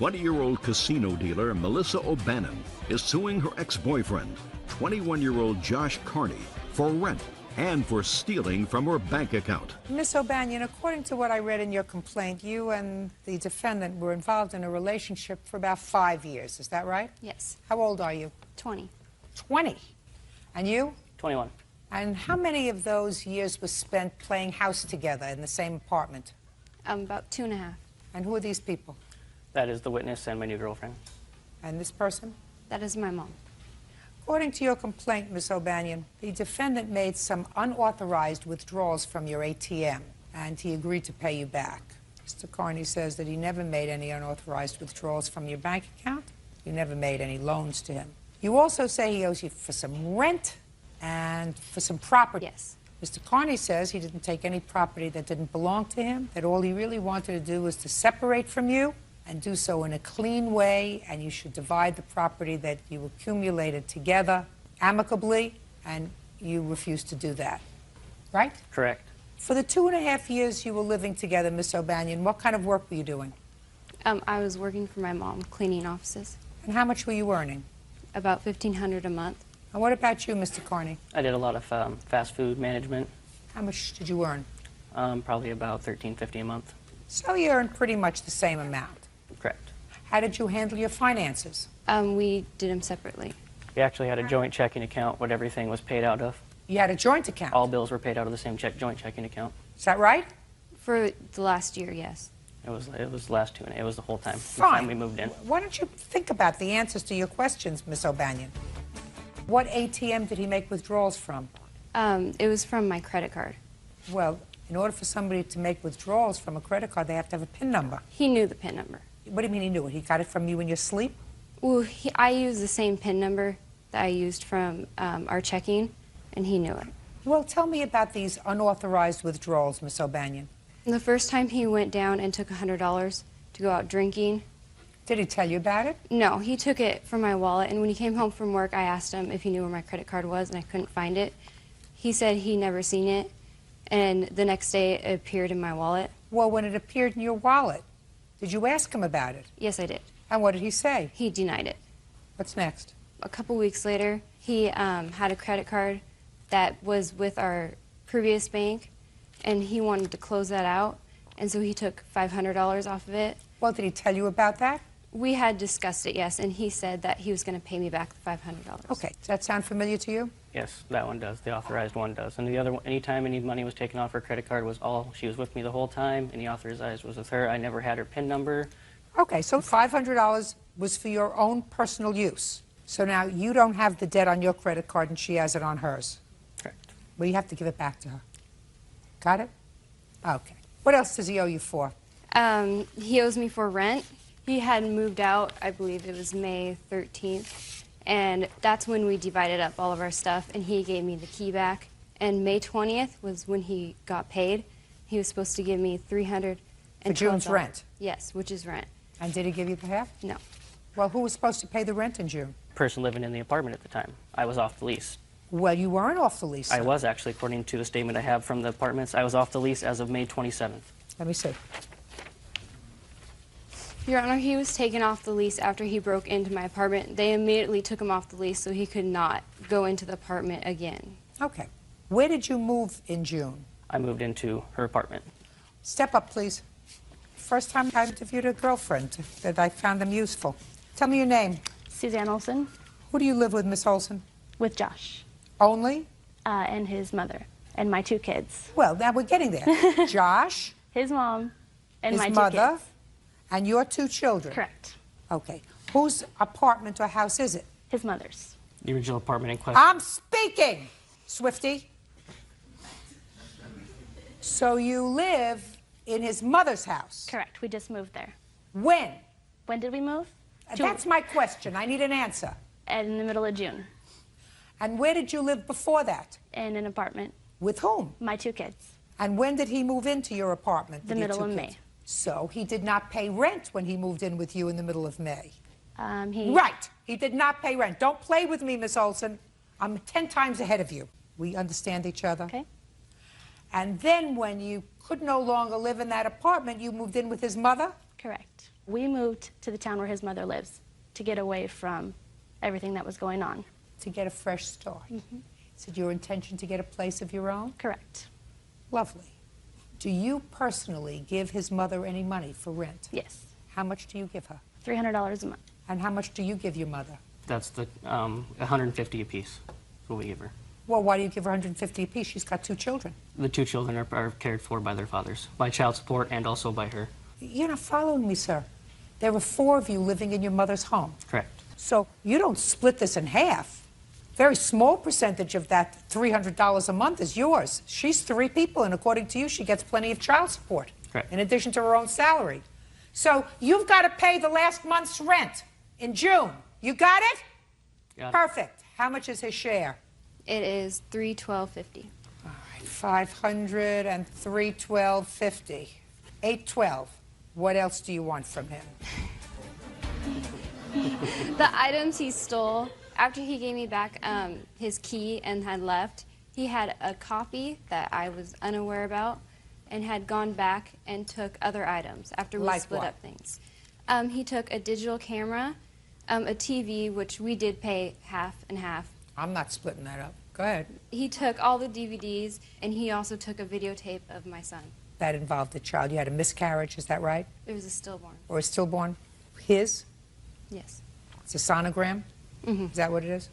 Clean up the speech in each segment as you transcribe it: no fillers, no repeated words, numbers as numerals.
20-year-old casino dealer Melissa O'Bannon is suing her ex-boyfriend, 21-year-old Josh Carney, for rent and for stealing from her bank account. Miss O'Bannon, according to what I read in your complaint, you and the defendant were involved in a relationship for about 5 years. Is that right? Yes. How old are you? 20. 20. And you? 21. And how many of those years was spent playing house together in the same apartment? About 2.5. And who are these people? That is the witness and my new girlfriend. And this person? That is my mom. According to your complaint, Miss O'Bannon, the defendant made some unauthorized withdrawals from your ATM, and he agreed to pay you back. Mr. Carney says that he never made any unauthorized withdrawals from your bank account. You never made any loans to him. You also say he owes you for some rent and for some property. Yes. Mr. Carney says he didn't take any property that didn't belong to him, that all he really wanted to do was to separate from you and do so in a clean way, and you should divide the property that you accumulated together amicably, and you refused to do that. Right? Correct. For the 2.5 years you were living together, Miss O'Bannon, what kind of work were you doing? I was working for my mom, cleaning offices. And how much were you earning? About $1,500 a month. And what about you, Mr. Carney? I did a lot of fast food management. How much did you earn? Probably about $13.50 a month. So you earned pretty much the same amount. Correct. How did you handle your finances? We did them separately. We actually had a joint checking account, what everything was paid out of. You had a joint account? All bills were paid out of the same joint checking account. Is that right? For the last year, yes. It was last two, and it was the whole time. Fine. The time we moved in. Why don't you think about the answers to your questions, Miss O'Bannon? What ATM did he make withdrawals from? It was from my credit card. Well, in order for somebody to make withdrawals from a credit card, they have to have a PIN number. He knew the PIN number. What do you mean he knew it? He got it from you in your sleep? Well, I used the same PIN number that I used from our checking, and he knew it. Well, tell me about these unauthorized withdrawals, Miss O'Bannon. The first time he went down and took $100 to go out drinking. Did he tell you about it? No, he took it from my wallet, and when he came home from work, I asked him if he knew where my credit card was, and I couldn't find it. He said he never seen it, and the next day it appeared in my wallet. Well, when it appeared in your wallet, did you ask him about it? Yes, I did. And what did he say? He denied it. What's next? A couple weeks later, he had a credit card that was with our previous bank, and he wanted to close that out, and so he took $500 off of it. Well, did he tell you about that? We had discussed it, yes, and he said that he was going to pay me back the $500. Okay. Does that sound familiar to you? Yes, that one does. The authorized one does. And the other one, anytime any money was taken off her credit card was all, she was with me the whole time, and the authorized was with her. I never had her PIN number. Okay, so $500 was for your own personal use. So now you don't have the debt on your credit card and she has it on hers. Correct. Well, you have to give it back to her. Got it? Okay. What else does he owe you for? He owes me for rent. He had moved out, I believe it was May 13th, and that's when we divided up all of our stuff, and he gave me the key back. And May 20th was when he got paid. He was supposed to give me $312. For June's rent? Yes, which is rent. And did he give you the half? No. Well, who was supposed to pay the rent in June? Person living in the apartment at the time. I was off the lease. Well, you weren't off the lease. I sir. was actually, according to the statement I have from the apartments, I was off the lease as of May 27th. Let me see. Your Honor, he was taken off the lease after he broke into my apartment. They immediately took him off the lease so he could not go into the apartment again. Okay. Where did you move in June? I moved into her apartment. Step up, please. First time I interviewed a girlfriend that I found them useful. Tell me your name. Suzanne Olson. Who do you live with, Miss Olson? With Josh. Only? And his mother. And my 2 kids. Well, now we're getting there. Josh. His mom. And his my 2 mother. kids. And your 2 children? Correct. Okay. Whose apartment or house is it? His mother's. The original apartment in question. I'm speaking, Swifty. So you live in his mother's house? Correct. We just moved there. When? When did we move? That's my question. I need an answer. In the middle of June. And where did you live before that? In an apartment. With whom? My 2 kids. And when did he move into your apartment? The middle of May. So he did not pay rent when he moved in with you in the middle of May? Right. He did not pay rent. Don't play with me, Miss Olson. I'm 10 times ahead of you. We understand each other? Okay. And then when you could no longer live in that apartment, you moved in with his mother? Correct. We moved to the town where his mother lives to get away from everything that was going on. To get a fresh start. Is it your intention to get a place of your own? Correct. Lovely. Do you personally give his mother any money for rent? Yes. How much do you give her? $300 a month. And how much do you give your mother? That's the 150 apiece. That's what we give her. Well, why do you give her 150 apiece? She's got 2 children. The 2 children are cared for by their fathers, by child support and also by her. You're not following me, sir. There were 4 of you living in your mother's home. Correct. So you don't split this in half. Very small percentage of that $300 a month is yours. She's 3 people, and according to you, she gets plenty of child support. Correct. In addition to her own salary. So you've got to pay the last month's rent in June. You got it? Got it. Perfect. How much is his share? It is $312.50. All right, 500 and 312.50. 812. What else do you want from him? The items he stole, after he gave me back his key and had left, he had a copy that I was unaware about and had gone back and took other items after we Like split what? up things. He took a digital camera, a TV, which we did pay half and half. I'm not splitting that up. Go ahead. He took all the DVDs, and he also took a videotape of my son. That involved a child. You had a miscarriage, is that right? It was a stillborn. Or a stillborn? His? Yes. It's a sonogram? Mm-hmm. Is that what it is?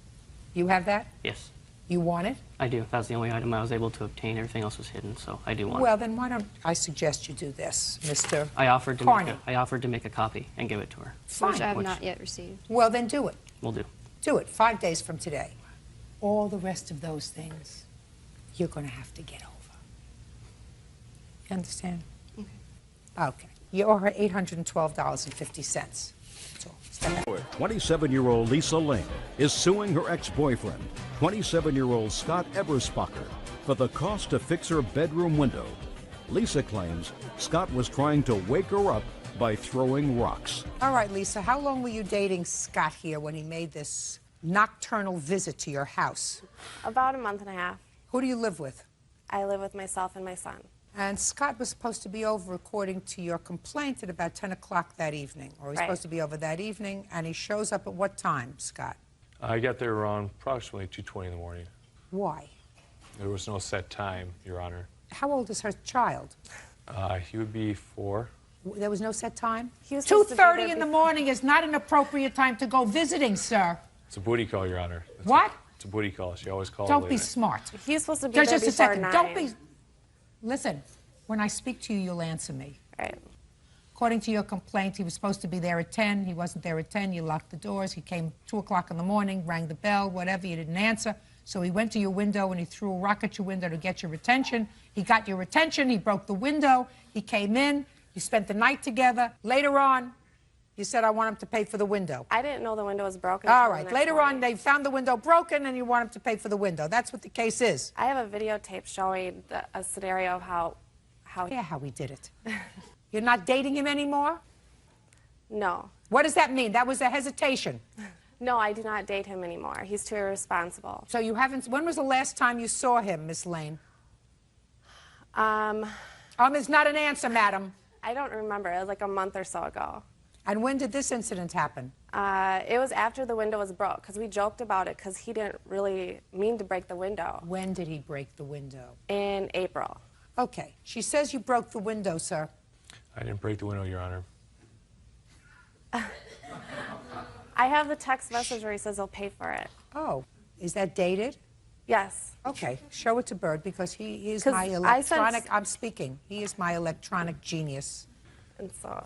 You have that? Yes, You want it? I do. That's the only item I was able to obtain. Everything else was hidden, so I do want Well, it. then why don't I suggest you do this, Mr. I offered to Carney. I offered to make a copy and give it to her. Fine. Which I have Which- not yet received. Well, then do it. We'll do. Do it 5 days from today. All the rest of those things, you're going to have to get over. You understand? Okay. You owe her $812.50. That's all. Step back. 27-year-old Lisa Lane is suing her ex-boyfriend, 27-year-old Scott Eberspacher, for the cost to fix her bedroom window. Lisa claims Scott was trying to wake her up by throwing rocks. All right, Lisa, how long were you dating Scott here when he made this nocturnal visit to your house? About a month and a half. Who do you live with? I live with myself and my son. And Scott was supposed to be over, according to your complaint, at about 10 o'clock that evening. Or he's Right. supposed to be over that evening, and he shows up at what time, Scott? I got there around approximately 2:20 in the morning. Why? There was no set time, Your Honor. How old is her child? He would be 4. There was no set time? He was supposed to be 2:30 there in the before- morning is not an appropriate time to go visiting, sir. It's a booty call, Your Honor. What? It's a booty call. She always calls Don't late be night. smart. He was supposed to be Just there a before second. 9. Don't be... Listen, when I speak to you, you'll answer me. Right. According to your complaint, he was supposed to be there at 10. He wasn't there at 10. You locked the doors. He came 2 o'clock in the morning, rang the bell, whatever. You didn't answer. So he went to your window and he threw a rock at your window to get your attention. He got your attention. He broke the window. He came in. You spent the night together. Later on, you said, I want him to pay for the window. I didn't know the window was broken. All until the right. next Later on, morning. they found the window broken and you want him to pay for the window. That's what the case is. I have a videotape showing a scenario of how Yeah, how we did it. You're not dating him anymore? No. What does that mean? That was a hesitation. No, I do not date him anymore. He's too irresponsible. So you haven't... When was the last time you saw him, Miss Lane? Is not an answer, madam. I don't remember. It was like a month or so ago. And when did this incident happen? It was after the window was broke, because we joked about it, because he didn't really mean to break the window. When did he break the window? In April. Okay. She says you broke the window, sir. I didn't break the window, Your Honor. I have the text message where he says he'll pay for it. Oh. Is that dated? Yes. Okay. Show it to Bird, because he is 'Cause my I electronic... sense- I'm speaking. He is my electronic genius. And so,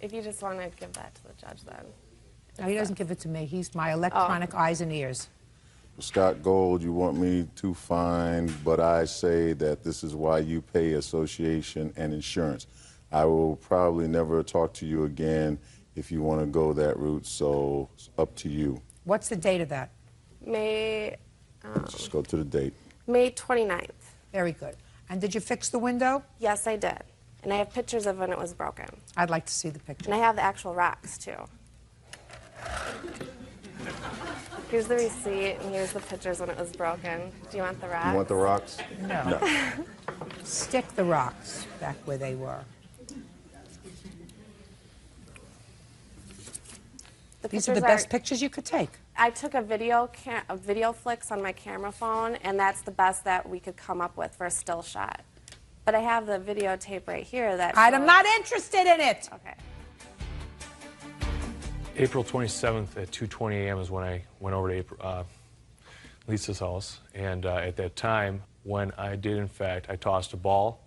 if you just want to give that to the judge, then. No, he doesn't give it to me. He's my electronic eyes and ears. Scott Gold, you want me to find, but I say that this is why you pay association and insurance. I will probably never talk to you again if you want to go that route, so it's up to you. What's the date of that? May Just go to the date. May 29th. Very good. And did you fix the window? Yes, I did. And I have pictures of when it was broken. I'd like to see the picture. And I have the actual rocks, too. Here's the receipt, and here's the pictures when it was broken. Do you want the rocks? You want the rocks? No. Stick the rocks back where they were. These are the best pictures you could take. I took a video flicks on my camera phone, and that's the best that we could come up with for a still shot. But I have the videotape right here that I'm not interested in it. Okay. April 27th at 2:20 a.m. is when I went over to Lisa's house. And at that time, when I did, in fact, I tossed a ball,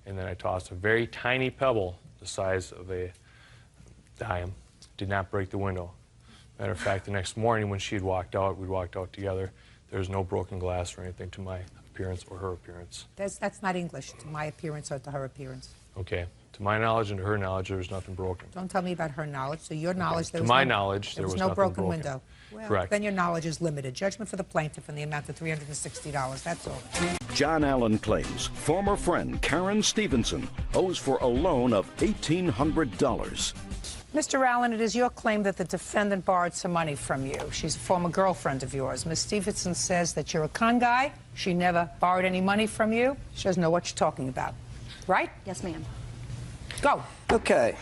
and then I tossed a very tiny pebble the size of a dime. Did not break the window. Matter of fact, the next morning when she had walked out, we walked out together, there was no broken glass or anything to my appearance or her appearance. That's not English, to my appearance or to her appearance. Okay. To my knowledge and to her knowledge, there was nothing broken. Don't tell me about her knowledge. So your knowledge, To my knowledge, there was no nothing broken window. Well, Correct. Then your knowledge is limited. Judgment for the plaintiff in the amount of $360. That's all. John Allen claims former friend Karen Stevenson owes for a loan of $1,800. Mr. Allen, it is your claim that the defendant borrowed some money from you. She's a former girlfriend of yours. Ms. Stevenson says that you're a con guy. She never borrowed any money from you. She doesn't know what you're talking about. Right? Yes, ma'am. Go. Okay.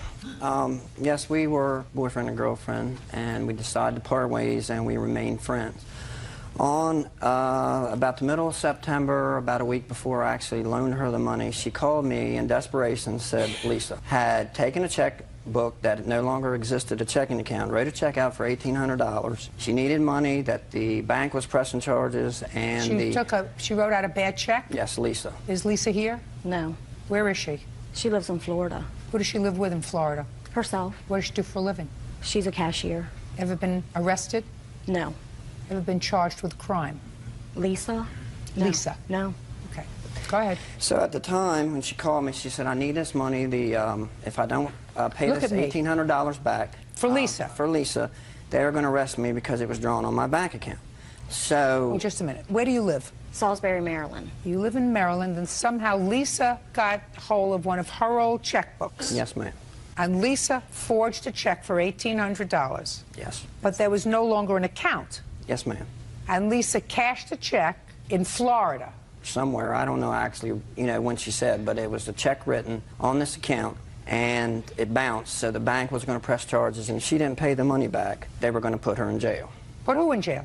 Yes, we were boyfriend and girlfriend, and we decided to part ways, and we remained friends. On about the middle of September, about a week before I actually loaned her the money, she called me in desperation and said Lisa had taken a checkbook that no longer existed, a checking account, wrote a check out for $1,800. She needed money, that the bank was pressing charges, and she wrote out a bad check? Yes, Lisa. Is Lisa here? No. Where is she? She lives in Florida. Who does she live with in Florida? Herself. What does she do for a living? She's a cashier. Ever been arrested? No. Ever been charged with crime? Lisa? No. Lisa? No. Okay. Go ahead. So at the time, when she called me, she said, I need this money. If I don't pay this $1,800 back. For Lisa? For Lisa, they're going to arrest me because it was drawn on my bank account. So... Oh, just a minute. Where do you live? Salisbury, Maryland. You live in Maryland, and somehow Lisa got hold of one of her old checkbooks. Yes, ma'am. And Lisa forged a check for $1,800. Yes. But there was no longer an account. Yes, ma'am. And Lisa cashed a check in Florida. Somewhere, I don't know actually, when she said, but it was a check written on this account, and it bounced, so the bank was going to press charges, and if she didn't pay the money back, they were going to put her in jail. Put who in jail?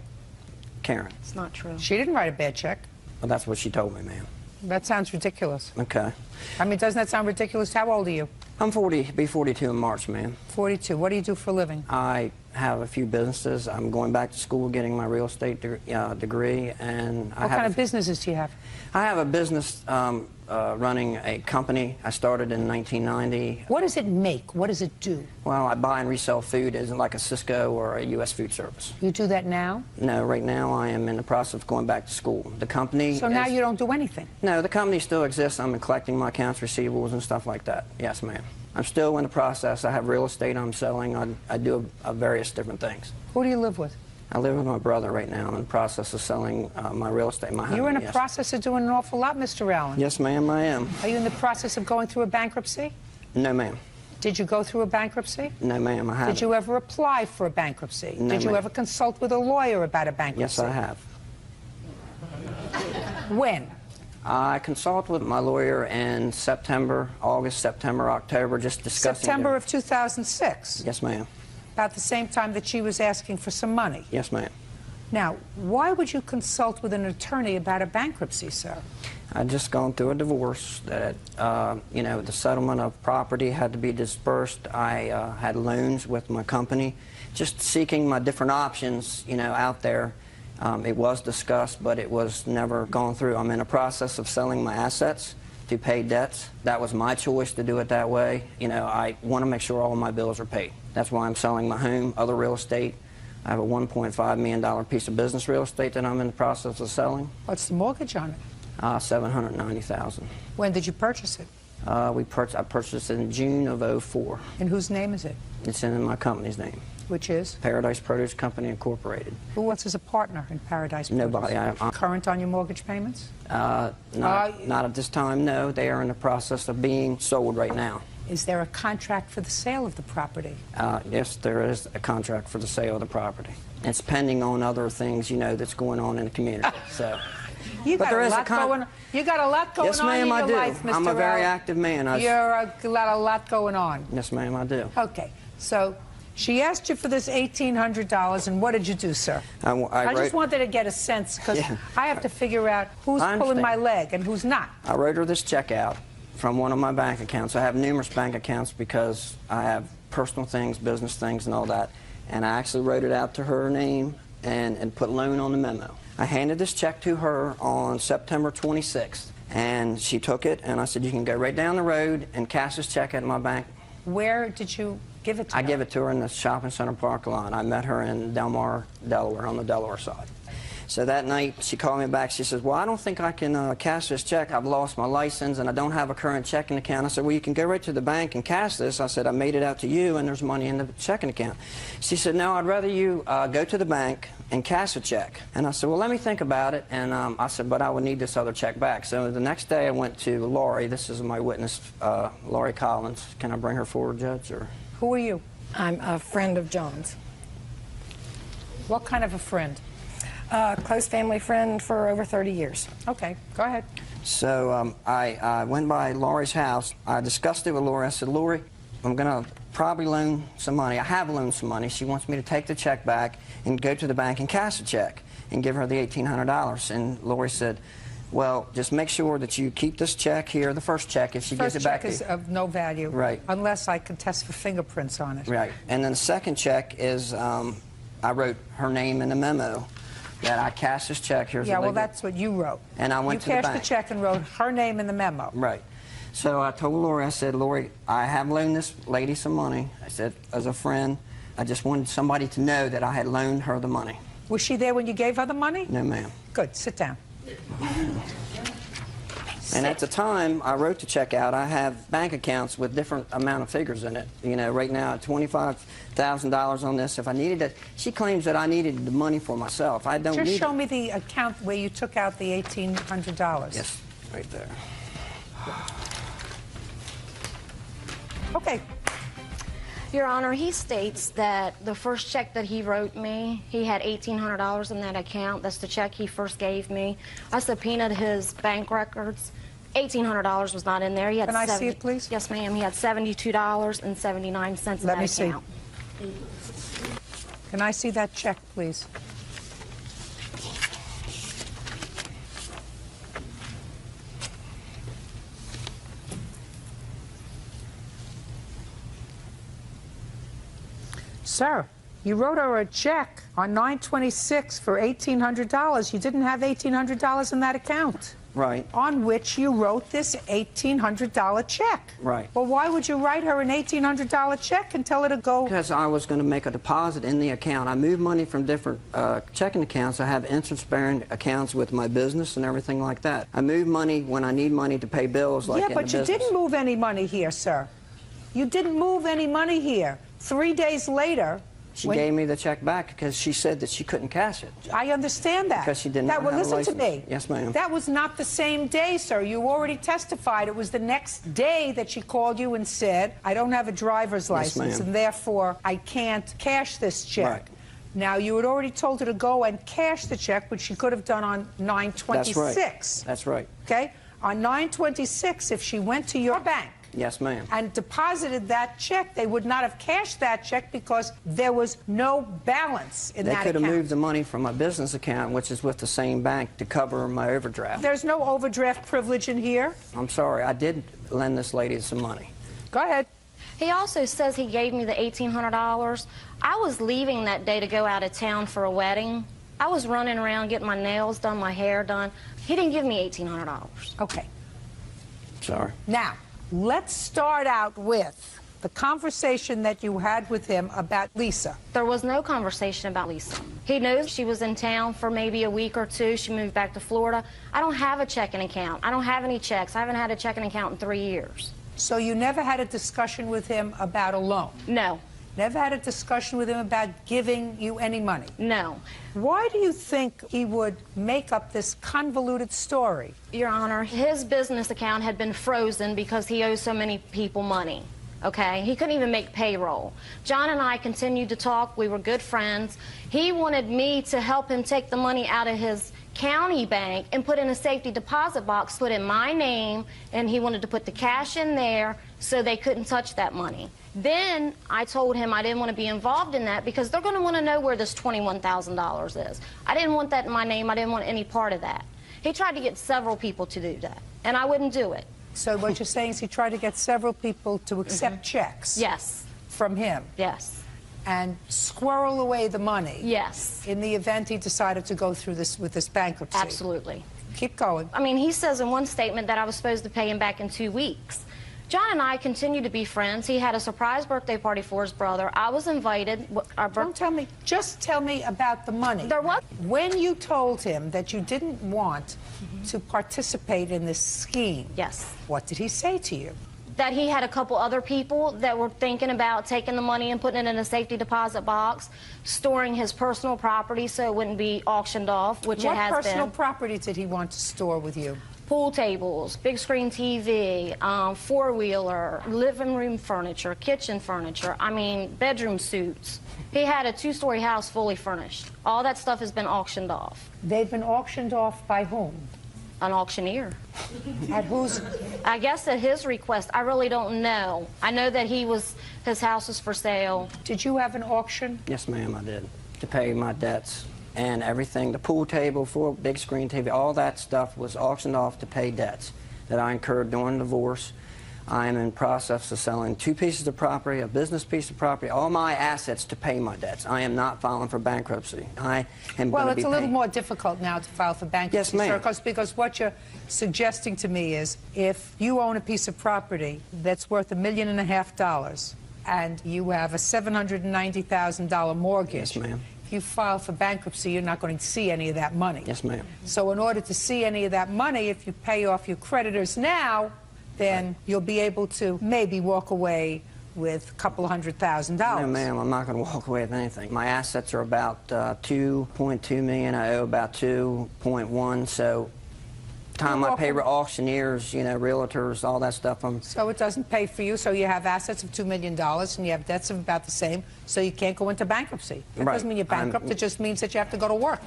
Karen. It's not true. She didn't write a bad check. Well, that's what she told me, ma'am. That sounds ridiculous. Okay. I mean, doesn't that sound ridiculous? How old are you? I'm 40, be 42 in March, ma'am. 42. What do you do for a living? I have a few businesses. I'm going back to school, getting my real estate degree, and What kind of businesses do you have? I have a business running a company. I started in 1990. What does it make? What does it do? Well, I buy and resell food as in like a Cisco or a U.S. food service. You do that now? No, right now I am in the process of going back to school. The company So now you don't do anything? No, the company still exists. I'm collecting my accounts receivables and stuff like that. Yes, ma'am. I'm still in the process. I have real estate I'm selling. I do various different things. Who do you live with? I live with my brother right now. I'm in the process of selling my real estate, my home. You're in a process of doing an awful lot, Mr. Allen. Yes, ma'am, I am. Are you in the process of going through a bankruptcy? No, ma'am. Did you go through a bankruptcy? No, ma'am, I haven't. Did you ever apply for a bankruptcy? No, Did you ma'am. ever consult with a lawyer about a bankruptcy? Yes, I have. When? I consult with my lawyer in September, August, September, October, just discussing... September of 2006? Yes, ma'am. About the same time that she was asking for some money? Yes, ma'am. Now, why would you consult with an attorney about a bankruptcy, sir? I'd just gone through a divorce that, the settlement of property had to be dispersed. I had loans with my company, just seeking my different options, out there. It was discussed, but it was never gone through. I'm in a process of selling my assets to pay debts. That was my choice to do it that way. I want to make sure all of my bills are paid. That's why I'm selling my home, other real estate. I have a $1.5 million piece of business real estate that I'm in the process of selling. What's the mortgage on it? $790,000. When did you purchase it? I purchased it in June of '04. In whose name is it? It's in my company's name. Which is? Paradise Produce Company Incorporated. Who else is a partner in Paradise Produce? Nobody. Current on your mortgage payments? Not at this time, no. They are in the process of being sold right now. Is there a contract for the sale of the property? Yes, there is a contract for the sale of the property. It's pending on other things, that's going on in the community. So, You got a lot going yes, on in ma'am, your I do. life, Mr. I'm a very Allen. active man. You're a lot going on. Yes, ma'am, I do. Okay, so She asked you for this $1,800, and what did you do, sir? I just wanted to get a sense, because I have to figure out who's pulling my leg and who's not. I wrote her this check out from one of my bank accounts. I have numerous bank accounts because I have personal things, business things, and all that. And I actually wrote it out to her name and put loan on the memo. I handed this check to her on September 26th, and she took it, and I said, you can go right down the road and cash this check at my bank. Where did you give it to her? I gave it to her in the shopping center parking lot. I met her in Del Mar, Delaware, on the Delaware side. So that night, she called me back. She says, well, I don't think I can cash this check. I've lost my license, and I don't have a current checking account. I said, well, you can go right to the bank and cash this. I said, I made it out to you, and there's money in the checking account. She said, no, I'd rather you go to the bank and cash a check. And I said, well, let me think about it. And I said, but I would need this other check back. So the next day, I went to Lori. This is my witness, Lori Collins. Can I bring her forward, Judge? Or? Who are you? I'm a friend of John's. What kind of a friend? Close family friend for over 30 years. Okay, go ahead. So I went by Lori's house. I discussed it with Lori. I said, Lori, I'm going to probably loan some money. I have loaned some money. She wants me to take the check back and go to the bank and cash the check and give her the $1,800. And Lori said, well, just make sure that you keep this check here, the first check, if she gives it back to you. First check is of no value. Right. Unless I can test for fingerprints on it. Right. And then the second check is, I wrote her name in the memo that I cashed this check. Here's well, that's what you wrote. And I went to the bank. You cashed the check and wrote her name in the memo. Right. So I told Lori, I said, Lori, I have loaned this lady some money. I said, as a friend, I just wanted somebody to know that I had loaned her the money. Was she there when you gave her the money? No, ma'am. Good. Sit down. And at the time I wrote the check out, I have bank accounts with different amount of figures in it. You know, right now, $25,000 on this. If I needed it, she claims that I needed the money for myself. I don't need it. Just show me the account where you took out the $1,800. Yes, right there. Okay. Your Honor, he states that the first check that he wrote me, he had $1,800 in that account. That's the check he first gave me. I subpoenaed his bank records. $1,800 was not in there. He had Can I see it, please? Yes, ma'am. He had $72.79 in that account. Let me see. Can I see that check, please? Sir, you wrote her a check on 9/26 for $1,800. You didn't have $1,800 in that account. Right. On which you wrote this $1,800 check. Right. Well, why would you write her an $1,800 check and tell her to go? Because I was going to make a deposit in the account. I moved money from different checking accounts. I have interest-bearing accounts with my business and everything like that. I move money when I need money to pay bills, like in the business. Yeah, but you didn't move any money here, sir. You didn't move any money here. 3 days later... She gave me the check back because she said that she couldn't cash it. I understand that. Because she didn't have a license. Listen to me. Yes, ma'am. That was not the same day, sir. You already testified. It was the next day that she called you and said, I don't have a driver's license, and therefore I can't cash this check. Right. Now, you had already told her to go and cash the check, which she could have done on 9/26. That's right. That's right. Okay? On 9/26, if she went to your bank, yes, ma'am, and deposited that check, they would not have cashed that check because there was no balance in that account. They could have moved the money from my business account, which is with the same bank, to cover my overdraft. There's no overdraft privilege in here. I'm sorry. I did lend this lady some money. Go ahead. He also says he gave me the $1,800. I was leaving that day to go out of town for a wedding. I was running around getting my nails done, my hair done. He didn't give me $1,800. Okay. Sorry. Now, let's start out with the conversation that you had with him about Lisa. There was no conversation about Lisa. He knows she was in town for maybe a week or two. She moved back to Florida. I don't have a checking account. I don't have any checks. I haven't had a checking account in 3 years. So you never had a discussion with him about a loan? No. Never had a discussion with him about giving you any money? No. Why do you think he would make up this convoluted story? Your Honor, his business account had been frozen because he owes so many people money. Okay? He couldn't even make payroll. John and I continued to talk. We were good friends. He wanted me to help him take the money out of his county bank and put in a safety deposit box, put in my name, and he wanted to put the cash in there so they couldn't touch that money. Then I told him I didn't want to be involved in that because they're going to want to know where this $21,000 is. I didn't want that in my name. I didn't want any part of that. He tried to get several people to do that, and I wouldn't do it. So what you're saying is he tried to get several people to accept checks? Yes. From him? Yes. And squirrel away the money? Yes. In the event he decided to go through this with this bankruptcy? Absolutely. Keep going. I mean, he says in one statement that I was supposed to pay him back in 2 weeks. John and I continue to be friends. He had a surprise birthday party for his brother. I was invited. Don't tell me. Just tell me about the money. There was. When you told him that you didn't want to participate in this scheme, yes, what did he say to you? That he had a couple other people that were thinking about taking the money and putting it in a safety deposit box, storing his personal property so it wouldn't be auctioned off, which it has been. What personal property did he want to store with you? Pool tables, big screen TV, four-wheeler, living room furniture, kitchen furniture, I mean, bedroom suits. He had a 2-story house fully furnished. All that stuff has been auctioned off. They've been auctioned off by whom? An auctioneer. At whose? I guess at his request. I really don't know. I know that his house was for sale. Did you have an auction? Yes, ma'am, I did. To pay my debts and everything. The pool table, big screen TV, all that stuff was auctioned off to pay debts that I incurred during the divorce. I am in process of selling 2 pieces of property, a business piece of property, all my assets to pay my debts. I am not filing for bankruptcy. I am Well, going to be it's a little paying. more difficult now to file for bankruptcy, Yes, ma'am. sir, because what you're suggesting to me is if you own a piece of property that's worth $1.5 million and you have a $790,000 mortgage, Yes, ma'am. if you file for bankruptcy, you're not going to see any of that money. Yes, ma'am. So in order to see any of that money, if you pay off your creditors now, then you'll be able to maybe walk away with a couple of $100,000. No, ma'am, I'm not going to walk away with anything. My assets are about $2.2 million. I owe about $2.1. So, time I pay auctioneers, you know, realtors, all that stuff. So it doesn't pay for you. So you have assets of $2 million and you have debts of about the same. So you can't go into bankruptcy. That Right. doesn't mean you're bankrupt. It just means that you have to go to work.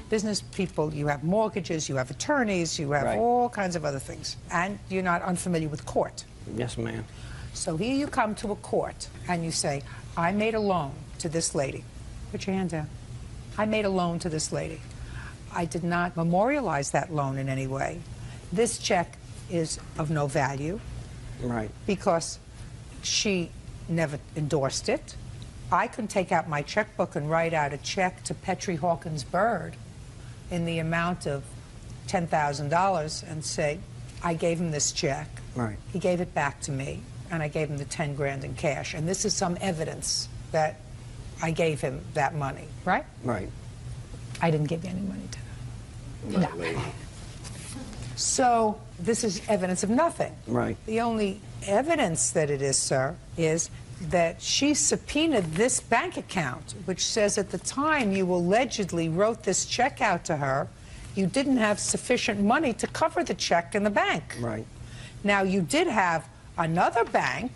Business people, you have mortgages, you have attorneys, you have Right. all kinds of other things. And you're not unfamiliar with court. Yes, ma'am. So here you come to a court and you say, I made a loan to this lady. Put your hand down. I made a loan to this lady. I did not memorialize that loan in any way. This check is of no value. Right. Because she never endorsed it. I can take out my checkbook and write out a check to Petrie Hawkins Bird in the amount of $10,000 and say, I gave him this check. Right. He gave it back to me, and I gave him the 10 grand in cash. And this is some evidence that I gave him that money, right? Right. I didn't give you any money to him. No. So this is evidence of nothing. Right. The only evidence that it is, sir, is that she subpoenaed this bank account, which says at the time you allegedly wrote this check out to her, you didn't have sufficient money to cover the check in the bank. Right. Now, you did have another bank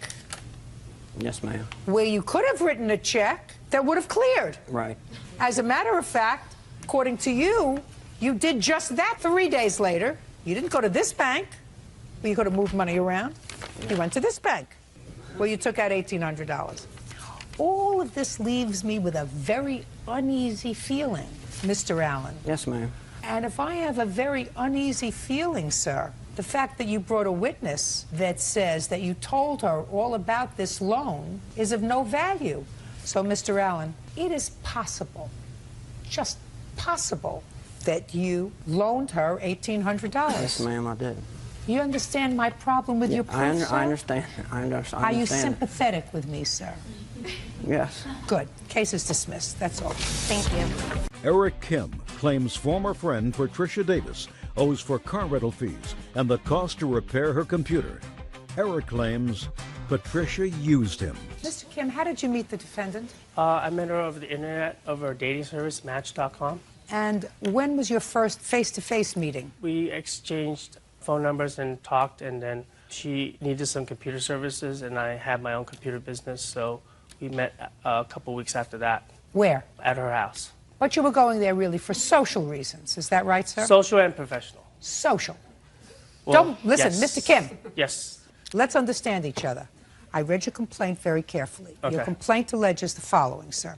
Yes, ma'am. where you could have written a check that would have cleared. Right. As a matter of fact, according to you, you did just that 3 days later. You didn't go to this bank where you could have moved money around. You went to this bank where you took out $1,800. All of this leaves me with a very uneasy feeling, Mr. Allen. Yes, ma'am. And if I have a very uneasy feeling, sir, the fact that you brought a witness that says that you told her all about this loan is of no value. So, Mr. Allen, it is possible, just possible, that you loaned her $1,800. Yes, ma'am, I did. You understand my problem with your proof, sir? I understand. I understand. Are you sympathetic with me, sir? Yes. Good. Case is dismissed. That's all. Thank you. Eric Kim claims former friend Patricia Davis owes for car rental fees and the cost to repair her computer. Eric claims Patricia used him. Mr. Kim, how did you meet the defendant? I met her over the internet, over a dating service, Match.com. And when was your first face-to-face meeting? We exchanged phone numbers and talked, and then she needed some computer services, and I had my own computer business, so we met a couple weeks after that. Where? At her house. But you were going there really for social reasons. Is that right, sir? Social and professional. Social. Well, Don't listen, yes. Mr. Kim. Yes. Let's understand each other. I read your complaint very carefully. Okay. Your complaint alleges the following, sir.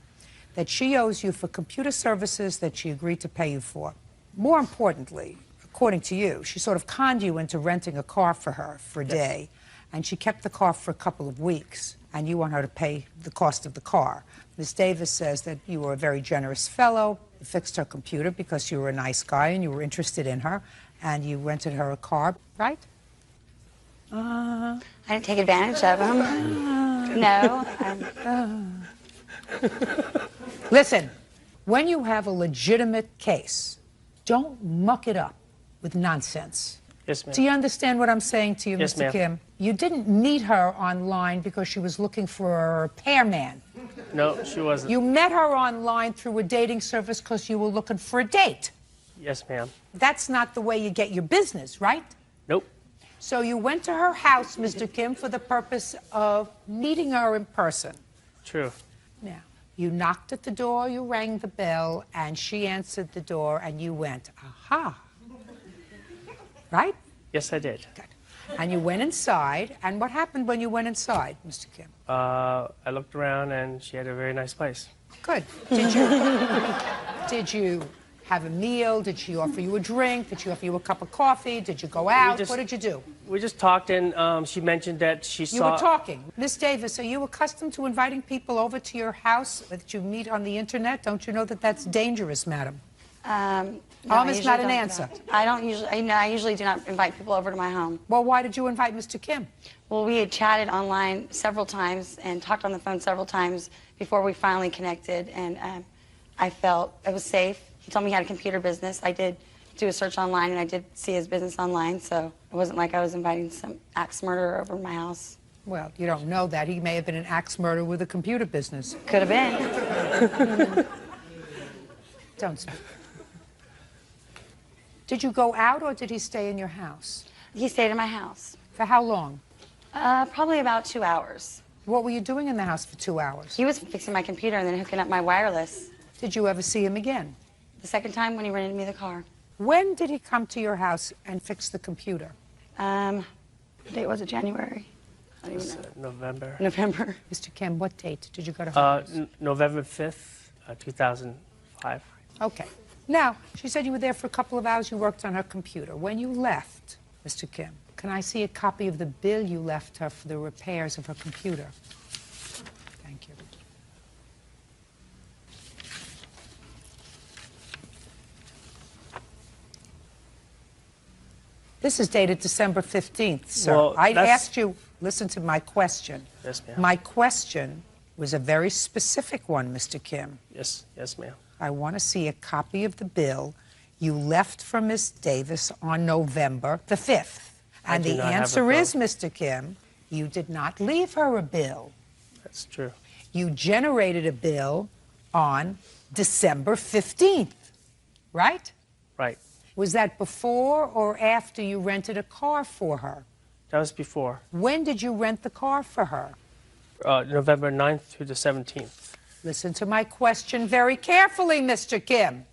That she owes you for computer services that she agreed to pay you for. More importantly, according to you, she sort of conned you into renting a car for her for a day, and she kept the car for a couple of weeks, and you want her to pay the cost of the car. Ms. Davis says that you were a very generous fellow, you fixed her computer because you were a nice guy and you were interested in her, and you rented her a car, right? I didn't take advantage of him. No. Listen, when you have a legitimate case, don't muck it up with nonsense. Yes, ma'am. Do you understand what I'm saying to you, Yes, Mr. ma'am. Kim? You didn't meet her online because she was looking for a repairman. No, she wasn't. You met her online through a dating service because you were looking for a date. Yes, ma'am. That's not the way you get your business, right? Nope. So you went to her house, Mr. Kim, for the purpose of meeting her in person. True. Now, you knocked at the door, you rang the bell, and she answered the door, and you went, aha. Right? Yes, I did. Good. And you went inside, and what happened when you went inside, Mr. Kim? I looked around, and she had a very nice place. Good. Did you have a meal? Did she offer you a drink? Did she offer you a cup of coffee? Did you go out? What did you do? We just talked, and she mentioned that she saw... You were talking. Miss Davis, are you accustomed to inviting people over to your house that you meet on the internet? Don't you know that that's dangerous, madam? No, Is not an answer. I don't usually. I usually do not invite people over to my home. Well, why did you invite Mr. Kim? Well, we had chatted online several times and talked on the phone several times before we finally connected, and I felt it was safe. He told me he had a computer business. I did do a search online, and I did see his business online, so it wasn't like I was inviting some axe murderer over to my house. Well, you don't know that. He may have been an axe murderer with a computer business. Could have been. Don't speak. Did you go out, or did he stay in your house? He stayed in my house. For how long? Probably about 2 hours. What were you doing in the house for 2 hours? He was fixing my computer and then hooking up my wireless. Did you ever see him again? The second time when he rented me the car. When did he come to your house and fix the computer? What date was it? January? I don't even know. November. November. Mr. Kim, what date did you go to her house? November 5th, 2005. Okay. Now, she said you were there for a couple of hours. You worked on her computer. When you left, Mr. Kim, can I see a copy of the bill you left her for the repairs of her computer? Thank you. This is dated December 15th, sir. Well, I asked you, listen to my question. Yes, ma'am. My question was a very specific one, Mr. Kim. Yes, ma'am. I want to see a copy of the bill you left for Miss Davis on November the 5th. And the answer is, Mr. Kim, you did not leave her a bill. That's true. You generated a bill on December 15th, right? Right. Was that before or after you rented a car for her? That was before. When did you rent the car for her? November 9th through the 17th. Listen to my question very carefully, Mr. Kim.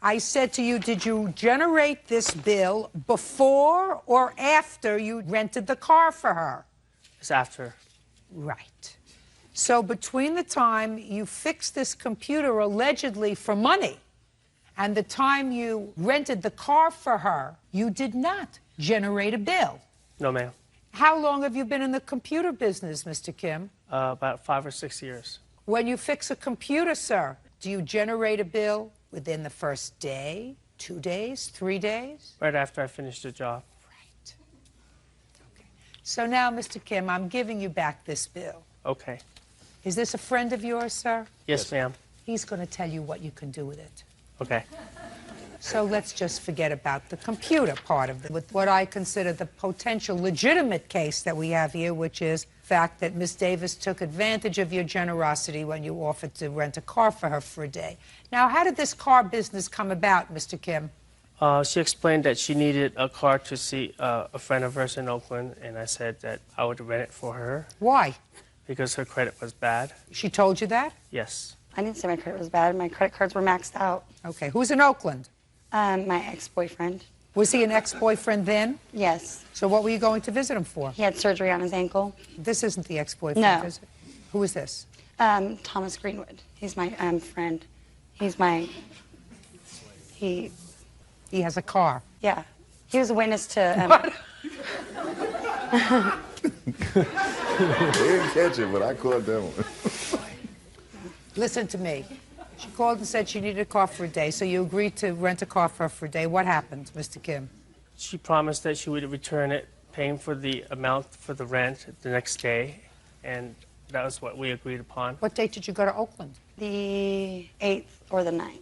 I said to you, did you generate this bill before or after you rented the car for her? It's after. Right. So between the time you fixed this computer allegedly for money and the time you rented the car for her, you did not generate a bill. No, ma'am. How long have you been in the computer business, Mr. Kim? About 5 or 6 years. When you fix a computer, sir, do you generate a bill within the first day, 2 days, 3 days? Right after I finished the job. Right. Okay. So now, Mr. Kim, I'm giving you back this bill. Okay. Is this a friend of yours, sir? Yes, ma'am. He's going to tell you what you can do with it. Okay. So let's just forget about the computer part of it, with what I consider the potential legitimate case that we have here, which is the fact that Miss Davis took advantage of your generosity when you offered to rent a car for her for a day. Now, how did this car business come about, Mr. Kim? She explained that she needed a car to see a friend of hers in Oakland, and I said that I would rent it for her. Why? Because her credit was bad. She told you that? Yes. I didn't say my credit was bad. My credit cards were maxed out. Okay. Who's in Oakland? My ex-boyfriend. Was he an ex-boyfriend then? Yes. So what were you going to visit him for? He had surgery on his ankle. This isn't the ex-boyfriend, No. is it? Who is this? Thomas Greenwood. He's my friend. He's my... He has a car. Yeah. He was a witness to... What? They didn't catch it, but I caught that one. Listen to me. She called and said she needed a car for a day, so you agreed to rent a car for her for a day. What happened, Mr. Kim? She promised that she would return it, paying for the amount for the rent the next day, and that was what we agreed upon. What date did you go to Oakland? The 8th or the 9th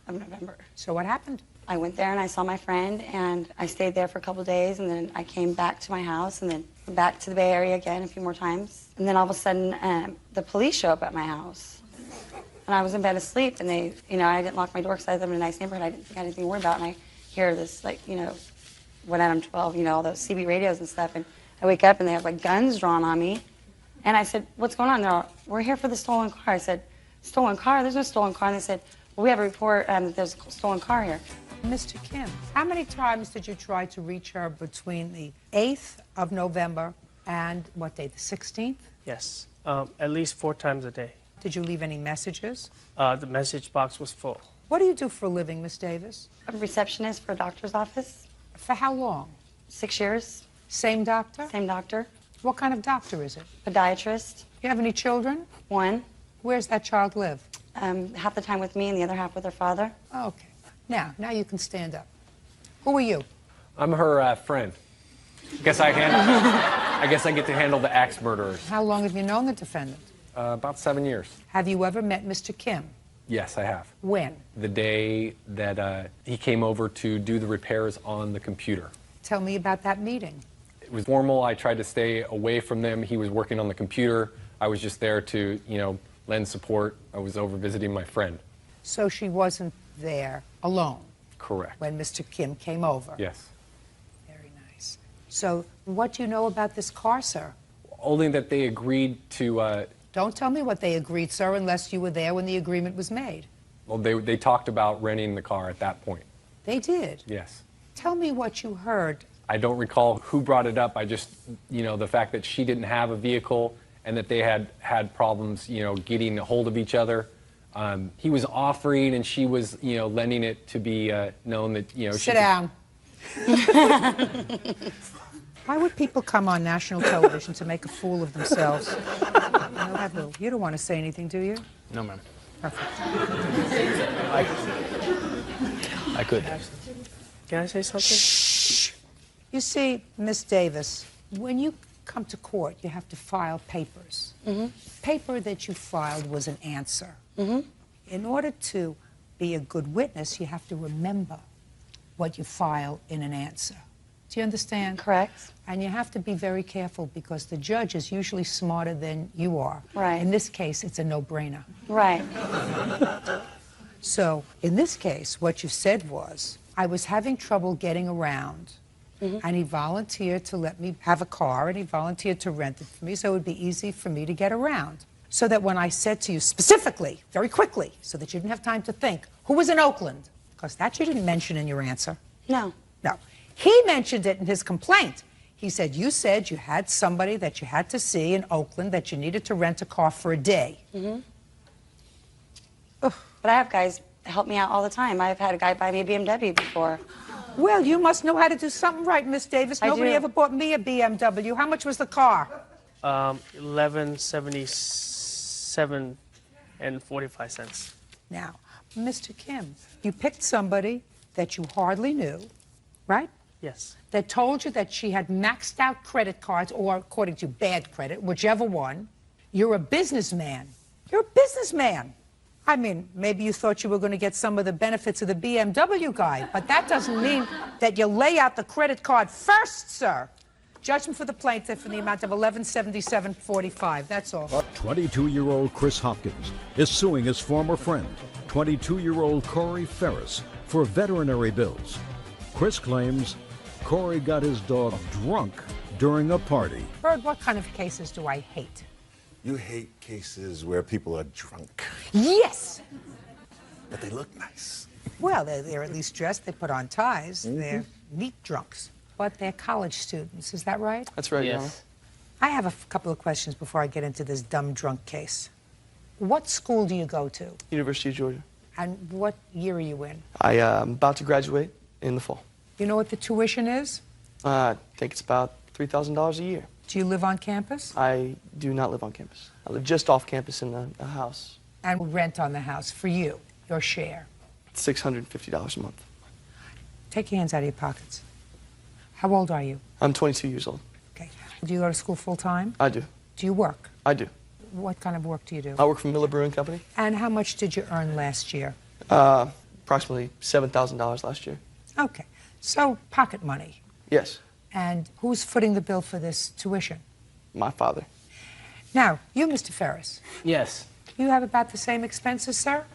of November. So what happened? I went there and I saw my friend, and I stayed there for a couple of days, and then I came back to my house, and then back to the Bay Area again a few more times. And then all of a sudden, the police show up at my house. And I was in bed asleep, and they, I didn't lock my door because I live in a nice neighborhood. I didn't think I had anything to worry about. And I hear this, when I'm 12, all those CB radios and stuff. And I wake up, and they have, guns drawn on me. And I said, what's going on? They're all, we're here for the stolen car. I said, stolen car? There's no stolen car. And they said, well, we have a report that there's a stolen car here. Mr. Kim, how many times did you try to reach her between the 8th of November and, what day, the 16th? Yes, at least 4 times a day. Did you leave any messages? The message box was full. What do you do for a living, Miss Davis? I'm a receptionist for a doctor's office. For how long? 6 years. Same doctor? Same doctor. What kind of doctor is it? Podiatrist. You have any children? 1. Where's that child live? Half the time with me and the other half with her father. Okay. Now you can stand up. Who are you? I'm her friend. I guess I get to handle the axe murderers. How long have you known the defendant? About 7 years. Have you ever met Mr. Kim? Yes, I have. When? The day that he came over to do the repairs on the computer. Tell me about that meeting. It was formal. I tried to stay away from them. He was working on the computer. I was just there to, lend support. I was over visiting my friend. So she wasn't there alone? Correct. When Mr. Kim came over? Yes. Very nice. So what do you know about this car, sir? Only that they agreed to... Don't tell me what they agreed, sir, unless you were there when the agreement was made. Well, they talked about renting the car at that point. They did? Yes. Tell me what you heard. I don't recall who brought it up. I just, the fact that she didn't have a vehicle and that they had problems, getting a hold of each other. He was offering and she was, lending it to be known that, Sit down. Why would people come on national television to make a fool of themselves? You don't want to say anything, do you? No, ma'am. Perfect. I could. Can I say something? Shh. You see, Miss Davis, when you come to court, you have to file papers. Paper that you filed was an answer. In order to be a good witness, you have to remember what you file in an answer. Do you understand? Correct. And you have to be very careful because the judge is usually smarter than you are. Right. In this case, it's a no-brainer. Right. So, in this case, what you said was, I was having trouble getting around, and he volunteered to let me have a car, and he volunteered to rent it for me, so it would be easy for me to get around. So that when I said to you specifically, very quickly, so that you didn't have time to think, who was in Oakland? Because that you didn't mention in your answer. No. No. He mentioned it in his complaint. He said you had somebody that you had to see in Oakland that you needed to rent a car for a day. But I have guys help me out all the time. I've had a guy buy me a BMW before. Well, you must know how to do something right, Miss Davis. Nobody ever bought me a BMW. How much was the car? $11.77 and 45 cents. Now, Mr. Kim, you picked somebody that you hardly knew, right? Yes. That told you that she had maxed out credit cards, or according to bad credit, whichever one. You're a businessman. You're a businessman. I mean, maybe you thought you were going to get some of the benefits of the BMW guy, but that doesn't mean that you lay out the credit card first, sir. Judgment for the plaintiff in the amount of $1177.45. That's all. 22-year-old Chris Hopkins is suing his former friend, 22-year-old Corey Ferris, for veterinary bills. Chris claims Corey got his dog drunk during a party. Bird, what kind of cases do I hate? You hate cases where people are drunk. Yes! But they look nice. Well, they're at least dressed. They put on ties. They're neat drunks, but they're college students. Is that right? That's right, Your Honor. Yes. I have a couple of questions before I get into this dumb drunk case. What school do you go to? University of Georgia. And what year are you in? I am about to graduate in the fall. You know what the tuition is? I think it's about $3,000 a year. Do you live on campus? I do not live on campus. I live just off campus in a house. And rent on the house for you, your share. $650 a month. Take your hands out of your pockets. How old are you? I'm 22 years old. Okay. Do you go to school full time? I do. Do you work? I do. What kind of work do you do? I work for Miller Brewing Company. And how much did you earn last year? Approximately $7,000 last year. Okay. So, pocket money. Yes. And who's footing the bill for this tuition? My father. Now, you, Mr. Ferris. Yes. You have about the same expenses, sir?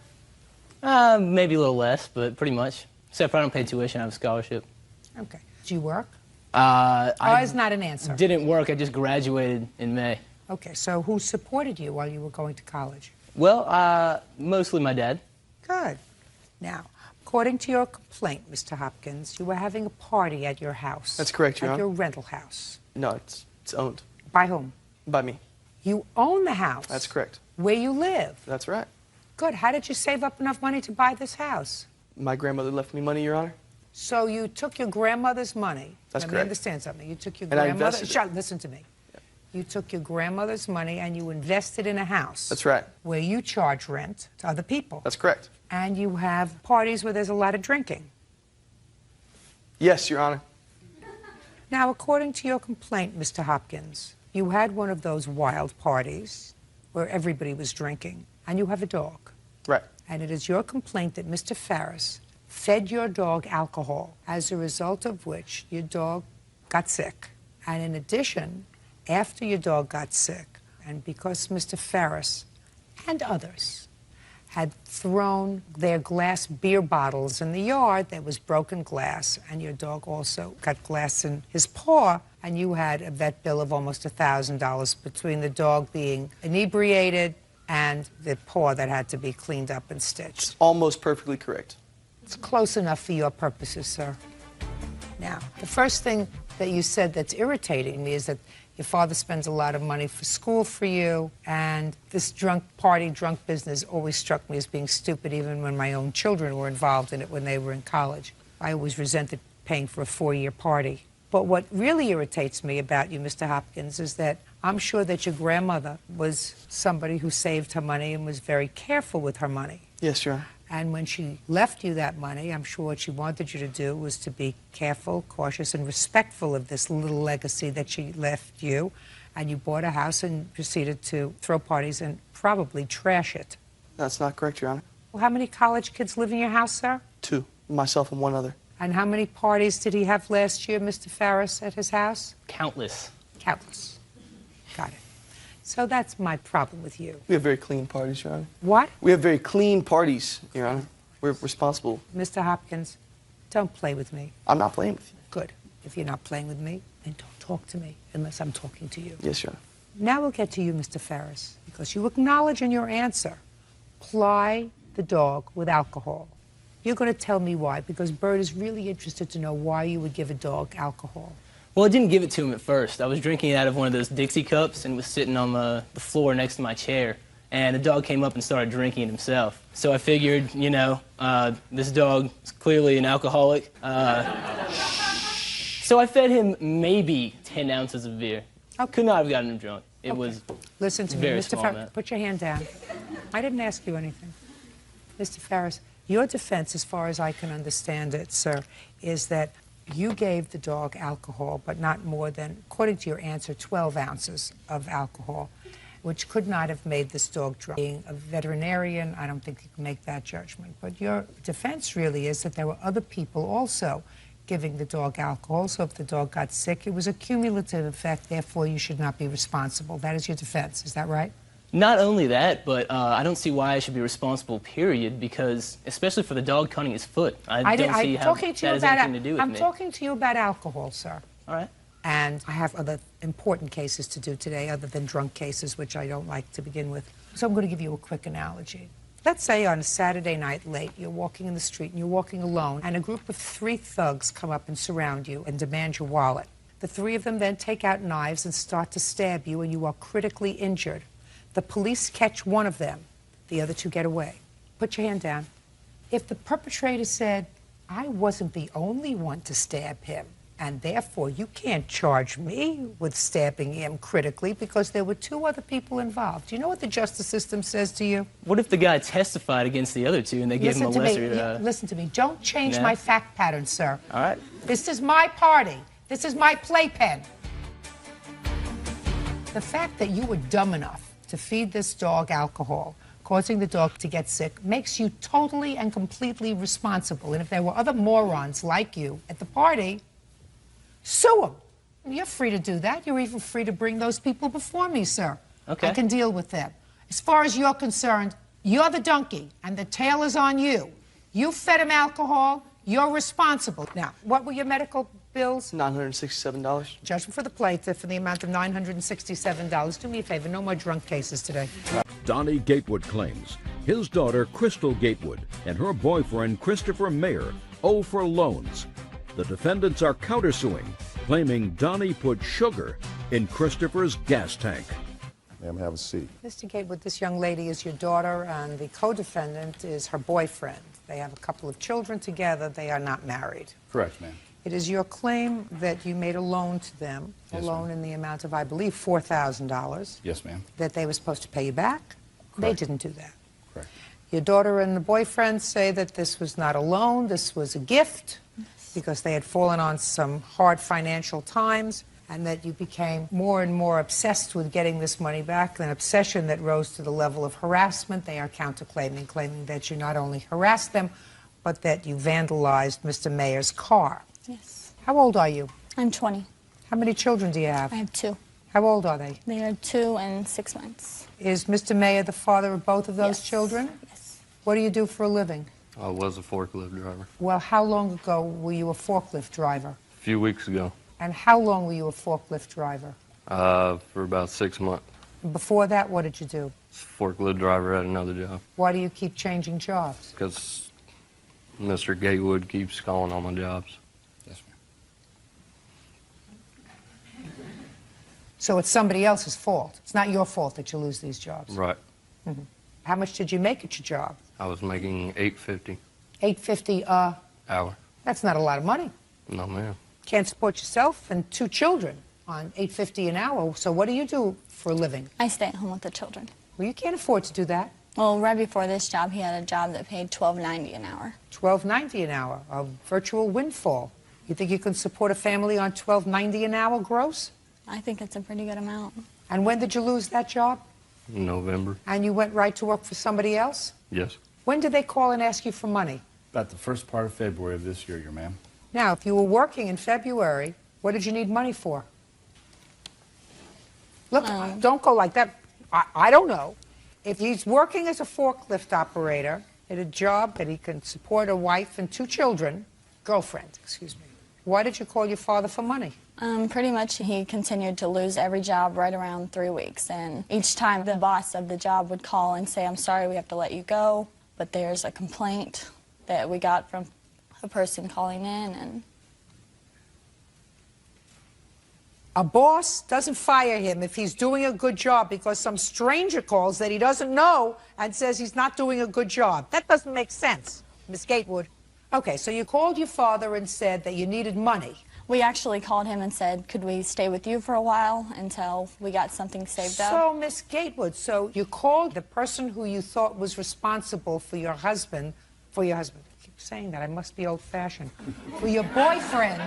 Maybe a little less, but pretty much. Except for I don't pay tuition, I have a scholarship. Okay. Do you work? It's not an answer. Didn't work, I just graduated in May. Okay, so who supported you while you were going to college? Well, mostly my dad. Good. Now, according to your complaint, Mr. Hopkins, you were having a party at your house. That's correct, Your At Honor. your rental house. No, it's owned. By whom? By me. You own the house. That's correct. Where you live. That's right. Good. How did you save up enough money to buy this house? My grandmother left me money, Your Honor. So you took your grandmother's money. That's Let me correct. understand something. You took your And I grandmother's... invested it. Listen to me. You took your grandmother's money and you invested in a house. That's right. Where you charge rent to other people. That's correct. And you have parties where there's a lot of drinking. Yes, Your Honor. Now, according to your complaint, Mr. Hopkins, you had one of those wild parties where everybody was drinking, and you have a dog. Right. And it is your complaint that Mr. Ferris fed your dog alcohol, as a result of which your dog got sick. And in addition, after your dog got sick, and because Mr. Ferris and others had thrown their glass beer bottles in the yard, there was broken glass, and your dog also got glass in his paw, and you had a vet bill of almost $1,000 between the dog being inebriated and the paw that had to be cleaned up and stitched. Almost perfectly correct. It's close enough for your purposes, sir. Now, the first thing that you said that's irritating me is that your father spends a lot of money for school for you, and this drunk business always struck me as being stupid, even when my own children were involved in it when they were in college. I always resented paying for a 4-year party. But what really irritates me about you, Mr. Hopkins, is that I'm sure that your grandmother was somebody who saved her money and was very careful with her money. Yes, Your Honor. And when she left you that money, I'm sure what she wanted you to do was to be careful, cautious, and respectful of this little legacy that she left you. And you bought a house and proceeded to throw parties and probably trash it. That's not correct, Your Honor. Well, how many college kids live in your house, sir? 2. Myself and one other. And how many parties did he have last year, Mr. Ferris, at his house? Countless. Countless. Got it. So that's my problem with you. We have very clean parties, Your Honor. What? We have very clean parties, Your Honor. We're responsible. Mr. Hopkins, don't play with me. I'm not playing with you. Good. If you're not playing with me, then don't talk to me unless I'm talking to you. Yes, Your Honor. Now we'll get to you, Mr. Ferris, because you acknowledge in your answer, ply the dog with alcohol. You're going to tell me why, because Bert is really interested to know why you would give a dog alcohol. Well, I didn't give it to him at first. I was drinking it out of one of those Dixie cups and was sitting on the floor next to my chair. And the dog came up and started drinking it himself. So I figured, you know, this dog is clearly an alcoholic. So I fed him maybe 10 ounces of beer. Okay. Could not have gotten him drunk. It was Listen to me, very Mr. small Ferris. amount. Put your hand down. I didn't ask you anything. Mr. Ferris, your defense, as far as I can understand it, sir, is that you gave the dog alcohol, but not more than, according to your answer, 12 ounces of alcohol, which could not have made this dog drunk. Being a veterinarian, I don't think you can make that judgment. But your defense really is that there were other people also giving the dog alcohol, so if the dog got sick, it was a cumulative effect, therefore you should not be responsible. That is your defense, is that right? Not only that, but I don't see why I should be responsible, period, because, especially for the dog cutting his foot, I don't see how that has anything to do with I'm me. talking to you about alcohol, sir. All right. And I have other important cases to do today, other than drunk cases, which I don't like to begin with. So I'm going to give you a quick analogy. Let's say on a Saturday night late, you're walking in the street and you're walking alone, and a group of 3 thugs come up and surround you and demand your wallet. The 3 of them then take out knives and start to stab you, and you are critically injured. The police catch one of them. The other 2 get away. Put your hand down. If the perpetrator said, I wasn't the only one to stab him, and therefore you can't charge me with stabbing him critically because there were 2 other people involved. Do you know what the justice system says to you? What if the guy testified against the other 2 and they gave him a lesser... Listen to me. Don't change my fact pattern, sir. All right. This is my party. This is my playpen. The fact that you were dumb enough to feed this dog alcohol, causing the dog to get sick, makes you totally and completely responsible. And if there were other morons like you at the party, sue them. You're free to do that. You're even free to bring those people before me, sir. Okay. I can deal with them. As far as you're concerned, you're the donkey, and the tail is on you. You fed him alcohol. You're responsible. Now, what were your medical bills? $967. Judgment for the plaintiff in the amount of $967. Do me a favor, no more drunk cases today. Donnie Gatewood claims his daughter, Crystal Gatewood, and her boyfriend, Christopher Mayer, owe for loans. The defendants are countersuing, claiming Donnie put sugar in Christopher's gas tank. Ma'am, have a seat. Mr. Gatewood, this young lady is your daughter, and the co-defendant is her boyfriend. They have a couple of children together. They are not married. Correct, ma'am. It is your claim that you made a loan to them, a loan in the amount of, I believe, $4,000. Yes, ma'am. That they were supposed to pay you back. Correct. They didn't do that. Correct. Your daughter and the boyfriend say that this was not a loan, this was a gift, because they had fallen on some hard financial times, and that you became more and more obsessed with getting this money back, an obsession that rose to the level of harassment. They are counterclaiming, claiming that you not only harassed them, but that you vandalized Mr. Mayer's car. Yes. How old are you? I'm 20. How many children do you have? I have 2. How old are they? They are 2 and 6 months. Is Mr. Mayer the father of both of those children? Yes. What do you do for a living? I was a forklift driver. Well, how long ago were you a forklift driver? A few weeks ago. And how long were you a forklift driver? For about 6 months. And before that, what did you do? Forklift driver at another job. Why do you keep changing jobs? Because Mr. Gatewood keeps calling on my jobs. Yes, ma'am. So it's somebody else's fault. It's not your fault that you lose these jobs. Right. Mm-hmm. How much did you make at your job? I was making $8.50. $8.50 hour. That's not a lot of money. No, ma'am. Can't support yourself and 2 children on $8.50 an hour. So what do you do for a living? I stay at home with the children. Well, you can't afford to do that. Well, right before this job, he had a job that paid $12.90 an hour. $12.90 an hour, a virtual windfall. You think you can support a family on $12.90 an hour gross? I think it's a pretty good amount. And when did you lose that job? November. And you went right to work for somebody else? Yes. When did they call and ask you for money? About the first part of February of this year, your ma'am. Now, if you were working in February, what did you need money for? Look, don't go like that. I don't know. If he's working as a forklift operator at a job that he can support a wife and 2 children, girlfriend, excuse me, why did you call your father for money? Pretty much he continued to lose every job right around 3 weeks. And each time the boss of the job would call and say, I'm sorry, we have to let you go, but there's a complaint that we got from a person calling in. And a boss doesn't fire him if he's doing a good job because some stranger calls that he doesn't know and says he's not doing a good job. That doesn't make sense, Miss Gatewood. Okay, so you called your father and said that you needed money. We actually called him and said, could we stay with you for a while until we got something saved up? So, Miss Gatewood, so you called the person who you thought was responsible for your husband, I keep saying that, I must be old-fashioned, for your boyfriend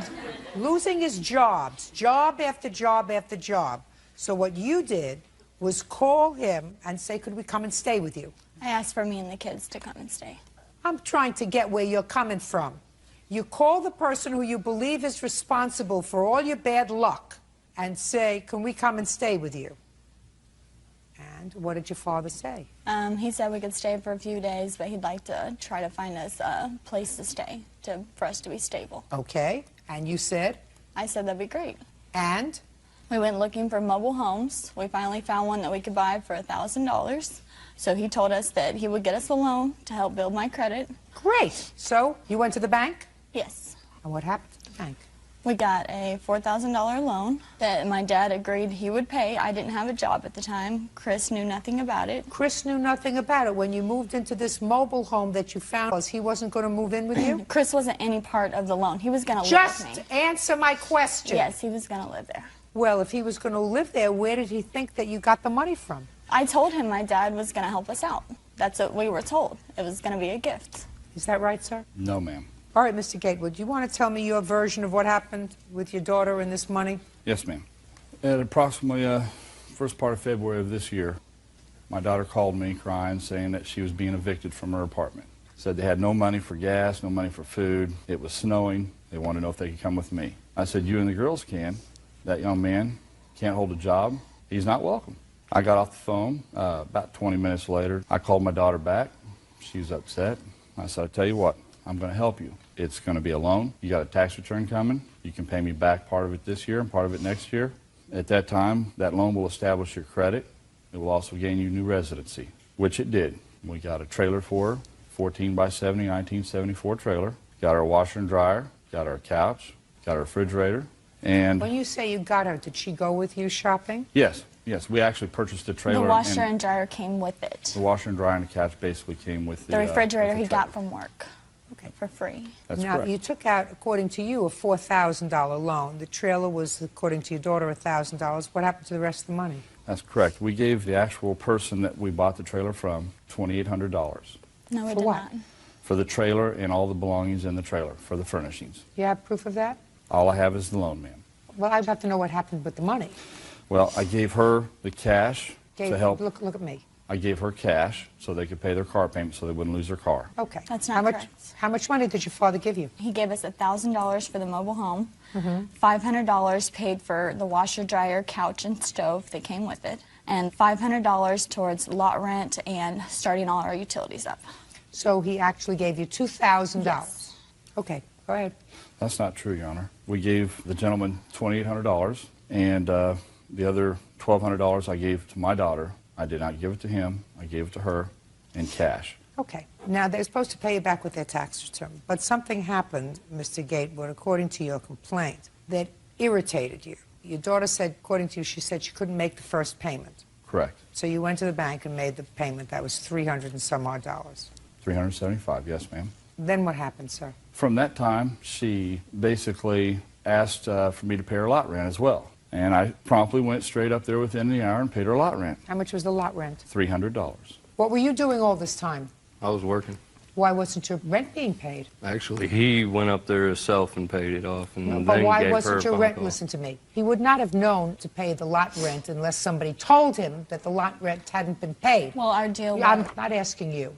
losing his jobs, job after job after job. So what you did was call him and say, could we come and stay with you? I asked for me and the kids to come and stay. I'm trying to get where you're coming from. You call the person who you believe is responsible for all your bad luck and say, can we come and stay with you? And what did your father say? He said we could stay for a few days, but he'd like to try to find us a place to stay for us to be stable. Okay. And you said? I said that'd be great. And? We went looking for mobile homes. We finally found one that we could buy for $1,000. So he told us that he would get us a loan to help build my credit. Great. So you went to the bank? Yes. And what happened to the bank? We got a $4,000 loan that my dad agreed he would pay. I didn't have a job at the time. Chris knew nothing about it. Chris knew nothing about it. When you moved into this mobile home that you found, he wasn't going to move in with you? Chris wasn't any part of the loan. He was going to live with me. Just answer my question. Yes, he was going to live there. Well, if he was going to live there, where did he think that you got the money from? I told him my dad was going to help us out. That's what we were told. It was going to be a gift. Is that right, sir? No, ma'am. All right, Mr. Gatewood, do you want to tell me your version of what happened with your daughter and this money? Yes, ma'am. At approximately first part of February of this year, my daughter called me crying, saying that she was being evicted from her apartment. Said they had no money for gas, no money for food. It was snowing. They wanted to know if they could come with me. I said, you and the girls can. That young man can't hold a job. He's not welcome. I got off the phone. About 20 minutes later, I called my daughter back. She was upset. I said, I tell you what, I'm going to help you. It's going to be a loan. You got a tax return coming. You can pay me back part of it this year and part of it next year. At that time, that loan will establish your credit. It will also gain you new residency, which it did. We got a trailer for her, 14 by 70, 1974 trailer. Got her washer and dryer. Got her couch. Got her refrigerator. And when you say you got her, did she go with you shopping? Yes. Yes, we actually purchased a trailer. The washer and dryer came with it. The washer and dryer and the couch basically came with the refrigerator he got from work. Okay, for free. That's now, correct. You took out, according to you, a $4,000 loan. The trailer was, according to your daughter, $1,000. What happened to the rest of the money? That's correct. We gave the actual person that we bought the trailer from $2,800. No, we for did what? not. For the trailer and all the belongings in the trailer, for the furnishings. You have proof of that? All I have is the loan, ma'am. Well, I'd have to know what happened with the money. Well, I gave her the cash to help. Look at me. I gave her cash so they could pay their car payment so they wouldn't lose their car. Okay. That's not correct. How much money did your father give you? He gave us $1,000 for the mobile home, $500 paid for the washer, dryer, couch, and stove that came with it, and $500 towards lot rent and starting all our utilities up. So he actually gave you $2,000? Yes. Okay, go ahead. That's not true, Your Honor. We gave the gentleman $2,800, and the other $1,200 I gave to my daughter. I did not give it to him. I gave it to her in cash. Okay. Now, they're supposed to pay you back with their tax return, but something happened, Mr. Gatewood, according to your complaint, that irritated you. Your daughter said, according to you, she said she couldn't make the first payment. Correct. So you went to the bank and made the payment. That was $300 and some odd. $375, yes, ma'am. Then what happened, sir? From that time, she basically asked for me to pay her lot rent as well. And I promptly went straight up there within the hour and paid her lot rent. How much was the lot rent? $300. What were you doing all this time? I was working. Why wasn't your rent being paid? Actually, he went up there himself and paid it off, and But then why gave her wasn't a your phone rent? call. Listen to me. He would not have known to pay the lot rent unless somebody told him that the lot rent hadn't been paid. Well, our deal I'm was... not asking you.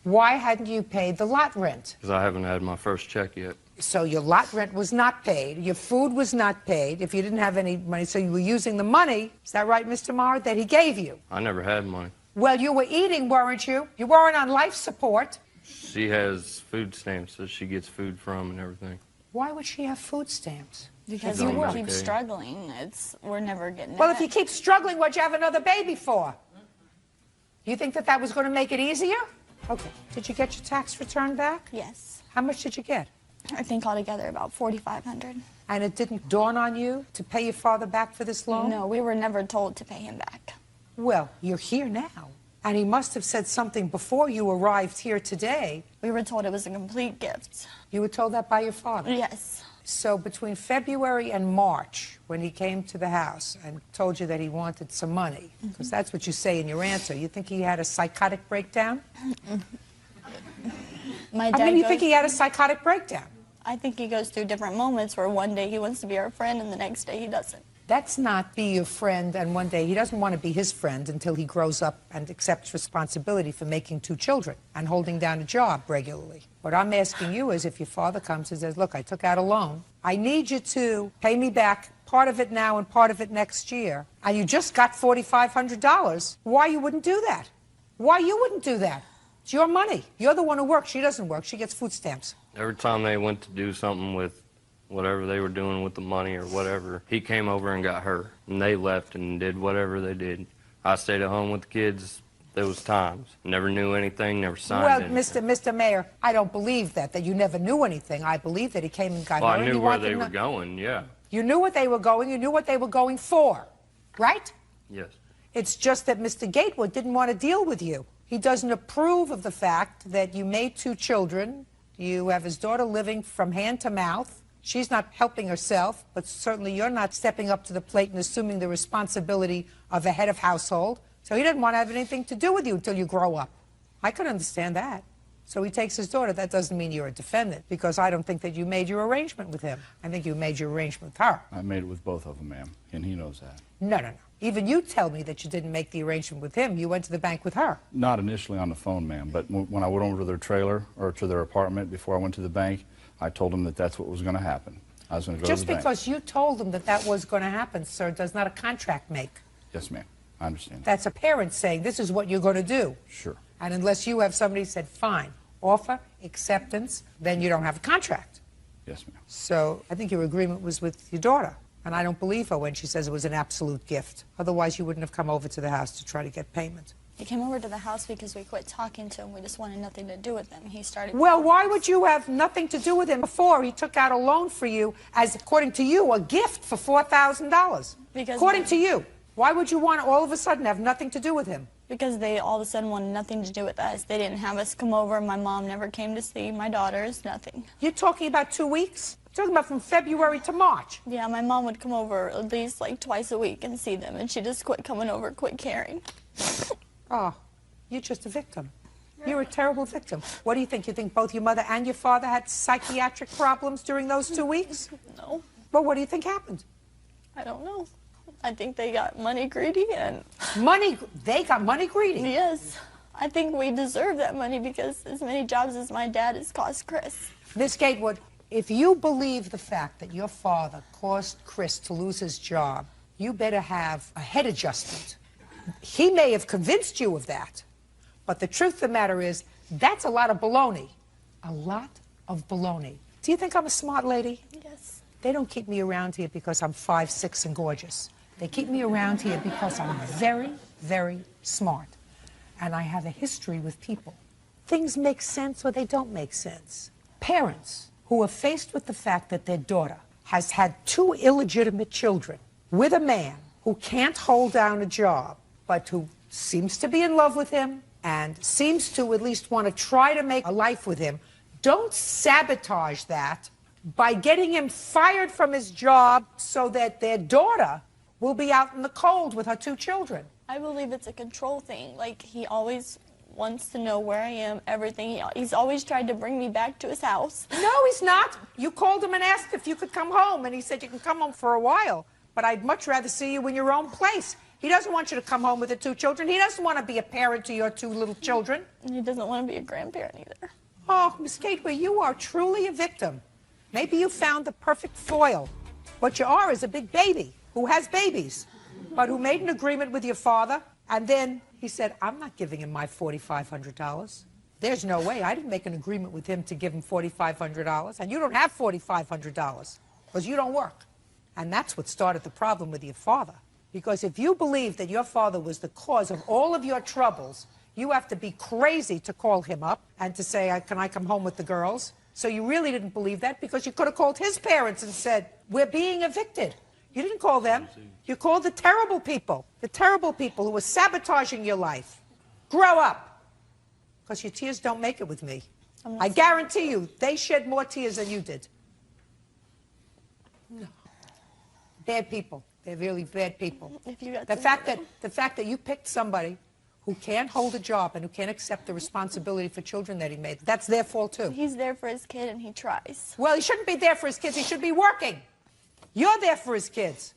Why hadn't you paid the lot rent? Because I haven't had my first check yet. So your lot rent was not paid. Your food was not paid. If you didn't have any money, so you were using the money, is that right, Mr. Marr, that he gave you? I never had money. Well, you were eating, weren't you? You weren't on life support. She has food stamps that she gets food from and everything. Why would she have food stamps? Because She's you on keep Medicaid. struggling. We're never getting Well, ahead. if you keep struggling, what'd you have another baby for? You think that that was going to make it easier? Okay. Did you get your tax return back? Yes. How much did you get? I think altogether about $4,500. And it didn't dawn on you to pay your father back for this loan? No, we were never told to pay him back. Well, you're here now. And he must have said something before you arrived here today. We were told it was a complete gift. You were told that by your father? Yes. So between February and March, when he came to the house and told you that he wanted some money, because that's what you say in your answer, you think he had a psychotic breakdown? My How dad many you goes- think he had a psychotic breakdown? I think he goes through different moments where one day he wants to be our friend and the next day he doesn't. That's not be your friend, and one day he doesn't want to be his friend until he grows up and accepts responsibility for making 2 children and holding down a job regularly. What I'm asking you is if your father comes and says, look, I took out a loan. I need you to pay me back part of it now and part of it next year, and you just got $4,500, why you wouldn't do that? Why you wouldn't do that? It's your money. You're the one who works. She doesn't work. She gets food stamps. Every time they went to do something with whatever they were doing with the money or whatever. He came over and got her, and they left and did whatever they did. I stayed at home with the kids. Those times. Never knew anything, never signed anything. Mr. Mayor, I don't believe that you never knew anything. I believe that he came and got her. Well, I knew where they were going, yeah. You knew what they were going, you knew what they were going for, right? Yes. It's just that Mr. Gatewood didn't want to deal with you. He doesn't approve of the fact that you made 2 children, you have his daughter living from hand to mouth. She's not helping herself, but certainly you're not stepping up to the plate and assuming the responsibility of a head of household. So he doesn't want to have anything to do with you until you grow up. I could understand that. So he takes his daughter. That doesn't mean you're a defendant, because I don't think that you made your arrangement with him. I think you made your arrangement with her. I made it with both of them, ma'am, and he knows that. No. Even you tell me that you didn't make the arrangement with him. You went to the bank with her. Not initially on the phone, ma'am, but when I went over to their trailer or to their apartment before I went to the bank, I told them that that's what was going to happen. I was going to go to the bank. Just because you told them that that was going to happen, sir, does not a contract make. Yes, ma'am. I understand. That's a parent saying, this is what you're going to do. Sure. And unless you have somebody said, fine, offer, acceptance, then you don't have a contract. Yes, ma'am. So I think your agreement was with your daughter. And I don't believe her when she says it was an absolute gift. Otherwise, you wouldn't have come over to the house to try to get payment. He came over to the house because we quit talking to him. We just wanted nothing to do with him. He started... Well, why would you have nothing to do with him before he took out a loan for you as, according to you, a gift for $4,000? Because... According to you. Why would you want to all of a sudden have nothing to do with him? Because they all of a sudden wanted nothing to do with us. They didn't have us come over. My mom never came to see my daughters, nothing. You're talking about 2 weeks? You're talking about from February to March? Yeah, my mom would come over at least like twice a week and see them, and she just quit coming over, quit caring. Oh, you're just a victim. You're a terrible victim. What do you think? You think both your mother and your father had psychiatric problems during those 2 weeks? No. Well, what do you think happened? I don't know. I think they got money greedy and... Money? They got money greedy? Yes. I think we deserve that money because as many jobs as my dad has cost Chris. Miss Gatewood, if you believe the fact that your father caused Chris to lose his job, you better have a head adjustment. He may have convinced you of that, but the truth of the matter is, that's a lot of baloney. A lot of baloney. Do you think I'm a smart lady? Yes. They don't keep me around here because I'm 5'6" and gorgeous. They keep me around here because I'm very, very smart. And I have a history with people. Things make sense or they don't make sense. Parents who are faced with the fact that their daughter has had 2 illegitimate children with a man who can't hold down a job, but who seems to be in love with him and seems to at least want to try to make a life with him, don't sabotage that by getting him fired from his job so that their daughter will be out in the cold with her 2 children. I believe it's a control thing. Like, he always wants to know where I am, everything. He's always tried to bring me back to his house. No, he's not. You called him and asked if you could come home, and he said you can come home for a while, but I'd much rather see you in your own place. He doesn't want you to come home with the 2 children. He doesn't want to be a parent to your 2 little children. And he doesn't want to be a grandparent either. Oh, Miss Gateway, you are truly a victim. Maybe you found the perfect foil. What you are is a big baby who has babies, but who made an agreement with your father, and then he said, I'm not giving him my $4,500. There's no way. I didn't make an agreement with him to give him $4,500, and you don't have $4,500 because you don't work. And that's what started the problem with your father. Because if you believe that your father was the cause of all of your troubles, you have to be crazy to call him up and to say, can I come home with the girls? So you really didn't believe that because you could have called his parents and said, we're being evicted. You didn't call them. You called the terrible people who were sabotaging your life. Grow up, because your tears don't make it with me. I guarantee you, they shed more tears than you did. No. Bad people. They're really bad people. The fact that you picked somebody who can't hold a job and who can't accept the responsibility for children that he made, that's their fault too. He's there for his kid and he tries. Well, he shouldn't be there for his kids. He should be working. You're there for his kids.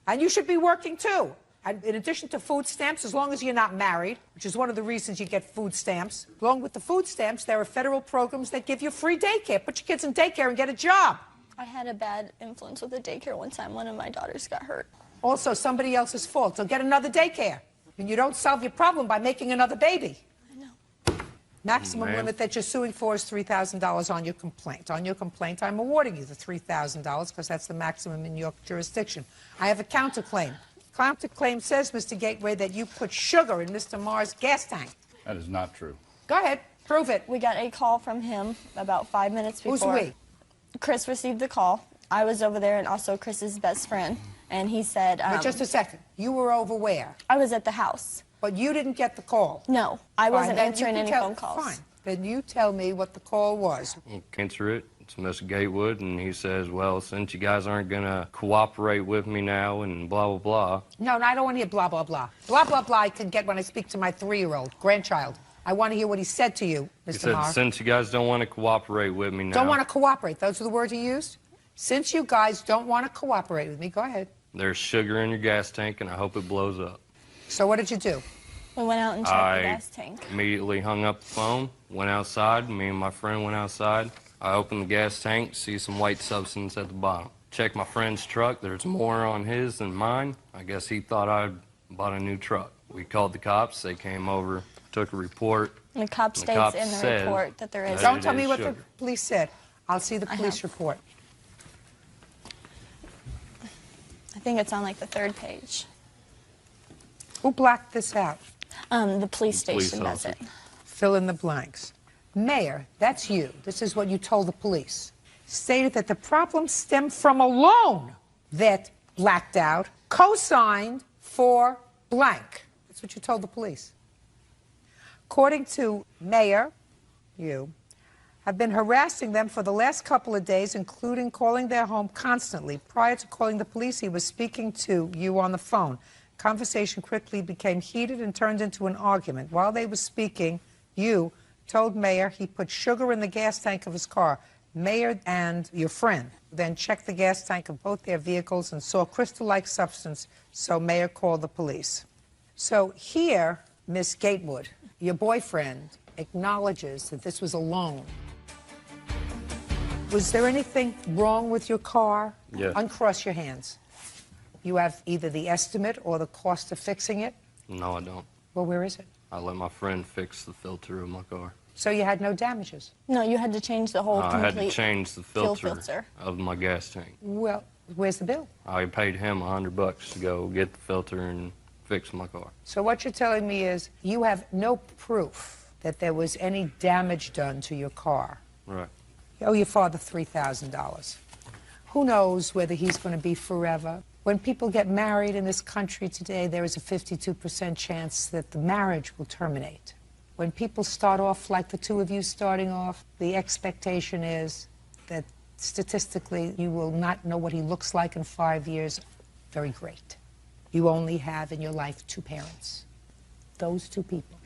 And you should be working too. And in addition to food stamps, as long as you're not married, which is one of the reasons you get food stamps, along with the food stamps, there are federal programs that give you free daycare. Put your kids in daycare and get a job. I had a bad influence with the daycare one time. One of my daughters got hurt. Also, somebody else's fault. So get another daycare. And you don't solve your problem by making another baby. I know. Maximum limit that you're suing for is $3,000 on your complaint. On your complaint, I'm awarding you the $3,000 because that's the maximum in your jurisdiction. I have a counterclaim. Counterclaim says, Mr. Gateway, that you put sugar in Mr. Marr's gas tank. That is not true. Go ahead. Prove it. We got a call from him about 5 minutes before. Who's we? Chris received the call. I was over there and also Chris's best friend. And he said... Wait just a second. You were over where? I was at the house. But you didn't get the call? No. I wasn't Fine, answering any phone calls. Fine. Then you tell me what the call was. I'll answer it. It's Mr. Gatewood, and he says, well, since you guys aren't going to cooperate with me now and blah, blah, blah. No, I don't want to hear blah, blah, blah. Blah, blah, blah I can get when I speak to my 3-year-old grandchild. I want to hear what he said to you, Mr. He said, Marr. since you guys don't want to cooperate with me now. Don't want to cooperate. Those are the words he used? Since you guys don't want to cooperate with me, go ahead. There's sugar in your gas tank, and I hope it blows up. So what did you do? We went out and checked the gas tank. Immediately hung up the phone, went outside. Me and my friend went outside. I opened the gas tank, see some white substance at the bottom. Checked my friend's truck. There's more on his than mine. I guess he thought I'd bought a new truck. We called the cops. They came over, took a report. The cop states in the report that there is... Don't tell me what the police said. I'll see the police report. I think it's on like the 3rd page. Who blacked this out? The police station does it. Fill in the blanks. Mayor, that's you. This is what you told the police. Stated that the problem stemmed from a loan that blacked out, co-signed for blank. That's what you told the police. According to Mayor, you have been harassing them for the last couple of days, including calling their home constantly. Prior to calling the police, he was speaking to you on the phone. Conversation quickly became heated and turned into an argument. While they were speaking, you told Mayor he put sugar in the gas tank of his car. Mayor and your friend then checked the gas tank of both their vehicles and saw crystal-like substance, so Mayor called the police. So here, Miss Gatewood, your boyfriend acknowledges that this was a loan. Was there anything wrong with your car? Yes. Uncross your hands. You have either the estimate or the cost of fixing it? No, I don't. Well, where is it? I let my friend fix the filter of my car. So you had no damages? No, you had to change the whole complete I had to change the filter filter of my gas tank. Well, where's the bill? I paid him $100 to go get the filter and fix my car. So what you're telling me is you have no proof that there was any damage done to your car. Right. You owe your father $3,000. Who knows whether he's going to be forever? When people get married in this country today, there is a 52% chance that the marriage will terminate. When people start off like the two of you starting off, the expectation is that statistically you will not know what he looks like in 5 years. Very great. You only have in your life 2 parents. Those 2 people.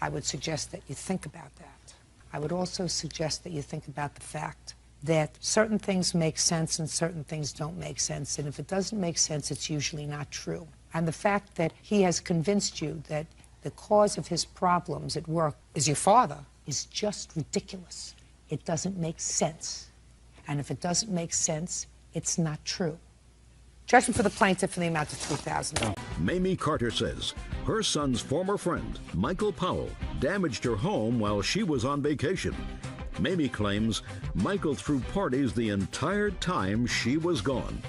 I would suggest that you think about that. I would also suggest that you think about the fact that certain things make sense and certain things don't make sense. And if it doesn't make sense, it's usually not true. And the fact that he has convinced you that the cause of his problems at work is your father is just ridiculous. It doesn't make sense. And if it doesn't make sense, it's not true. Judgment for the plaintiff in the amount of $3,000. Mamie Carter says her son's former friend, Michael Powell, damaged her home while she was on vacation. Mamie claims Michael threw parties the entire time she was gone.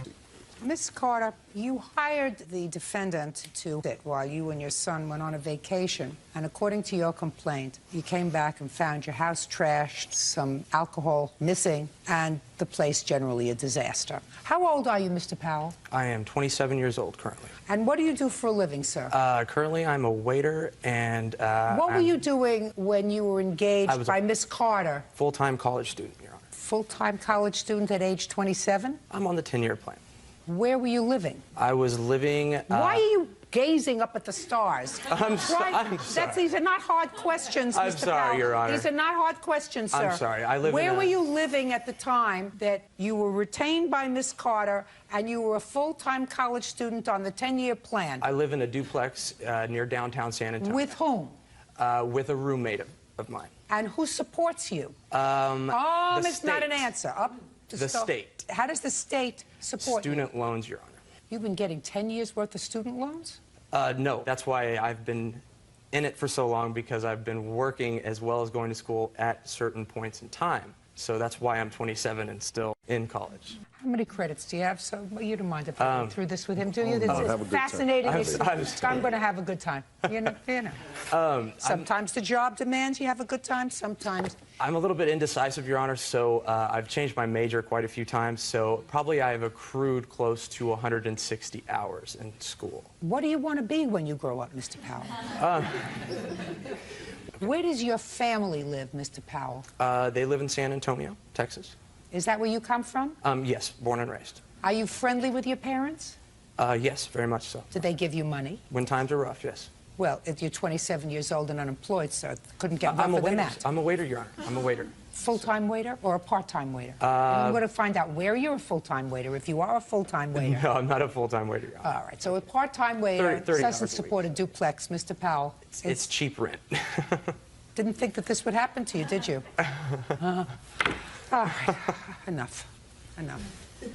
Miss Carter, you hired the defendant to sit while you and your son went on a vacation. And according to your complaint, you came back and found your house trashed, some alcohol missing, and the place generally a disaster. How old are you, Mr. Powell? I am 27 years old currently. And what do you do for a living, sir? Currently, I'm a waiter, and what were you doing when you were engaged by Miss Carter? Full-time college student, Your Honor. Full-time college student at age 27? I'm on the 10-year plan. Where were you living? I was living... Why are you gazing up at the stars? I'm sorry. These are not hard questions, Mr. I'm sorry, Powell. Your Honor. These are not hard questions, sir. I'm sorry. I live Where in were you living at the time that you were retained by Miss Carter and you were a full-time college student on the 10-year plan? I live in a duplex near downtown San Antonio. With whom? With a roommate of mine. And who supports you? It's not an answer. The state. How does the state support you? Student loans, Your Honor. You've been getting 10 years' worth of student loans? No. That's why I've been in it for so long because I've been working as well as going to school at certain points in time. So that's why I'm 27 and still in college. How many credits do you have? So well, you don't mind if I go through this with him, do you? This have a is good time. fascinating. I'm going to have a good time. You know. Sometimes the job demands you have a good time. Sometimes. I'm a little bit indecisive, Your Honor, so I've changed my major quite a few times. So probably I have accrued close to 160 hours in school. What do you want to be when you grow up, Mr. Powell? Where does your family live, Mr. Powell? They live in San Antonio, Texas. Is that where you come from? Yes, born and raised. Are you friendly with your parents? Yes, very much so. Did they give you money? When times are rough, yes. Well, if you're 27 years old and unemployed, so it couldn't get rougher than that. I'm a waiter, Your Honor. I'm a waiter. Full-time waiter or a part-time waiter? And I'm going to find out where you're a full-time waiter, if you are a full-time waiter. No, I'm not a full-time waiter, Your Honor. All right, so a part-time waiter 30 doesn't support a duplex, Mr. Powell. It's cheap rent. Didn't think that this would happen to you, did you? All right, enough.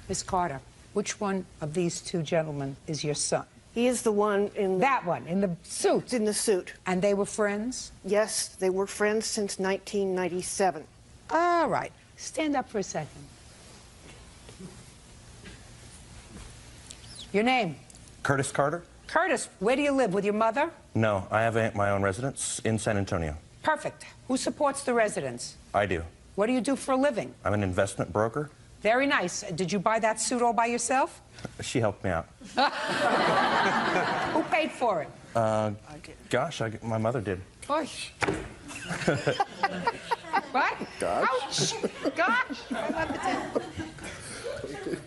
Miss Carter, which one of these two gentlemen is your son? He is the one in the... That one, in the suit? In the suit. And they were friends? Yes, they were friends since 1997. All right. Stand up for a second. Your name? Curtis Carter? Curtis, where do you live? With your mother? No, I have my own residence in San Antonio. Perfect. Who supports the residence? I do. What do you do for a living? I'm an investment broker. Very nice. Did you buy that suit all by yourself? She helped me out. Who paid for it? Gosh, my mother did. Oy. What? Gosh. Ouch. Gosh. I love it.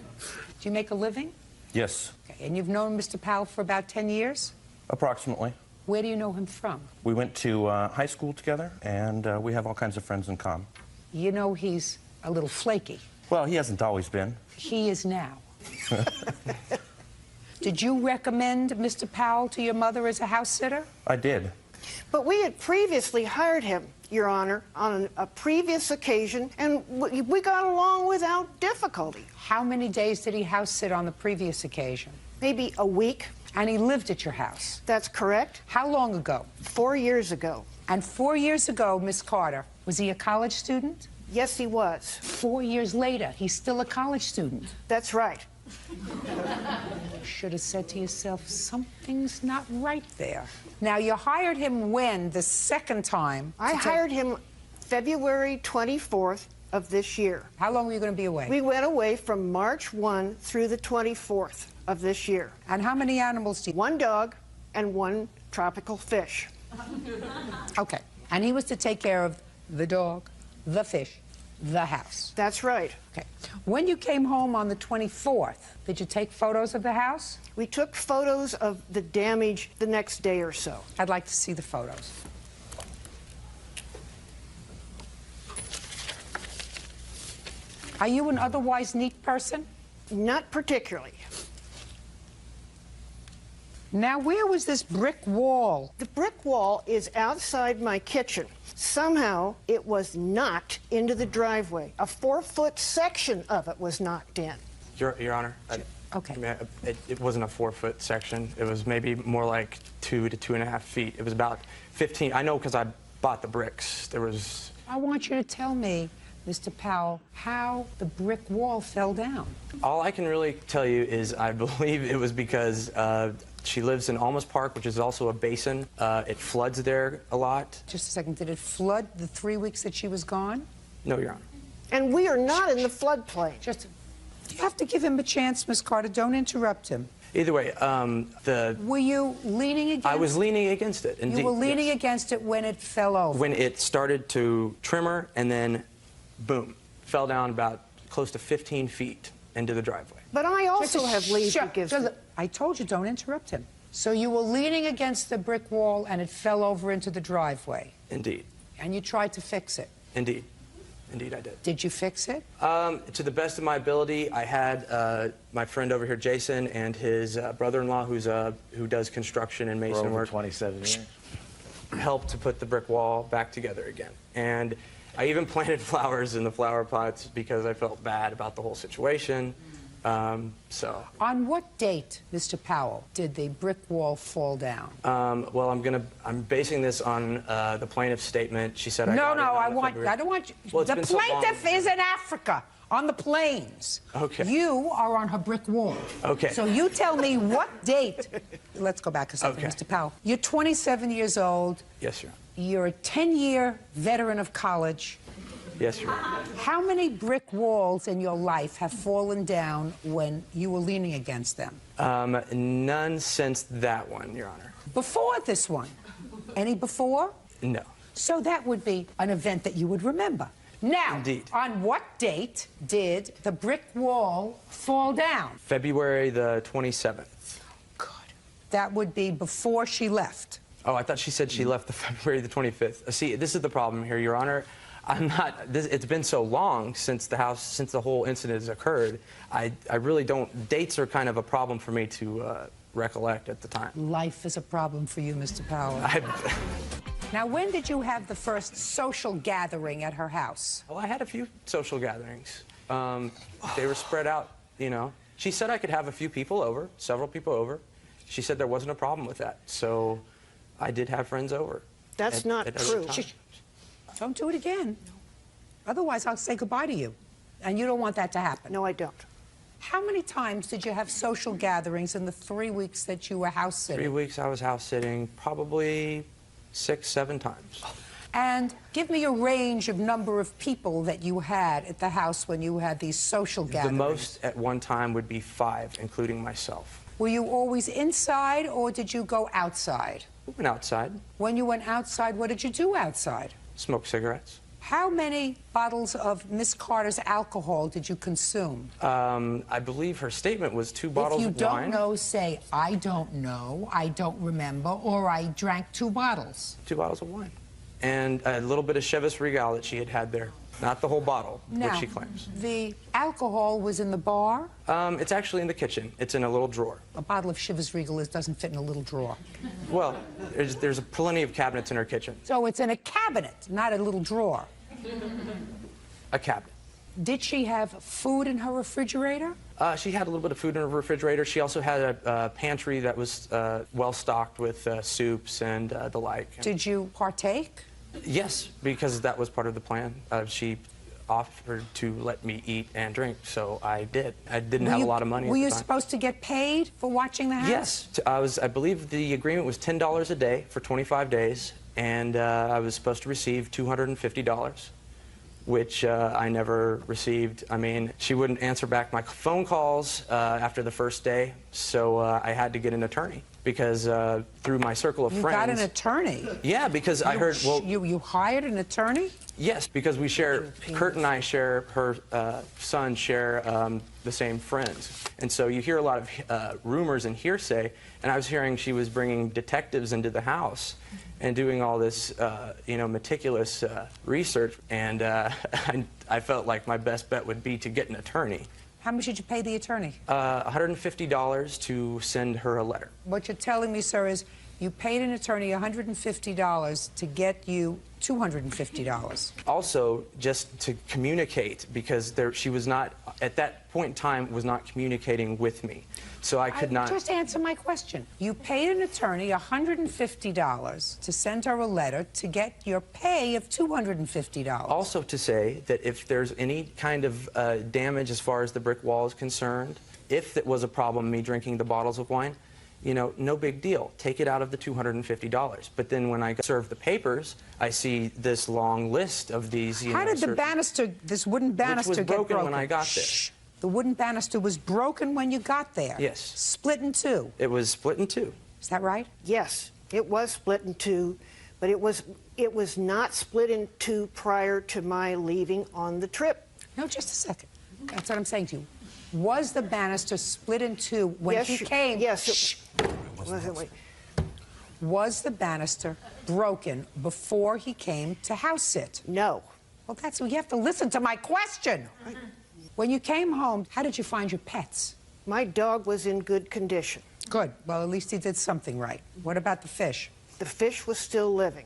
Do you make a living? Yes. Okay. And you've known Mr. Powell for about 10 years? Approximately. Where do you know him from? We went to high school together, and we have all kinds of friends in common. You know he's a little flaky. Well, he hasn't always been. He is now. Did you recommend Mr. Powell to your mother as a house sitter? I did. But we had previously hired him, Your Honor, on a previous occasion, and we got along without difficulty. How many days did he house sit on the previous occasion? Maybe a week. And he lived at your house? That's correct. How long ago? 4 years ago. And 4 years ago, Miss Carter, was he a college student? Yes, he was. 4 years later, he's still a college student. That's right. You should have said to yourself, something's not right there. Now, you hired him when, the second time? I hired him February 24th of this year. How long were you going to be away? We went away from March 1 through the 24th of this year. And how many animals do you... 1 dog and 1 tropical fish. Okay. And he was to take care of the dog, the fish, the house. That's right. Okay. When you came home on the 24th, did you take photos of the house? We took photos of the damage the next day or so. I'd like to see the photos. Are you an otherwise neat person? Not particularly. Now, where was this brick wall? The brick wall is outside my kitchen. Somehow, it was knocked into the driveway. A 4-foot section of it was knocked in. Your Honor, okay. It wasn't a 4-foot section. It was maybe more like 2 to 2.5 feet. It was about 15. I know because I bought the bricks. There was... I want you to tell me, Mr. Powell, how the brick wall fell down. All I can really tell you is I believe it was because she lives in Almas Park, which is also a basin. It floods there a lot. Just a second. Did it flood the 3 weeks that she was gone? No, Your Honor. And we are not in the floodplain. You have to give him a chance, Miss Carter. Don't interrupt him. Either way, Were you leaning against it? I was leaning against it, indeed. You were leaning against it when it fell over? When it started to tremor, and then, boom, fell down about close to 15 feet into the driveway. But I also have leaned against it. I told you, don't interrupt him. So you were leaning against the brick wall, and it fell over into the driveway? Indeed. And you tried to fix it? Indeed. Indeed, I did. Did you fix it? To the best of my ability, I had my friend over here, Jason, and his brother-in-law, who does construction and mason work. 27 years. Helped to put the brick wall back together again. And I even planted flowers in the flower pots because I felt bad about the whole situation. So. On what date, Mr. Powell, did the brick wall fall down? Well, I'm basing this on the plaintiff's statement. She said I got it on I don't want you. Well, it's the been so long. plaintiff is in Africa, on the plains. Okay. You are on her brick wall. Okay. So you tell me what date. Let's go back a second, Okay. Mr. Powell. You're 27 years old. Yes, Your Honor. You're a 10-year veteran of college. Yes, Your Honor. How many brick walls in your life have fallen down when you were leaning against them? None since that one, Your Honor. Before this one? Any before? No. So that would be an event that you would remember. Now, Indeed. on what date did the brick wall fall down? February the 27th. That would be before she left. Oh, I thought she said she left the February the 25th. See, this is the problem here, Your Honor. It's been so long since the whole incident has occurred. I really don't, dates are kind of a problem for me to recollect at the time. Life is a problem for you, Mr. Powell. Now, when did you have the first social gathering at her house? Well, I had a few social gatherings. They were spread out, you know. She said I could have a few people over, several people over. She said there wasn't a problem with that. So I did have friends over. That's not true. Don't do it again. Otherwise, I'll say goodbye to you. And you don't want that to happen. No, I don't. How many times did you have social gatherings in the 3 weeks that you were house sitting? 3 weeks I was house sitting, probably 6, 7 times. And give me a range of number of people that you had at the house when you had these social gatherings. The most at one time would be 5, including myself. Were you always inside, or did you go outside? We went outside. When you went outside, what did you do outside? Smoke cigarettes. How many bottles of Miss Carter's alcohol did you consume? I believe her statement was 2 bottles of wine. If you don't know, say, I don't know, I don't remember, or I drank 2 bottles. 2 bottles of wine. And a little bit of Chivas Regal that she had there. Not the whole bottle, Now, which she claims. The alcohol was in the bar? It's actually in the kitchen. It's in a little drawer. A bottle of Chivas Regal doesn't fit in a little drawer. Well, there's plenty of cabinets in her kitchen. So it's in a cabinet, not a little drawer. A cabinet. Did she have food in her refrigerator? She had a little bit of food in her refrigerator. She also had a pantry that was well stocked with soups and the like. Did you partake? Yes, because that was part of the plan. She offered to let me eat and drink, so I did. I didn't have a lot of money at the time. Were you supposed to get paid for watching the house? Yes. I believe the agreement was $10 a day for 25 days, and I was supposed to receive $250, which I never received. I mean, she wouldn't answer back my phone calls after the first day, so I had to get an attorney. Because through my circle of friends... You got an attorney? Yeah, because I heard... Well, you hired an attorney? Yes, because we share... Kurt and I share... Her son share the same friends. And so you hear a lot of rumors and hearsay, and I was hearing she was bringing detectives into the house and doing all this, you know, meticulous research, and I felt like my best bet would be to get an attorney. How much did you pay the attorney? $150 to send her a letter. What you're telling me, sir, is you paid an attorney $150 to get you $250. Also, just to communicate, because she was not, at that point in time, was not communicating with me. So I could not... Just answer my question. You paid an attorney $150 to send her a letter to get your pay of $250. Also to say that if there's any kind of damage as far as the brick wall is concerned, if it was a problem, me drinking the bottles of wine, you know, no big deal. Take it out of the $250. But then when I serve the papers, I see this long list of these, you know... How did the banister, this wooden banister, get broken? Which was broken when I got there. The wooden banister was broken when you got there? Yes. Split in 2? It was split in 2. Is that right? Yes, it was split in 2, but it was not split in 2 prior to my leaving on the trip. No, just a second. That's what I'm saying to you. Was the banister split in 2 when he came? Yes. Was the banister broken before he came to house sit? No. Well, you have to listen to my question. When you came home, how did you find your pets? My dog was in good condition. Good. Well, at least he did something right. What about the fish? The fish was still living.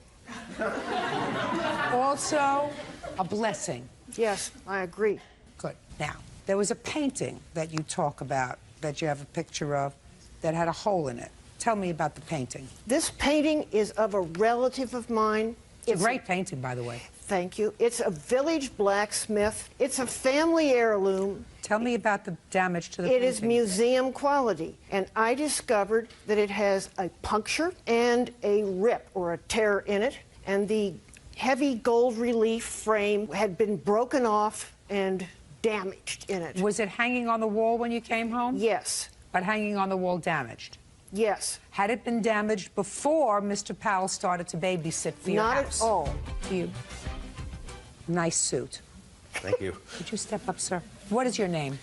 Also, a blessing. Yes, I agree. Good. Now, There was a painting that you talk about, that you have a picture of, that had a hole in it. Tell me about the painting. This painting is of a relative of mine. It's a great painting, by the way. Thank you. It's a village blacksmith. It's a family heirloom. Tell me about the damage to the painting. It is museum quality, and I discovered that it has a puncture and a rip or a tear in it, and the heavy gold relief frame had been broken off and damaged in it. Was it hanging on the wall when you came home? Yes. But hanging on the wall damaged? Yes. Had it been damaged before Mr. Powell started to babysit for your house? Not at all. Nice suit. Thank you. Could you step up, sir? What is your name?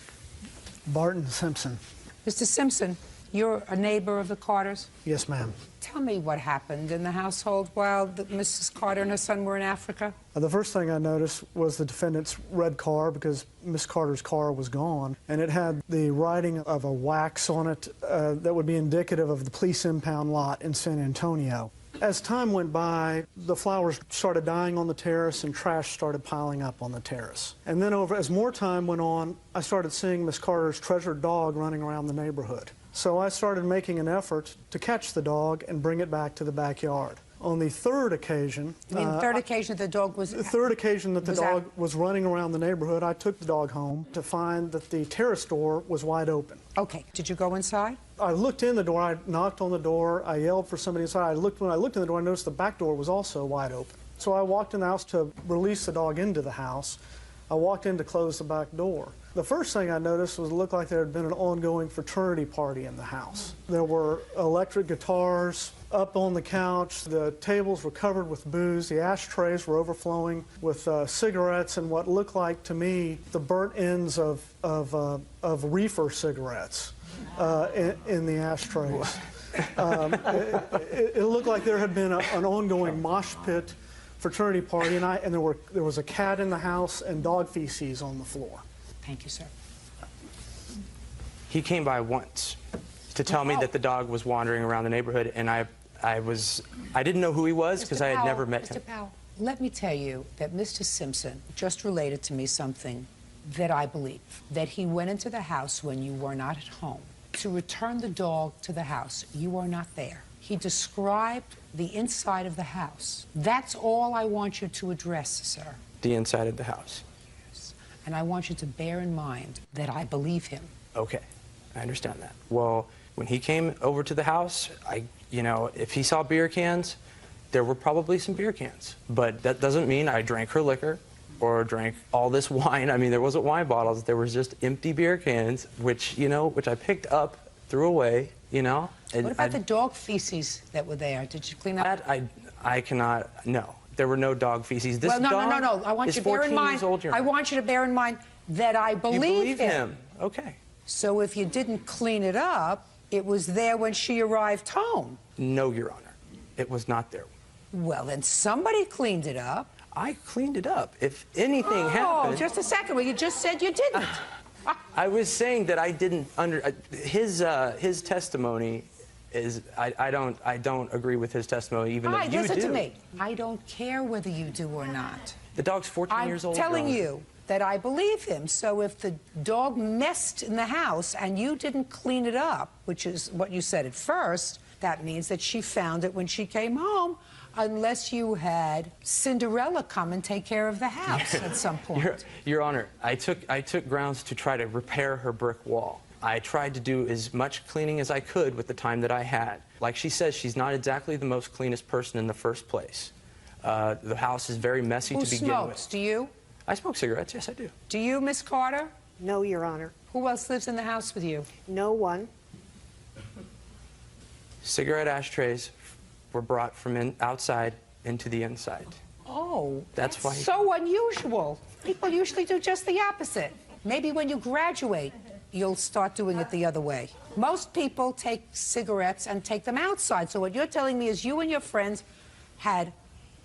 Barton Simpson. Mr. Simpson, you're a neighbor of the Carters? Yes, ma'am. Tell me what happened in the household while Mrs. Carter and her son were in Africa. The first thing I noticed was the defendant's red car, because Miss Carter's car was gone, and it had the writing of a wax on it that would be indicative of the police impound lot in San Antonio. As time went by, the flowers started dying on the terrace and trash started piling up on the terrace. And then as more time went on, I started seeing Miss Carter's treasured dog running around the neighborhood. So I started making an effort to catch the dog and bring it back to the backyard. On the third occasion... You mean the third occasion that the dog was... The third occasion that the dog was running around the neighborhood, I took the dog home to find that the terrace door was wide open. Okay. Did you go inside? I looked in the door, I knocked on the door, I yelled for somebody inside. When I looked in the door, I noticed the back door was also wide open. So I walked in the house to release the dog into the house. I walked in to close the back door. The first thing I noticed was it looked like there had been an ongoing fraternity party in the house. There were electric guitars up on the couch, the tables were covered with booze, the ashtrays were overflowing with cigarettes and what looked like to me the burnt ends of reefer cigarettes in the ashtrays. It looked like there had been an ongoing mosh pit fraternity party, and there was a cat in the house and dog feces on the floor. Thank you, sir. He came by once to tell me that the dog was wandering around the neighborhood, and I didn't know who he was because I had never met him. Mr. Powell, let me tell you that Mr. Simpson just related to me something that I believe, that he went into the house when you were not at home to return the dog to the house. You were not there. He described the inside of the house. That's all I want you to address, sir. The inside of the house. And I want you to bear in mind that I believe him. Okay, I understand that. Well, when he came over to the house, if he saw beer cans, there were probably some beer cans. But that doesn't mean I drank her liquor or drank all this wine. I mean, there wasn't wine bottles. There was just empty beer cans, which I picked up, threw away, And what about the dog feces that were there? Did you clean up? I cannot, no. There were no dog feces. This well, no. dog I want is you to bear in 14 mind. years old, Your I Honor. want you to bear in mind that I believe him. Okay. So if you didn't clean it up, it was there when she arrived home. No, Your Honor. It was not there. Well, then somebody cleaned it up. I cleaned it up. If anything happened... Oh, just a second. Well, you just said you didn't. I was saying that I didn't his testimony is I don't agree with his testimony, even though you do. Listen to me. I don't care whether you do or not. The dog's 14 years old. I'm telling you that I believe him. So if the dog messed in the house and you didn't clean it up, which is what you said at first, that means that she found it when she came home, unless you had Cinderella come and take care of the house at some point. Your Honor, I took grounds to try to repair her brick wall. I tried to do as much cleaning as I could with the time that I had. Like she says, she's not exactly the most cleanest person in the first place. The house is very messy to begin with. Who smokes? Do you? I smoke cigarettes, yes I do. Do you, Miss Carter? No, Your Honor. Who else lives in the house with you? No one. Cigarette ashtrays were brought from outside into the inside. Oh, that's why. So unusual. People usually do just the opposite. Maybe when you graduate, you'll start doing it the other way. Most people take cigarettes and take them outside. So what you're telling me is you and your friends had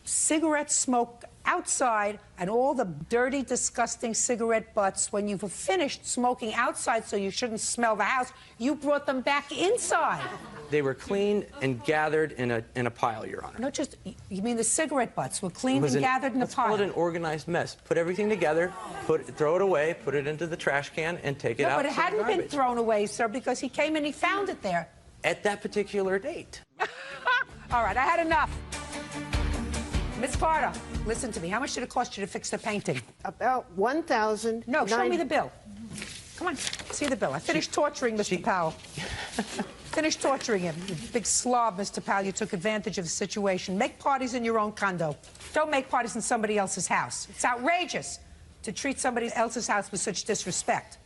cigarette smoke outside and all the dirty, disgusting cigarette butts, when you were finished smoking outside so you shouldn't smell the house, you brought them back inside. They were cleaned and gathered in a pile, Your Honor. Not just, you mean the cigarette butts were cleaned and gathered in a let's call pile? it an organized mess. Put everything together, throw it away, put it into the trash can, and take it No, out. but it to the hadn't been garbage. thrown away, sir, because he came and he found it there. At that particular date. All right, I had enough. Miss Carter, listen to me. How much did it cost you to fix the painting? About $1,000. No, show me the bill. Come on, see the bill. I finished torturing Mr. Powell. Finished torturing him. You big slob, Mr. Powell. You took advantage of the situation. Make parties in your own condo. Don't make parties in somebody else's house. It's outrageous to treat somebody else's house with such disrespect.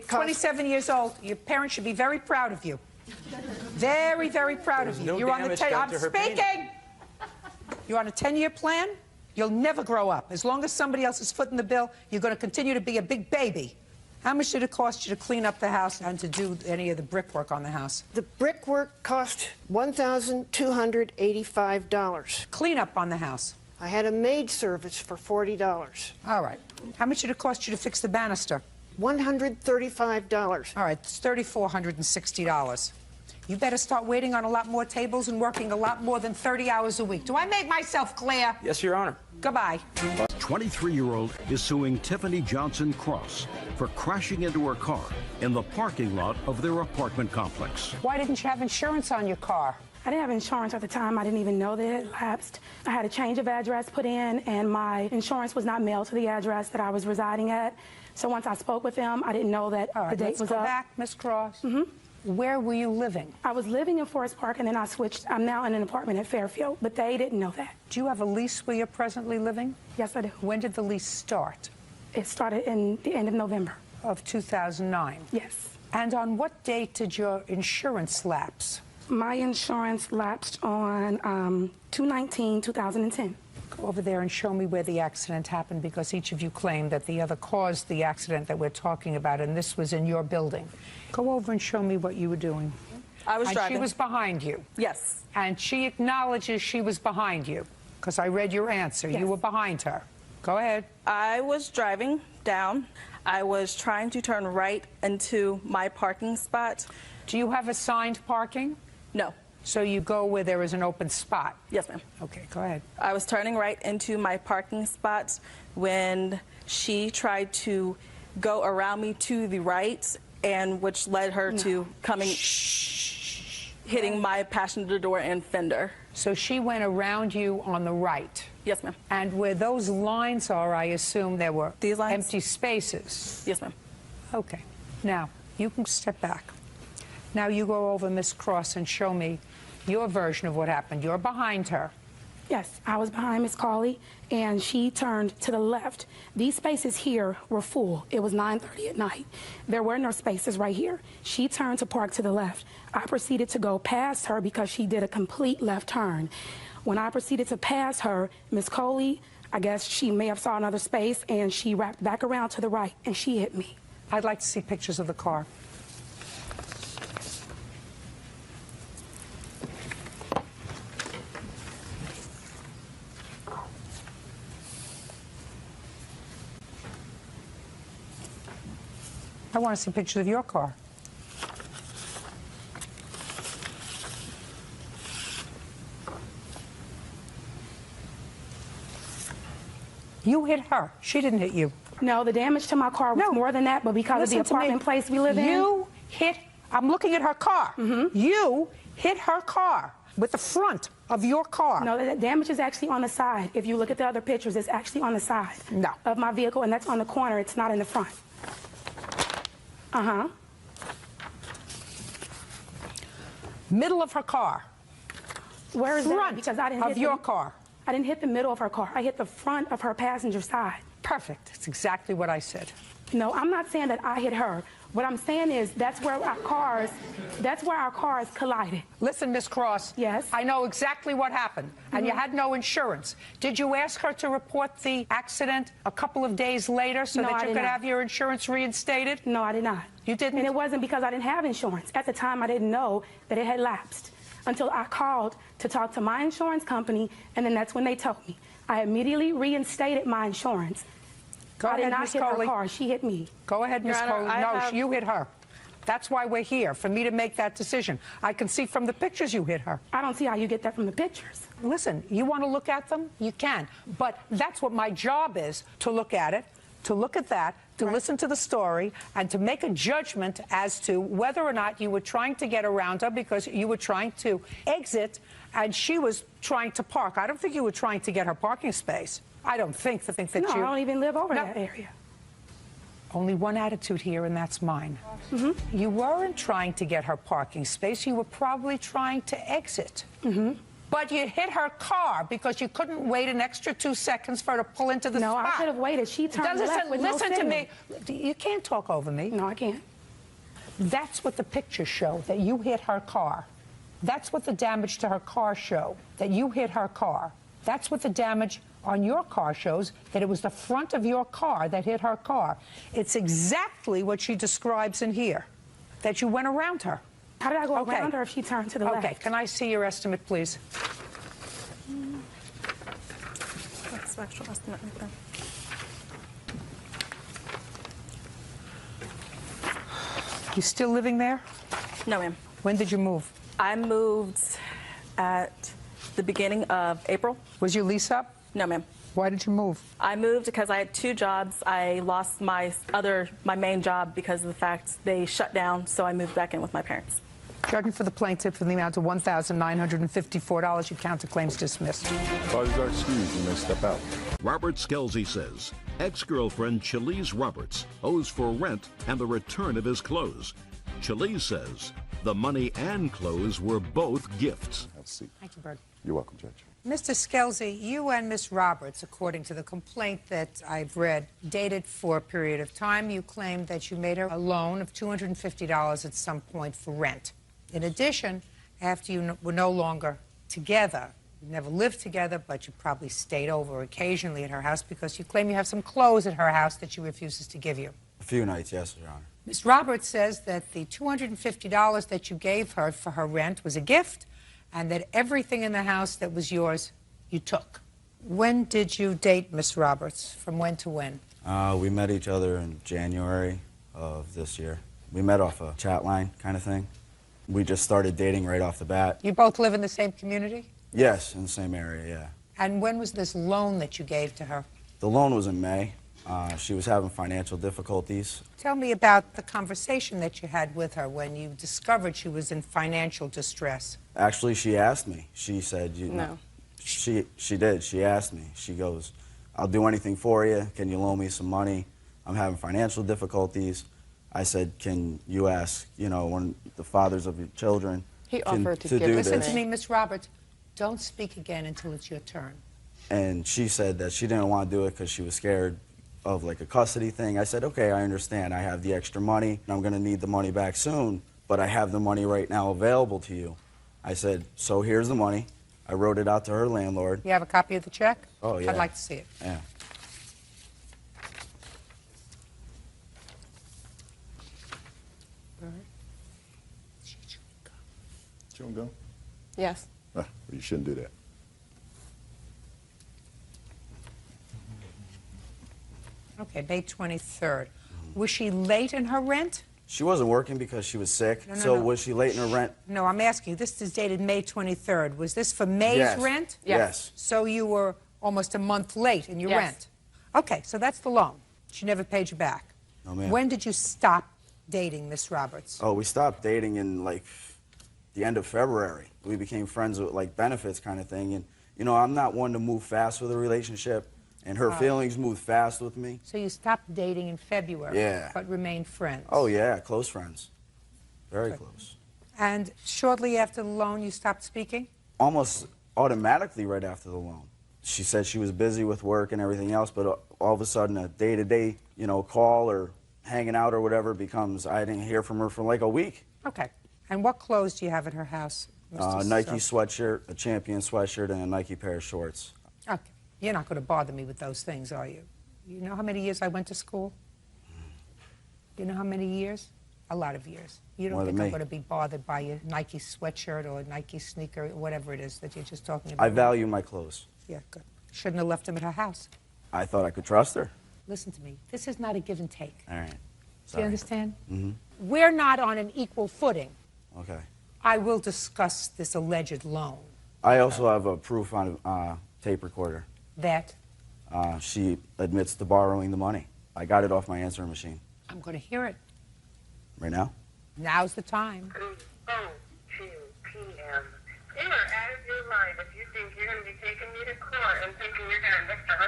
27 years old. Your parents should be very proud of you. Very, very proud of you. No You're on the damage done I'm to her speaking. painting. You're on a 10-year plan. You'll never grow up. As long as somebody else is footing the bill, you're going to continue to be a big baby. How much did it cost you to clean up the house and to do any of the brickwork on the house? The brickwork cost $1,285. Clean up on the house. I had a maid service for $40. All right. How much did it cost you to fix the banister? $135. All right, it's $3,460. You better start waiting on a lot more tables and working a lot more than 30 hours a week. Do I make myself clear? Yes, Your Honor. Goodbye. 23-year-old is suing Tiffany Johnson Cross for crashing into her car in the parking lot of their apartment complex. Why didn't you have insurance on your car? I didn't have insurance at the time. I didn't even know that it lapsed. I had a change of address put in, and my insurance was not mailed to the address that I was residing at. So once I spoke with them, I didn't know that the date was up. Let's go back, Miss Cross. Where were you living? I was living in Forest Park, and then I switched. I'm now in an apartment at Fairfield, but they didn't know that. Do you have a lease where you're presently living? Yes, I do. When did the lease start? It started in the end of November. Of 2009? Yes. And on what date did your insurance lapse? My insurance lapsed on 2/19/2010. Go over there and show me where the accident happened, because each of you claimed that the other caused the accident that we're talking about, and this was in your building. Go over and show me what you were doing. I was driving. She was behind you. Yes. And she acknowledges she was behind you, because I read your answer. Yes. You were behind her. Go ahead. I was driving down. I was trying to turn right into my parking spot. Do you have assigned parking? No. So you go where there is an open spot? Yes, ma'am. Okay, go ahead. I was turning right into my parking spot when she tried to go around me to the right, and which led her to coming, hitting my passenger door and fender. So she went around you on the right? Yes, ma'am. And where those lines are, I assume there were these lines? Empty spaces? Yes, ma'am. Okay. Now, you can step back. Now you go over Miss Cross and show me your version of what happened. You're behind her. Yes, I was behind Miss Cawley, and she turned to the left. These spaces here were full. It was 9:30 at night. There were no spaces right here. She turned to park to the left. I proceeded to go past her because she did a complete left turn. When I proceeded to pass her, Miss Cawley, I guess she may have saw another space, and she wrapped back around to the right, and she hit me. I'd like to see pictures of the car. I want to see pictures of your car. You hit her. She didn't hit you. No, the damage to my car was more than that, but because of the apartment place we live in. You hit, I'm looking at her car. You hit her car with the front of your car. No, the damage is actually on the side. If you look at the other pictures, it's actually on the side of my vehicle, and that's on the corner. It's not in the front. Middle of her car. Where is that? Front Because I didn't of hit your car. I didn't hit the middle of her car. I hit the front of her passenger side. Perfect. It's exactly what I said. No, I'm not saying that I hit her. What I'm saying is that's where our cars collided. Listen, Miss Cross. Yes. I know exactly what happened, and you had no insurance. Did you ask her to report the accident a couple of days later so that you could have your insurance reinstated? No, I did not. You didn't? And it wasn't because I didn't have insurance. At the time, I didn't know that it had lapsed until I called to talk to my insurance company, and then that's when they told me. I immediately reinstated my insurance. Go I ahead, did not Miss hit her Coley. car. She hit me. Go ahead, Miss Coley. No, you hit her. That's why we're here, for me to make that decision. I can see from the pictures you hit her. I don't see how you get that from the pictures. Listen, you want to look at them? You can. But that's what my job is, to look at it, to look at that, to listen to the story, and to make a judgment as to whether or not you were trying to get around her because you were trying to exit and she was trying to park. I don't think you were trying to get her parking space. I don't think that no, I don't even live over that area. Only one attitude here, and that's mine. You weren't trying to get her parking space. You were probably trying to exit. But you hit her car because you couldn't wait an extra 2 seconds for her to pull into the spot. No, I could have waited. She turned left with no Listen to signal. me. You can't talk over me. No, I can't. That's what the pictures show, that you hit her car. That's what the damage to her car show, that you hit her car. That's what the damage on your car shows, that it was the front of your car that hit her car. It's exactly what she describes in here, that you went around her. How did I go around her if she turned to the left? Okay, can I see your estimate, please? What's the actual estimate right there? You still living there? No, ma'am. When did you move? I moved at the beginning of April. Was your lease up? No, ma'am. Why did you move? I moved because I had 2 jobs. I lost my main job because of the fact they shut down, so I moved back in with my parents. Judging for the plaintiff in the amount of $1,954, you count the claims dismissed. Parties are excused. You may step out. Robert Skelsey says ex-girlfriend Chalise Roberts owes for rent and the return of his clothes. Chalise says the money and clothes were both gifts. Have a seat. Thank you, Bird. You're welcome, Judge. Mr. Skelsey, you and Miss Roberts, according to the complaint that I've read, dated for a period of time. You claimed that you made her a loan of $250 at some point for rent. In addition, after you were no longer together, you never lived together, but you probably stayed over occasionally at her house because you claim you have some clothes at her house that she refuses to give you. A few nights, yes, Your Honor. Ms. Roberts says that the $250 that you gave her for her rent was a gift, and that everything in the house that was yours, you took. When did you date Miss Roberts? From when to when? We met each other in January of this year. We met off a chat line kind of thing. We just started dating right off the bat. You both live in the same community? Yes, in the same area, yeah. And when was this loan that you gave to her? The loan was in May. She was having financial difficulties. Tell me about the conversation that you had with her when you discovered she was in financial distress. Actually, she asked me. She said, No. She did. She asked me. She goes, I'll do anything for you. Can you loan me some money? I'm having financial difficulties. I said, can you ask, one of the fathers of your children He offered to give. Listen to me, Miss Roberts. Don't speak again until it's your turn. And she said that she didn't want to do it because she was scared of like a custody thing. I said, okay, I understand. I have the extra money. I'm going to need the money back soon, but I have the money right now available to you. I said, so here's the money. I wrote it out to her landlord. You have a copy of the check? Oh, yeah. I'd like to see it. Yeah. Chewing gum? Yes. Ah, you shouldn't do that. Okay, May 23rd. Was she late in her rent? She wasn't working because she was sick. No, so no. was she late in her rent? No, I'm asking you. This is dated May 23rd. Was this for May's Yes. rent? Yes. So you were almost a month late in your rent? Okay, so that's the loan. She never paid you back. No, ma'am. When did you stop dating Miss Roberts? Oh, we stopped dating in like the end of February. We became friends with like benefits kind of thing. And, I'm not one to move fast with a relationship. And her feelings moved fast with me. So you stopped dating in February, Yeah. but remained friends. Oh, yeah, close friends. Very close. And shortly after the loan, you stopped speaking? Almost automatically right after the loan. She said she was busy with work and everything else, but all of a sudden a day-to-day, call or hanging out or whatever becomes, I didn't hear from her for like a week. Okay. And what clothes do you have at her house, Mr. Nike sweatshirt, a Champion sweatshirt, and a Nike pair of shorts. Okay. You're not going to bother me with those things, are you? You know how many years I went to school? You know how many years? A lot of years. You don't More think than I'm me. going to be bothered by your Nike sweatshirt or Nike sneaker, or whatever it is that you're just talking about? I value my clothes. Yeah, good. Shouldn't have left them at her house. I thought I could trust her. Listen to me. This is not a give and take. All right. Do you understand? Mm-hmm. We're not on an equal footing. Okay. I will discuss this alleged loan. I also have a proof on a tape recorder. That? She admits to borrowing the money. I got it off my answering machine. I'm going to hear it. Right now? Now's the time. 2:02 p.m. You are out of your mind if you think you're going to be taking me to court and thinking you're going to make $100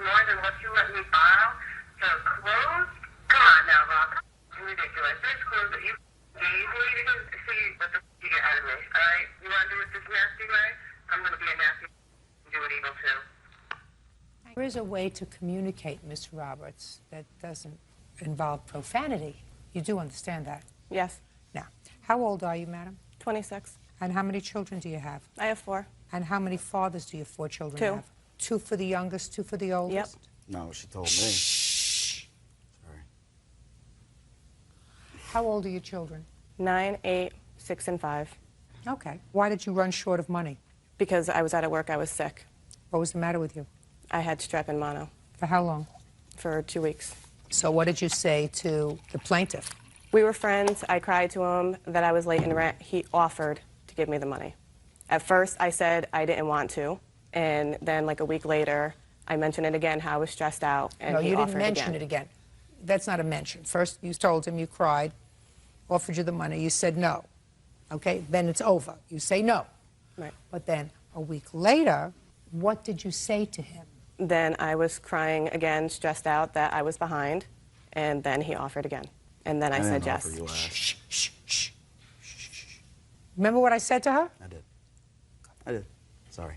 more than what you let me borrow for clothes. Come on now, Rob. It's ridiculous. There's clothes that you gave me to see what the you get out of me. All right? You want to do it this nasty way? I'm going to be a nasty and do it evil too. There is a way to communicate, Miss Roberts, that doesn't involve profanity. You do understand that? Yes. Now, how old are you, madam? 26. And how many children do you have? I have 4. And how many fathers do your 4 children 2. have? 2 for the youngest, 2 for the oldest? Yep. No, she told me. Sorry. How old are your children? 9, 8, 6, and 5. Okay. Why did you run short of money? Because I was out of work, I was sick. What was the matter with you? I had strep and mono. For how long? For 2 weeks. So what did you say to the plaintiff? We were friends. I cried to him that I was late in rent. He offered to give me the money. At first, I said I didn't want to. And then, like a week later, I mentioned it again, how I was stressed out, and No, he you offered didn't mention again. it again. That's not a mention. First, you told him, you cried, offered you the money, you said no. Okay, then it's over. You say no. Right. But then a week later, what did you say to him? Then I was crying again, stressed out that I was behind, and then he offered again. And then I said didn't yes. offer you ass. Shh, shh, shh, shh. Remember what I said to her? I did. Sorry.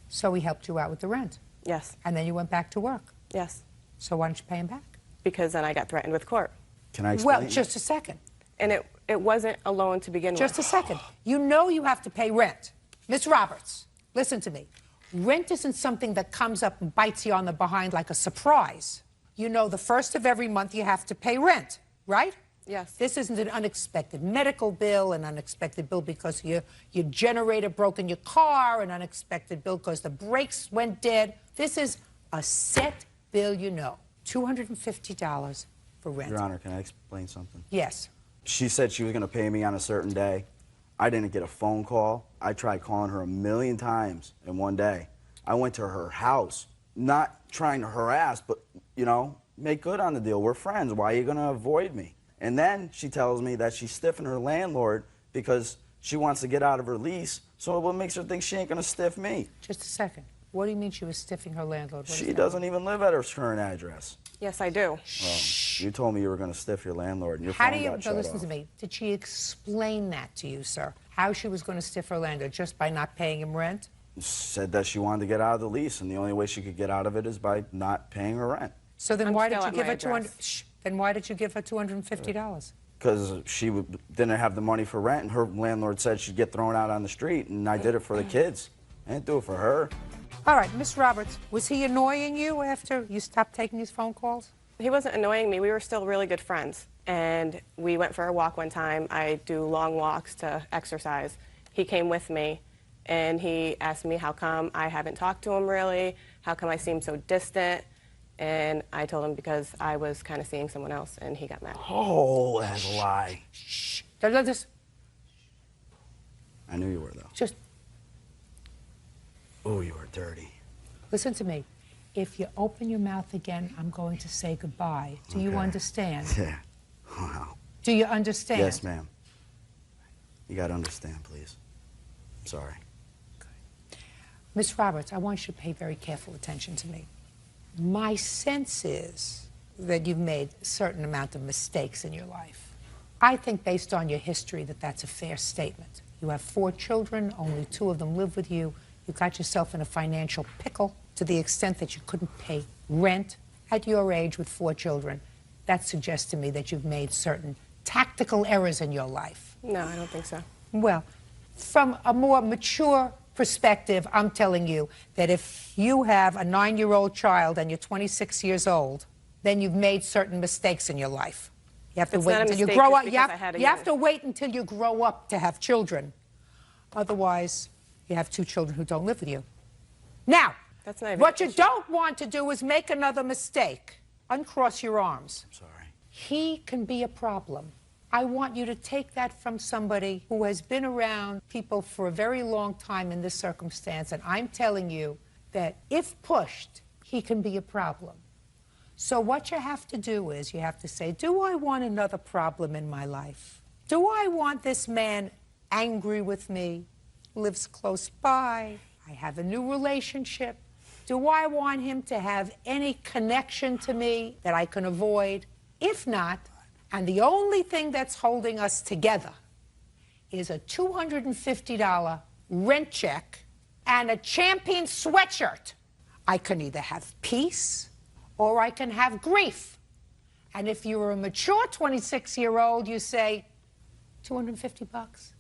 So he helped you out with the rent. Yes. And then you went back to work. Yes. So why don't you pay him back? Because then I got threatened with court. Can I explain? Well, just a second. And it wasn't a loan to begin Just with. a second. You know you have to pay rent. Miss Roberts, listen to me. Rent isn't something that comes up and bites you on the behind like a surprise. You know the first of every month you have to pay rent, right? Yes. This isn't an unexpected medical bill, an unexpected bill because your generator broke in your car, an unexpected bill because the brakes went dead. This is a set bill, you know. $250 for rent. Your Honor, can I explain something? Yes. She said she was going to pay me on a certain day. I didn't get a phone call. I tried calling her 1,000,000 times in one day. I went to her house, not trying to harass, but, you know, make good on the deal. We're friends. Why are you going to avoid me? And then she tells me that she's stiffing her landlord because she wants to get out of her lease. So what makes her think she ain't going to stiff me? Just a second. What do you mean she was stiffing her landlord? What is She that? doesn't even live at her current address. Yes, I do. Well, you told me you were going to stiff your landlord, and your How phone do you, got no, shut listen off. to me. Did she explain that to you, sir? How she was going to stiff her landlord just by not paying him rent? Said that she wanted to get out of the lease, and the only way she could get out of it is by not paying her rent. So then I'm why still did you at give my her 200? address. Shh. Then why did you give her $250? Because she didn't have the money for rent, and her landlord said she'd get thrown out on the street, and I did it for the kids. I didn't do it for her. All right, Miss Roberts, was he annoying you after you stopped taking these phone calls? He wasn't annoying me. We were still really good friends. And we went for a walk one time. I do long walks to exercise. He came with me, and he asked me how come I haven't talked to him really, how come I seem so distant. And I told him because I was kind of seeing someone else, and he got mad. Oh, that's a lie. Shh. Just I knew you were, though. Just Oh, you were dirty. listen to me. If you open your mouth again, I'm going to say goodbye. Do you Okay. understand? Yeah. Wow. Do you understand? Yes, ma'am. You got to understand, please. I'm sorry. Miss Roberts, I want you to pay very careful attention to me. My sense is that you've made a certain amount of mistakes in your life. I think based on your history that that's a fair statement. You have 4 children, only 2 of them live with you. You got yourself in a financial pickle to the extent that you couldn't pay rent at your age with 4 children. That suggests to me that you've made certain tactical errors in your life. No, I don't think so. Well, from a more mature perspective, I'm telling you that if you have a 9-year-old child and you're 26 years old, then you've made certain mistakes in your life. You have to It's wait not a until you mistake grow just up. because I had a You have young- to wait until you grow up to have children. Otherwise, you have 2 children who don't live with you. Now, That's not even what a you don't want to do is make another mistake. Uncross your arms. I'm sorry. He can be a problem. I want you to take that from somebody who has been around people for a very long time in this circumstance, and I'm telling you that if pushed, he can be a problem. So what you have to do is you have to say, do I want another problem in my life? Do I want this man angry with me, lives close by, I have a new relationship? Do I want him to have any connection to me that I can avoid? If not, and the only thing that's holding us together is a $250 rent check and a Champion sweatshirt, I can either have peace or I can have grief. And if you're a mature 26-year-old, you say, 250 bucks?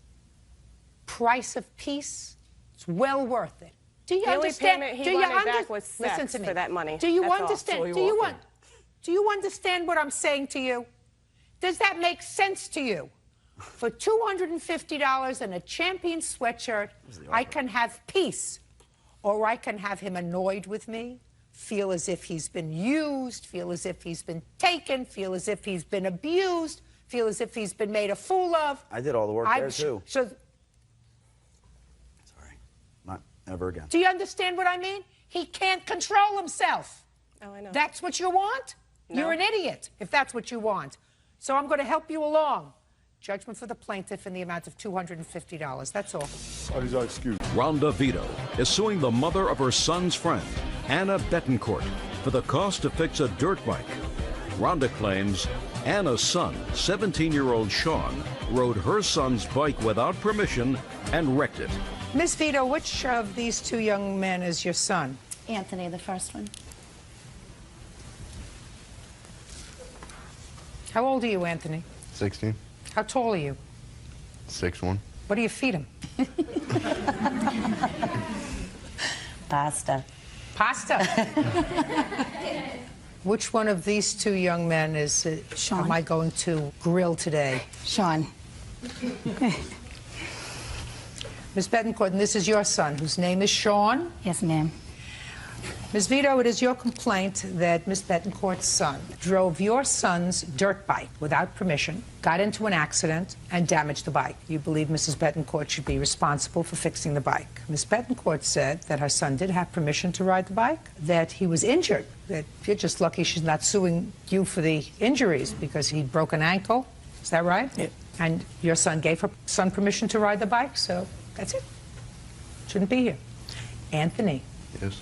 Price of peace? It's well worth it. Do you the understand? Only payment do he you wanted back was sex listen to me. for that money. Do you That's all. understand? So he Do walked in. do you understand what I'm saying to you? Does that make sense to you? For $250 and a Champion sweatshirt, I can have peace, or I can have him annoyed with me, feel as if he's been used, feel as if he's been taken, feel as if he's been abused, feel as if he's been made a fool of. I did all the work there, too. So, Not ever again. do you understand what I mean? He can't control himself. Oh, I know. That's what you want? No. You're an idiot if that's what you want. So I'm going to help you along. Judgment for the plaintiff in the amount of $250. That's all. Rhonda Vito is suing the mother of her son's friend, Anna Betancourt, for the cost to fix a dirt bike. Rhonda claims Anna's son, 17-year-old Sean, rode her son's bike without permission and wrecked it. Miss Vito, which of these two young men is your son? Anthony, the first one. How old are you, Anthony? 16. How tall are you? 6'1". What do you feed him? Pasta. Pasta? Which one of these two young men is am I going to grill today? Sean. Ms. Betancourt, and this is your son, whose name is Sean? Yes, ma'am. Ms. Vito, it is your complaint that Ms. Betancourt's son drove your son's dirt bike without permission, got into an accident, and damaged the bike. You believe Mrs. Betancourt should be responsible for fixing the bike. Ms. Betancourt said that her son did have permission to ride the bike, that he was injured, that you're just lucky she's not suing you for the injuries because he broke an ankle. Is that right? Yeah. And your son gave her son permission to ride the bike, so that's it. Shouldn't be here. Anthony. Yes.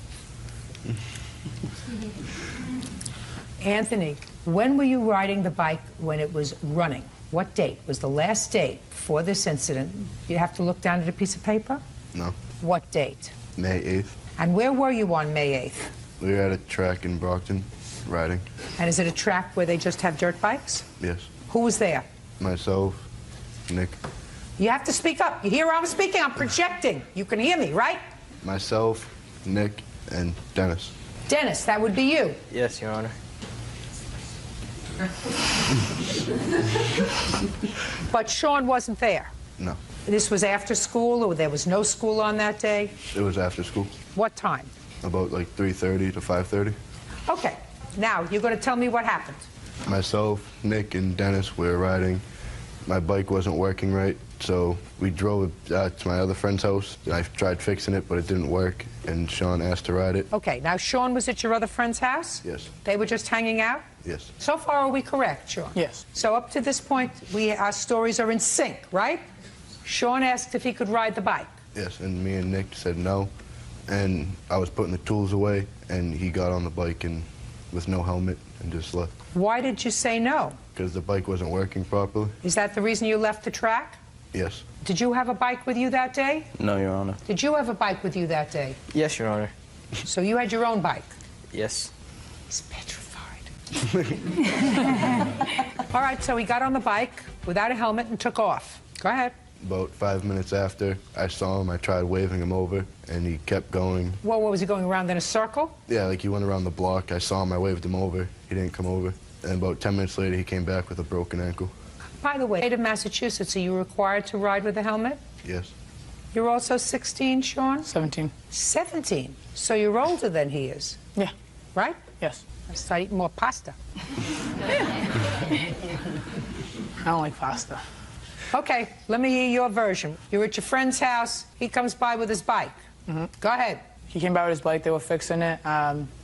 Anthony, when were you riding the bike when it was running? What date was the last date before this incident? You have to look down at a piece of paper? No. What date? May 8th. And where were you on May 8th? We were at a track in Brockton, riding. And is it a track where they just have dirt bikes? Yes. Who was there? Myself, Nick. You have to speak up. You hear I'm speaking? I'm projecting. You can hear me, right? Myself, Nick, and Dennis. Dennis, that would be you. Yes, Your Honor. But Sean wasn't there. No. This was after school, or there was no school on that day? It was after school. What time? About like 3:30 to 5:30. Okay. Now, you're going to tell me what happened. Myself, Nick, and Dennis were riding. My bike wasn't working right, so we drove it out to my other friend's house. I tried fixing it, but it didn't work, and Sean asked to ride it. Okay, now Sean was at your other friend's house? Yes. They were just hanging out? Yes. So far, are we correct, Sean? Yes. So up to this point, our stories are in sync, right? Sean asked if he could ride the bike. Yes, and me and Nick said no, and I was putting the tools away, and he got on the bike and with no helmet and just left. Why did you say no? Because the bike wasn't working properly. Is that the reason you left the track? Yes. Did you have a bike with you that day? No, Your Honor. Did you have a bike with you that day? Yes, Your Honor. So you had your own bike? Yes. He's petrified. All right, so he got on the bike without a helmet and took off. Go ahead. About 5 minutes after I saw him, I tried waving him over, and he kept going. Well, what was he going around in a circle? Yeah, like he went around the block. I saw him, I waved him over. He didn't come over. And about 10 minutes later, he came back with a broken ankle. By the way, state of Massachusetts, are you required to ride with a helmet? Yes. You're also 16, Sean? 17. 17? So you're older than he is? Yeah. Right? Yes. I start eating more pasta. I don't like pasta. Okay, let me hear your version. You're at your friend's house. He comes by with his bike. Go ahead. He came by with his bike. They were fixing it.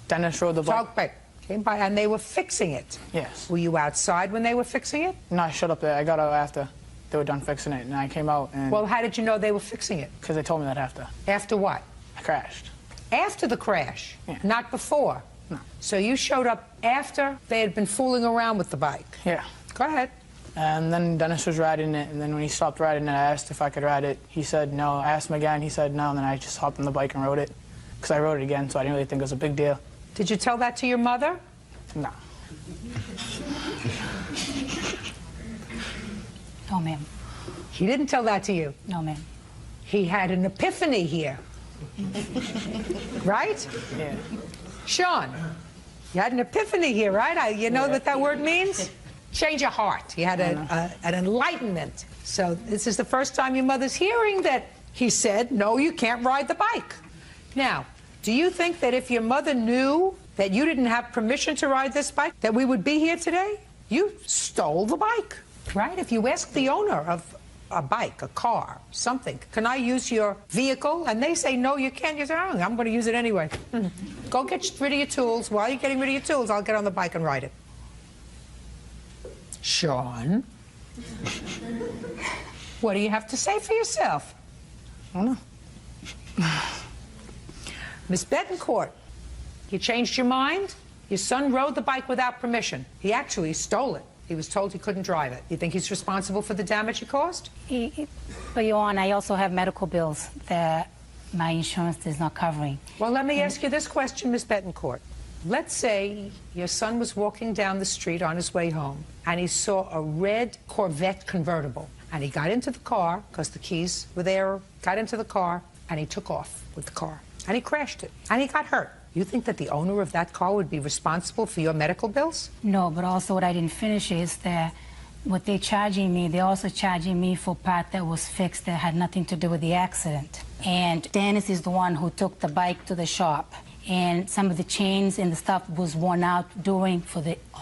Dennis rode the bike. Talk back. Came by and they were fixing it. Yes. Were you outside when they were fixing it? No, I shut up there. I got out after they were done fixing it, and I came out and... Well, how did you know they were fixing it? Because they told me that after. After what? I crashed. After the crash? Yeah. Not before? No. So you showed up after they had been fooling around with the bike? Yeah. Go ahead. And then Dennis was riding it, and then when he stopped riding it, I asked if I could ride it. He said no. I asked him again. He said no, and then I just hopped on the bike and rode it. Because I rode it again, so I didn't really think it was a big deal. Did you tell that to your mother? No. No, ma'am. He didn't tell that to you? No, ma'am. He had an epiphany here. Right? Yeah. Sean, you had an epiphany here, right? You know what that word means? Change of heart. You had an enlightenment. So this is the first time your mother's hearing that he said, no, you can't ride the bike. Now, do you think that if your mother knew that you didn't have permission to ride this bike, that we would be here today? You stole the bike, right? If you ask the owner of a bike, a car, something, can I use your vehicle? And they say, no, you can't use it. Oh, I'm going to use it anyway. Go get rid of your tools. While you're getting rid of your tools, I'll get on the bike and ride it. Sean, what do you have to say for yourself? I don't know. Miss Betancourt, you changed your mind? Your son rode the bike without permission. He actually stole it. He was told he couldn't drive it. You think he's responsible for the damage it caused? But, Your Honor, I also have medical bills that my insurance is not covering. Well, let me ask you this question, Miss Betancourt. Let's say your son was walking down the street on his way home, and he saw a red Corvette convertible. And he got into the car, because the keys were there, got into the car, and he took off with the car. And he crashed it. And he got hurt. You think that the owner of that car would be responsible for your medical bills? No, but also what I didn't finish is that what they're charging me, they're also charging me for part that was fixed that had nothing to do with the accident. And Dennis is the one who took the bike to the shop. And some of the chains and the stuff was worn out during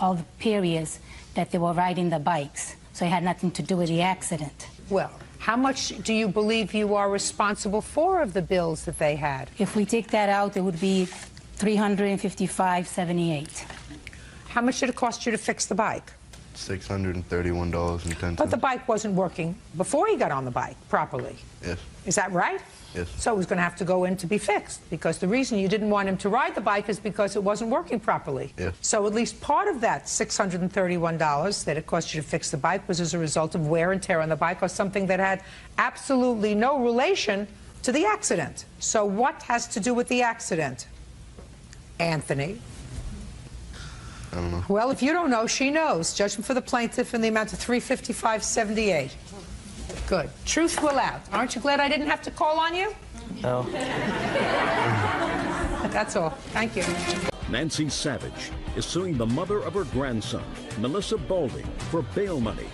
all the periods that they were riding the bikes. So it had nothing to do with the accident. Well, how much do you believe you are responsible for of the bills that they had? If we take that out, it would be $355.78. How much did it cost you to fix the bike? $631.10. But the bike wasn't working before he got on the bike properly. Yes. Is that right? Yes. So it was going to have to go in to be fixed, because the reason you didn't want him to ride the bike is because it wasn't working properly. Yes. So at least part of that $631 that it cost you to fix the bike was as a result of wear and tear on the bike, or something that had absolutely no relation to the accident. So what has to do with the accident, Anthony? I don't know. Well, if you don't know, she knows. Judgment for the plaintiff in the amount of $355.78. Good. Truth will out. Aren't you glad I didn't have to call on you? No. That's all. Thank you. Nancy Savage is suing the mother of her grandson, Melissa Balding, for bail money.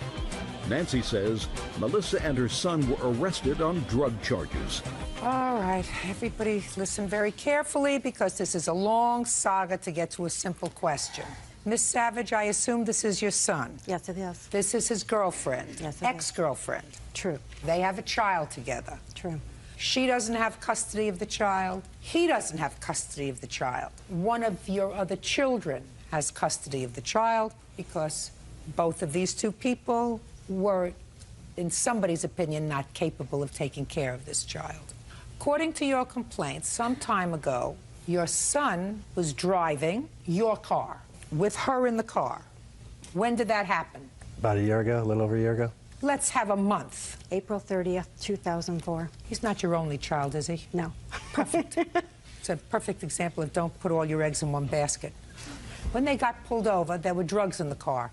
Nancy says Melissa and her son were arrested on drug charges. All right, everybody listen very carefully, because this is a long saga to get to a simple question. Miss Savage, I assume this is your son. Yes, it is. This is his girlfriend. Yes, ex-girlfriend. True. They have a child together. True. She doesn't have custody of the child. He doesn't have custody of the child. One of your other children has custody of the child, because both of these two people were, in somebody's opinion, not capable of taking care of this child. According to your complaint, some time ago, your son was driving your car, with her in the car. When did that happen? About a year ago, a little over a year ago. Let's have a month. April 30th, 2004. He's not your only child, is he? No. Perfect. It's a perfect example of don't put all your eggs in one basket. When they got pulled over, there were drugs in the car.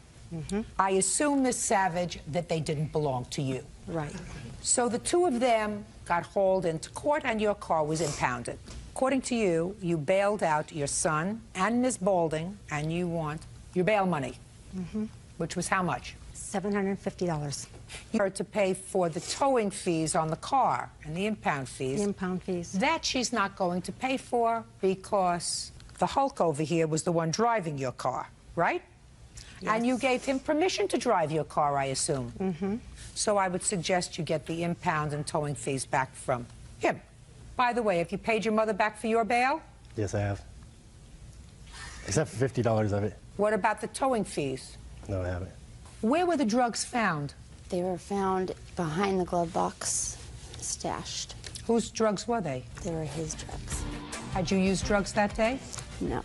I assume, Miss Savage, that they didn't belong to you. Right. So the two of them got hauled into court and your car was impounded. According to you, you bailed out your son and Ms. Balding, and you want your bail money, which was how much? $750. You were to pay for the towing fees on the car and the impound fees. The impound fees. That she's not going to pay for, because the Hulk over here was the one driving your car, right? And you gave him permission to drive your car, I assume. Mm-hmm. So I would suggest you get the impound and towing fees back from him. By the way, have you paid your mother back for your bail? Yes, I have. Except for $50 of it. What about the towing fees? No, I haven't. Where were the drugs found? They were found behind the glove box, stashed. Whose drugs were they? They were his drugs. Had you used drugs that day? No.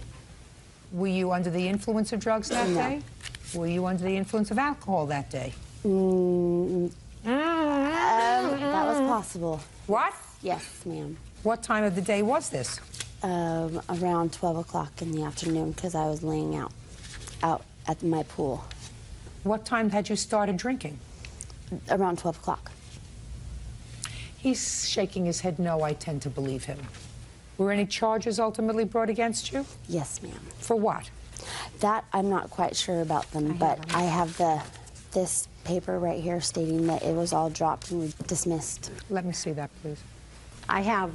Were you under the influence of drugs that No. day? Were you under the influence of alcohol that day? That was possible. What? Yes, ma'am. What time of the day was this? Around 12 o'clock in the afternoon, because I was laying out at my pool. What time had you started drinking? Around 12 o'clock. He's shaking his head no. I tend to believe him. Were any charges ultimately brought against you? Yes, ma'am. For what? That I'm not quite sure about them, but I have this paper right here stating that it was all dropped and dismissed. Let me see that, please. I have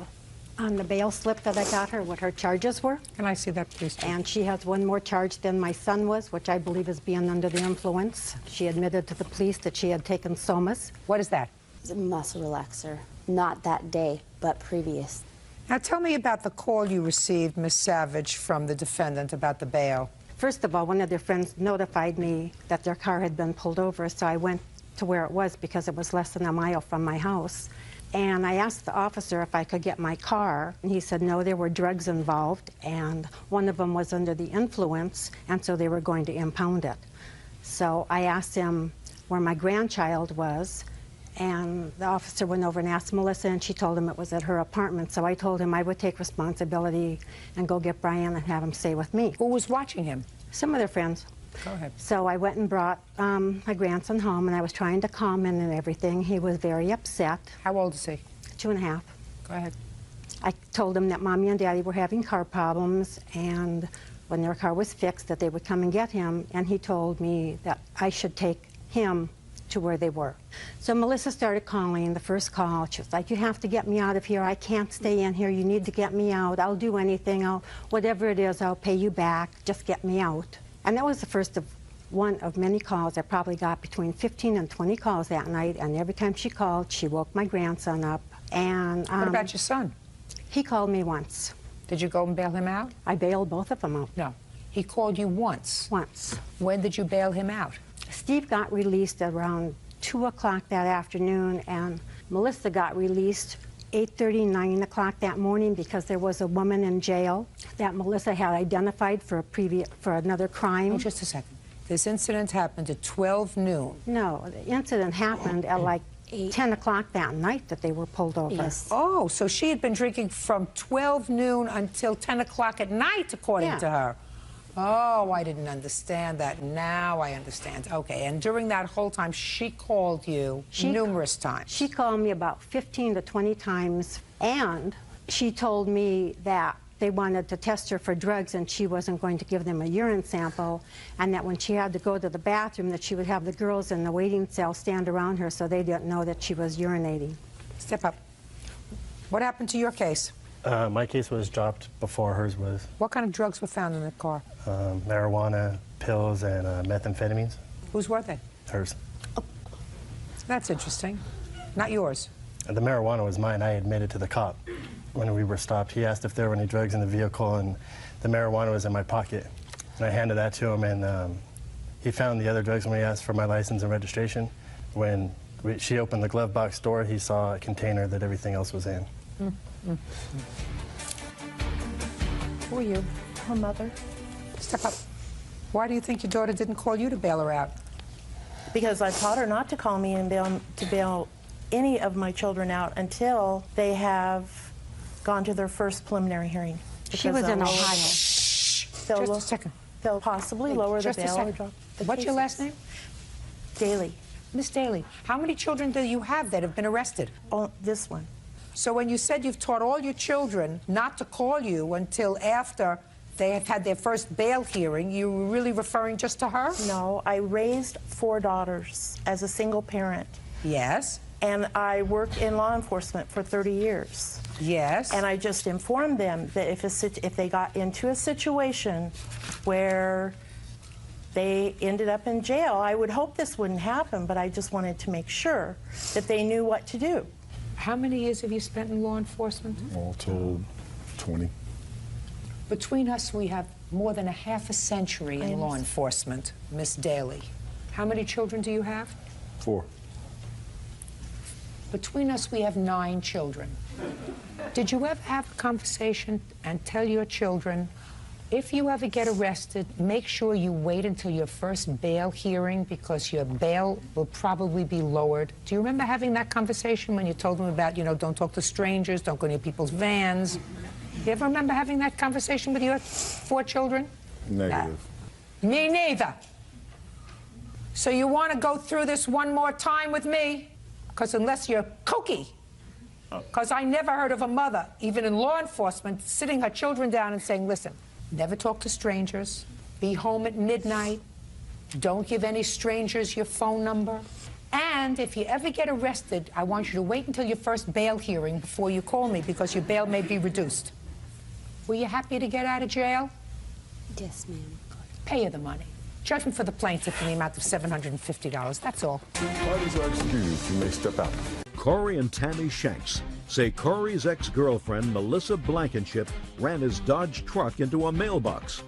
on the bail slip that I got her what her charges were. Can I see that, please? And she has one more charge than my son was, which I believe is being under the influence. She admitted to the police that she had taken somas. What is that? It's a muscle relaxer. Not that day, but previous. Now tell me about the call you received, Miss Savage, from the defendant about the bail. First of all, one of their friends notified me that their car had been pulled over, so I went to where it was because it was less than a mile from my house. And I asked the officer if I could get my car, and he said no, there were drugs involved, and one of them was under the influence, and so they were going to impound it. So I asked him where my grandchild was, and the officer went over and asked Melissa, and she told him it was at her apartment. So I told him I would take responsibility and go get Brian and have him stay with me. Who was watching him? Some of their friends. Go ahead. So I went and brought my grandson home, and I was trying to calm him and everything. He was very upset. How old is he? 2.5. Go ahead. I told him that Mommy and Daddy were having car problems, and when their car was fixed, that they would come and get him, and he told me that I should take him to where they were. So Melissa started calling. The first call, she was like, you have to get me out of here. I can't stay in here. You need to get me out. I'll do anything. Whatever it is, I'll pay you back. Just get me out. And that was the first of one of many calls. I probably got between 15 and 20 calls that night, and every time she called, she woke my grandson up. And what about your son? He called me once. Did you go and bail him out? I bailed both of them out. No. He called you once? Once. When did you bail him out? Steve got released around 2 o'clock that afternoon, and Melissa got released 8:30, 9 o'clock that morning because there was a woman in jail that Melissa had identified for another crime. Oh, just a second. This incident happened at 12 noon. No, the incident happened at like 10 o'clock that night that they were pulled over. Yes. Oh, so she had been drinking from 12 noon until 10 o'clock at night, according to her. Oh, I didn't understand that. Now I understand. Okay, and during that whole time, she called you numerous times. She called me about 15 to 20 times, and she told me that they wanted to test her for drugs and she wasn't going to give them a urine sample, and that when she had to go to the bathroom that she would have the girls in the waiting cell stand around her so they didn't know that she was urinating. Step up. What happened to your case? My case was dropped before hers was. What kind of drugs were found in the car? Marijuana, pills, and methamphetamines. Whose were they? Hers. That's interesting. Not yours. The marijuana was mine. I admitted to the cop when we were stopped. He asked if there were any drugs in the vehicle, and the marijuana was in my pocket. And I handed that to him, and he found the other drugs when we asked for my license and registration. When she opened the glove box door, he saw a container that everything else was in. Who are you? Her mother. Step up. Why do you think your daughter didn't call you to bail her out? Because I taught her not to call me and bail any of my children out until they have gone to their first preliminary hearing. She was in Ohio. Just a second. They'll possibly lower the bail or drop the What's your last name? Daly. Miss Daly, how many children do you have that have been arrested? Oh, this one. So when you said you've taught all your children not to call you until after they have had their first bail hearing, you were really referring just to her? No, I raised 4 daughters as a single parent. Yes. And I worked in law enforcement for 30 years. Yes. And I just informed them that if they got into a situation where they ended up in jail. I would hope this wouldn't happen, but I just wanted to make sure that they knew what to do. How many years have you spent in law enforcement? All told, 20. Between us, we have more than a half a century in law enforcement, Miss Daly. How many children do you have? 4. Between us, we have 9 children. Did you ever have a conversation and tell your children, if you ever get arrested, make sure you wait until your first bail hearing because your bail will probably be lowered? Do you remember having that conversation when you told them about, you know, don't talk to strangers, don't go near people's vans? You ever remember having that conversation with your 4 children? Negative. Me neither. So you want to go through this one more time with me? Because unless you're kooky, because I never heard of a mother, even in law enforcement, sitting her children down and saying, listen, never talk to strangers, be home at midnight, don't give any strangers your phone number, and if you ever get arrested, I want you to wait until your first bail hearing before you call me because your bail may be reduced. Were you happy to get out of jail? Yes, ma'am. Pay her the money. Judgment for the plaintiff in the amount of $750, that's all. Parties are excused. You may step out. Corey and Tammy Shanks say Corey's ex-girlfriend, Melissa Blankenship, ran his Dodge truck into a mailbox.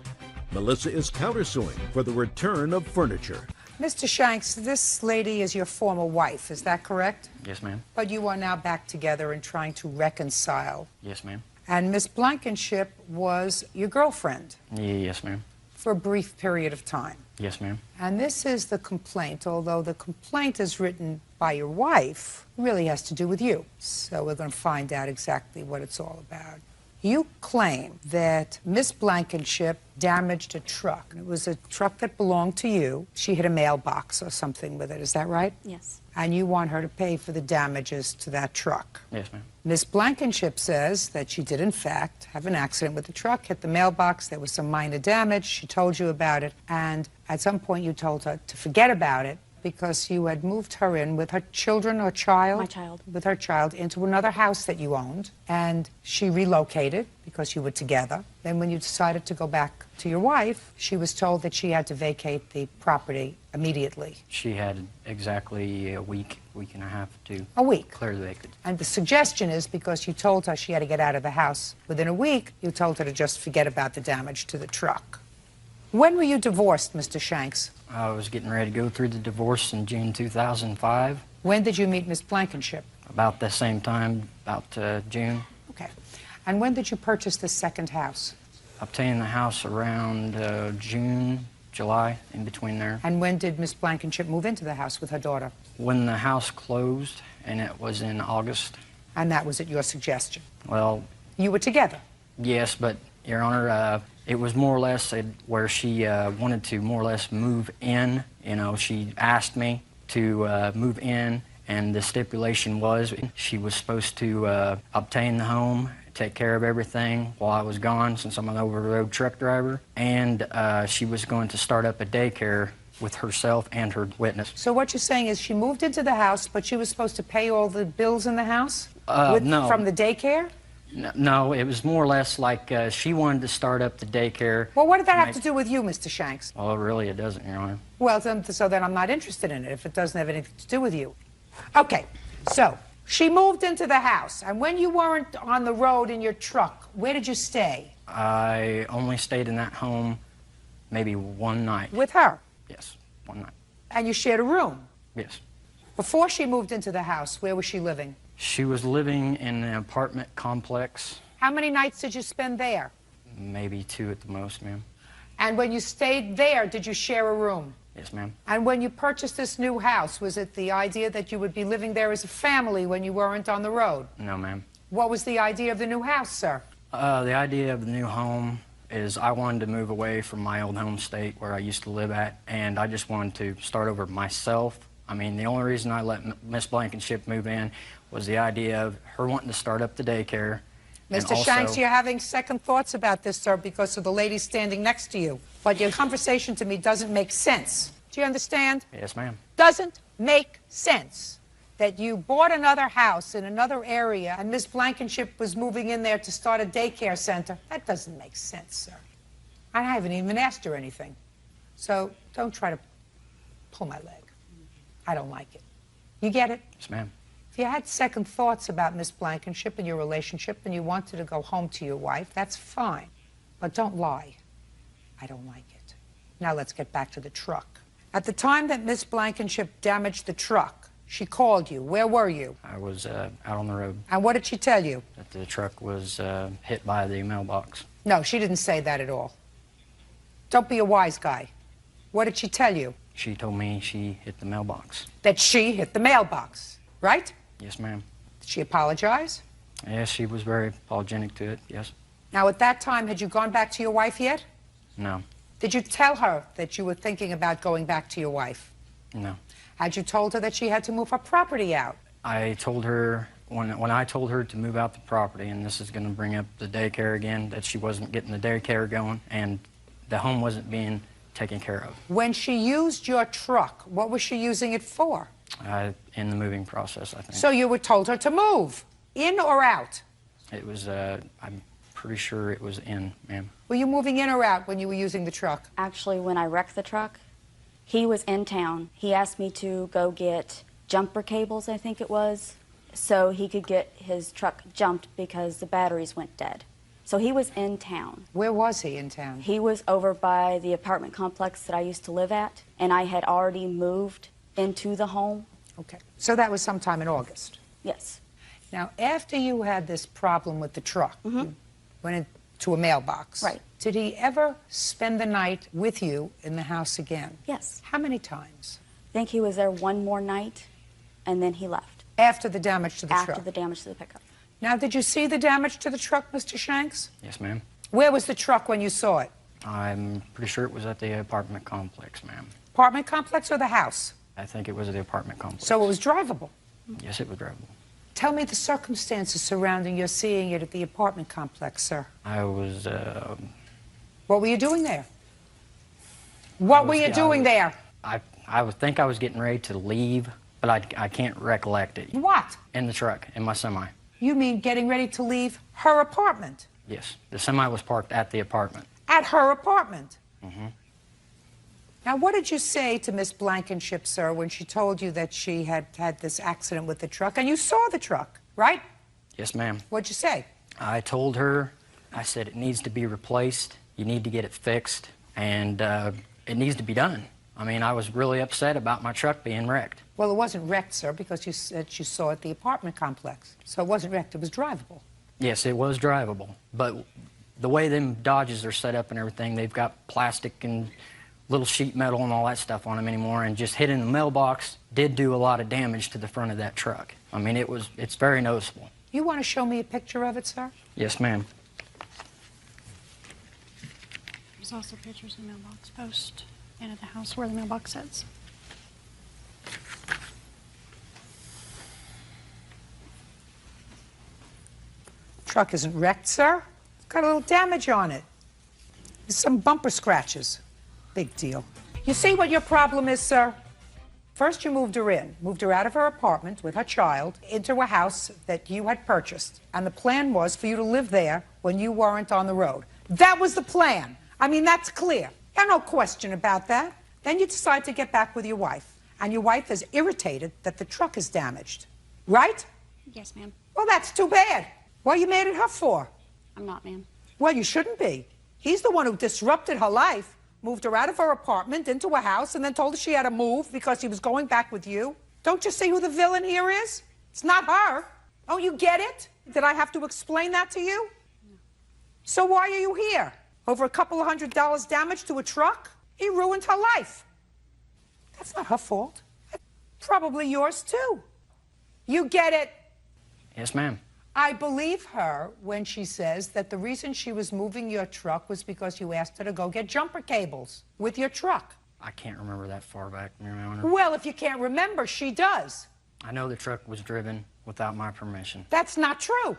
Melissa is countersuing for the return of furniture. Mr. Shanks, this lady is your former wife, is that correct? Yes, ma'am. But you are now back together and trying to reconcile. Yes, ma'am. And Miss Blankenship was your girlfriend Yes, ma'am. for a brief period of time. Yes, ma'am. And this is the complaint, although the complaint is written by your wife, really has to do with you. So we're going to find out exactly what it's all about. You claim that Miss Blankenship damaged a truck. It was a truck that belonged to you. She hit a mailbox or something with it, is that right? Yes. And you want her to pay for the damages to that truck. Yes, ma'am. Miss Blankenship says that she did, in fact, have an accident with the truck, hit the mailbox, there was some minor damage, she told you about it, and at some point you told her to forget about it because you had moved her in with her children or child? My child. With her child into another house that you owned, and she relocated because you were together. Then when you decided to go back to your wife, she was told that she had to vacate the property immediately. She had exactly a week and a half to A week. clear the vacant. And the suggestion is because you told her she had to get out of the house within a week, you told her to just forget about the damage to the truck. When were you divorced, Mr. Shanks? I was getting ready to go through the divorce in June 2005. When did you meet Miss Blankenship? About the same time, about June. Okay. And when did you purchase the second house? Obtained the house around June, July, in between there. And when did Miss Blankenship move into the house with her daughter? When the house closed, and it was in August. And that was at your suggestion? Well, You were together? yes, but, Your Honor, it was more or less where she wanted to more or less move in. You know, she asked me to move in, and the stipulation was she was supposed to obtain the home, take care of everything while I was gone since I'm an over-the-road truck driver, and she was going to start up a daycare with herself and her witness. So what you're saying is she moved into the house, but she was supposed to pay all the bills in the house? No. From the daycare? No, it was more or less like she wanted to start up the daycare. Well, what did that have to do with you, Mr. Shanks? Well, really, it doesn't, Your Honor. Well, so then I'm not interested in it if it doesn't have anything to do with you. Okay, so she moved into the house, and when you weren't on the road in your truck, where did you stay? I only stayed in that home maybe one night. With her? Yes, one night. And you shared a room? Yes. Before she moved into the house, where was she living? She was living in an apartment complex. How many nights did you spend there? Maybe 2 at the most, ma'am. And when you stayed there, did you share a room? Yes, ma'am. And when you purchased this new house, was it the idea that you would be living there as a family when you weren't on the road? No, ma'am. What was the idea of the new house, sir? The idea of the new home is I wanted to move away from my old home state where I used to live at, and I just wanted to start over myself. I mean, the only reason I let Miss Blankenship move in was the idea of her wanting to start up the daycare. Mr. Shanks, you're having second thoughts about this, sir, because of the lady standing next to you. But your conversation to me doesn't make sense. Do you understand? Yes, ma'am. Doesn't make sense that you bought another house in another area and Miss Blankenship was moving in there to start a daycare center. That doesn't make sense, sir. I haven't even asked her anything. So don't try to pull my leg. I don't like it. You get it? Yes, ma'am. If you had second thoughts about Miss Blankenship and your relationship and you wanted to go home to your wife, that's fine. But don't lie. I don't like it. Now let's get back to the truck. At the time that Miss Blankenship damaged the truck, she called you. Where were you? I was out on the road. And what did she tell you? That the truck was hit by the mailbox. No, she didn't say that at all. Don't be a wise guy. What did she tell you? She told me she hit the mailbox. That she hit the mailbox, right? Yes, ma'am. Did she apologize? Yes, she was very apologetic to it, yes. Now, at that time, had you gone back to your wife yet? No. Did you tell her that you were thinking about going back to your wife? No. Had you told her that she had to move her property out? I told her, when I told her to move out the property, and this is going to bring up the daycare again, that she wasn't getting the daycare going, and the home wasn't being taken care of. When she used your truck, what was she using it for? In the moving process, I think. So you were told her to move, in or out? It was, I'm pretty sure it was in, ma'am. Were you moving in or out when you were using the truck? Actually, when I wrecked the truck, he was in town. He asked me to go get jumper cables, I think it was, so he could get his truck jumped because the batteries went dead. So he was in town. Where was he in town? He was over by the apartment complex that I used to live at, and I had already moved into the home. Okay. So that was sometime in August? Yes. Now, after you had this problem with the truck, you went into a mailbox. Right. Did he ever spend the night with you in the house again? Yes. How many times? I think he was there one more night, and then he left. After the damage to the truck? After the damage to the pickup. Now, did you see the damage to the truck, Mr. Shanks? Yes, ma'am. Where was the truck when you saw it? I'm pretty sure it was at the apartment complex, ma'am. Apartment complex or the house? I think it was at the apartment complex. So it was drivable? Yes, it was drivable. Tell me the circumstances surrounding your seeing it at the apartment complex, sir. I was, What were you doing there? What were you doing there? I would think I was getting ready to leave, but I can't recollect it. What? In the truck, in my semi. You mean getting ready to leave her apartment? Yes, the semi was parked at the apartment. At her apartment? Mm-hmm. Now, what did you say to Miss Blankenship, sir, when she told you that she had had this accident with the truck, and you saw the truck, right? Yes, ma'am. What'd you say? I told her, I said it needs to be replaced, you need to get it fixed, and it needs to be done. I mean, I was really upset about my truck being wrecked. Well, it wasn't wrecked, sir, because you said you saw it at the apartment complex. So it wasn't wrecked, it was drivable. Yes, it was drivable, but the way them Dodges are set up and everything, they've got plastic and little sheet metal and all that stuff on them anymore, and just hitting the mailbox did do a lot of damage to the front of that truck. I mean, it's very noticeable. You want to show me a picture of it, sir? Yes, ma'am. There's also pictures of the mailbox post and at the house where the mailbox sits. Truck isn't wrecked, sir. It's got a little damage on it. There's some bumper scratches. Big deal. You see what your problem is, sir? First, you moved her in, moved her out of her apartment with her child into a house that you had purchased. And the plan was for you to live there when you weren't on the road. That was the plan. I mean, that's clear. There's no question about that. Then you decide to get back with your wife. And your wife is irritated that the truck is damaged. Right? Yes, ma'am. Well, that's too bad. What are you mad at her for? I'm not, ma'am. Well, you shouldn't be. He's the one who disrupted her life, moved her out of her apartment into a house, and then told her she had to move because he was going back with you. Don't you see who the villain here is? It's not her. Oh, you get it? Did I have to explain that to you? No. So why are you here? Over a couple of $100 damage to a truck? He ruined her life. That's not her fault. It's probably yours, too. You get it? Yes, ma'am. I believe her when she says that the reason she was moving your truck was because you asked her to go get jumper cables with your truck. I can't remember that far back, Your Honor. Well, if you can't remember, she does. I know the truck was driven without my permission. That's not true.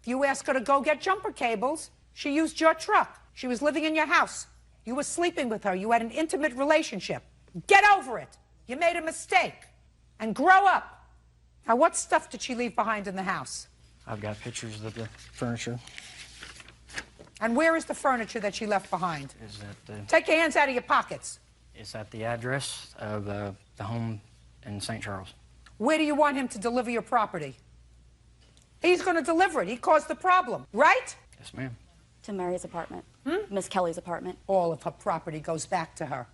If you asked her to go get jumper cables, she used your truck. She was living in your house. You were sleeping with her. You had an intimate relationship. Get over it. You made a mistake. And grow up. Now, what stuff did she leave behind in the house? I've got pictures of the furniture. And where is the furniture that she left behind? Is that Take your hands out of your pockets. It's at the address of the home in St. Charles. Where do you want him to deliver your property? He's going to deliver it. He caused the problem, right? Yes, ma'am. To Mary's apartment. Miss Kelly's apartment. All of her property goes back to her.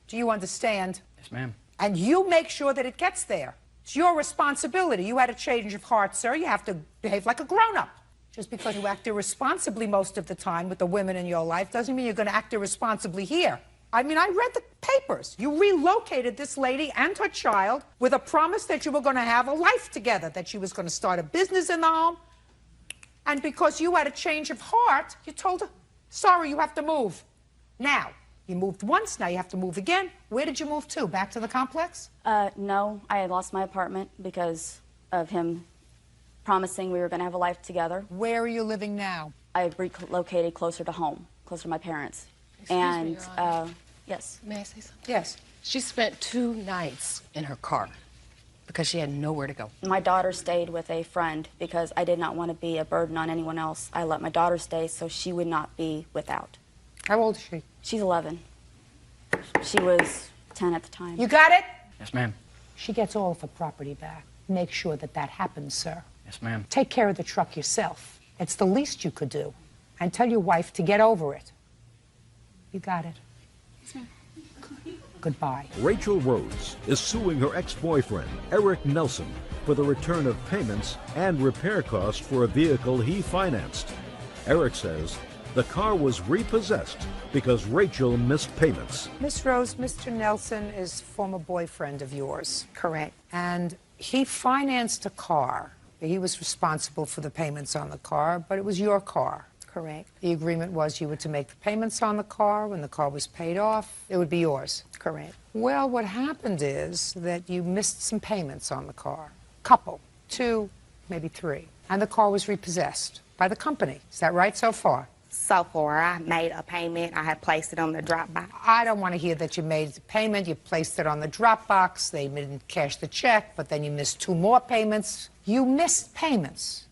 Do you understand? Yes, ma'am. And you make sure that it gets there. It's your responsibility. You had a change of heart, sir. You have to behave like a grown-up. Just because you act irresponsibly most of the time with the women in your life doesn't mean you're going to act irresponsibly here. I mean, I read the papers. You relocated this lady and her child with a promise that you were going to have a life together, that she was going to start a business in the home. And because you had a change of heart, you told her, sorry, you have to move. Now, you moved once, now you have to move again. Where did you move to? Back to the complex? No, I had lost my apartment because of him promising we were going to have a life together. Where are you living now? I relocated closer to home, closer to my parents. Excuse me, Your Honor. Yes. May I say something? Yes. She spent 2 nights in her car because she had nowhere to go. My daughter stayed with a friend because I did not want to be a burden on anyone else. I let my daughter stay so she would not be without. How old is she? She's 11. She was 10 at the time. You got it? Yes, ma'am. She gets all of her property back. Make sure that that happens, sir. Yes, ma'am. Take care of the truck yourself. It's the least you could do. And tell your wife to get over it. You got it. Goodbye. Rachel Rhodes is suing her ex-boyfriend, Eric Nelson, for the return of payments and repair costs for a vehicle he financed. Eric says the car was repossessed because Rachel missed payments. Miss Rose, Mr. Nelson is former boyfriend of yours. Correct. And he financed a car. He was responsible for the payments on the car, but it was your car. Correct. The agreement was you were to make the payments on the car. When the car was paid off, it would be yours. Correct. Well, what happened is that you missed some payments on the car. Couple. 2, maybe 3. And the car was repossessed by the company. Is that right so far? So far, I made a payment. I had placed it on the drop box. I don't want to hear that you made the payment. You placed it on the drop box. They didn't cash the check, but then you missed 2 more payments. You missed payments,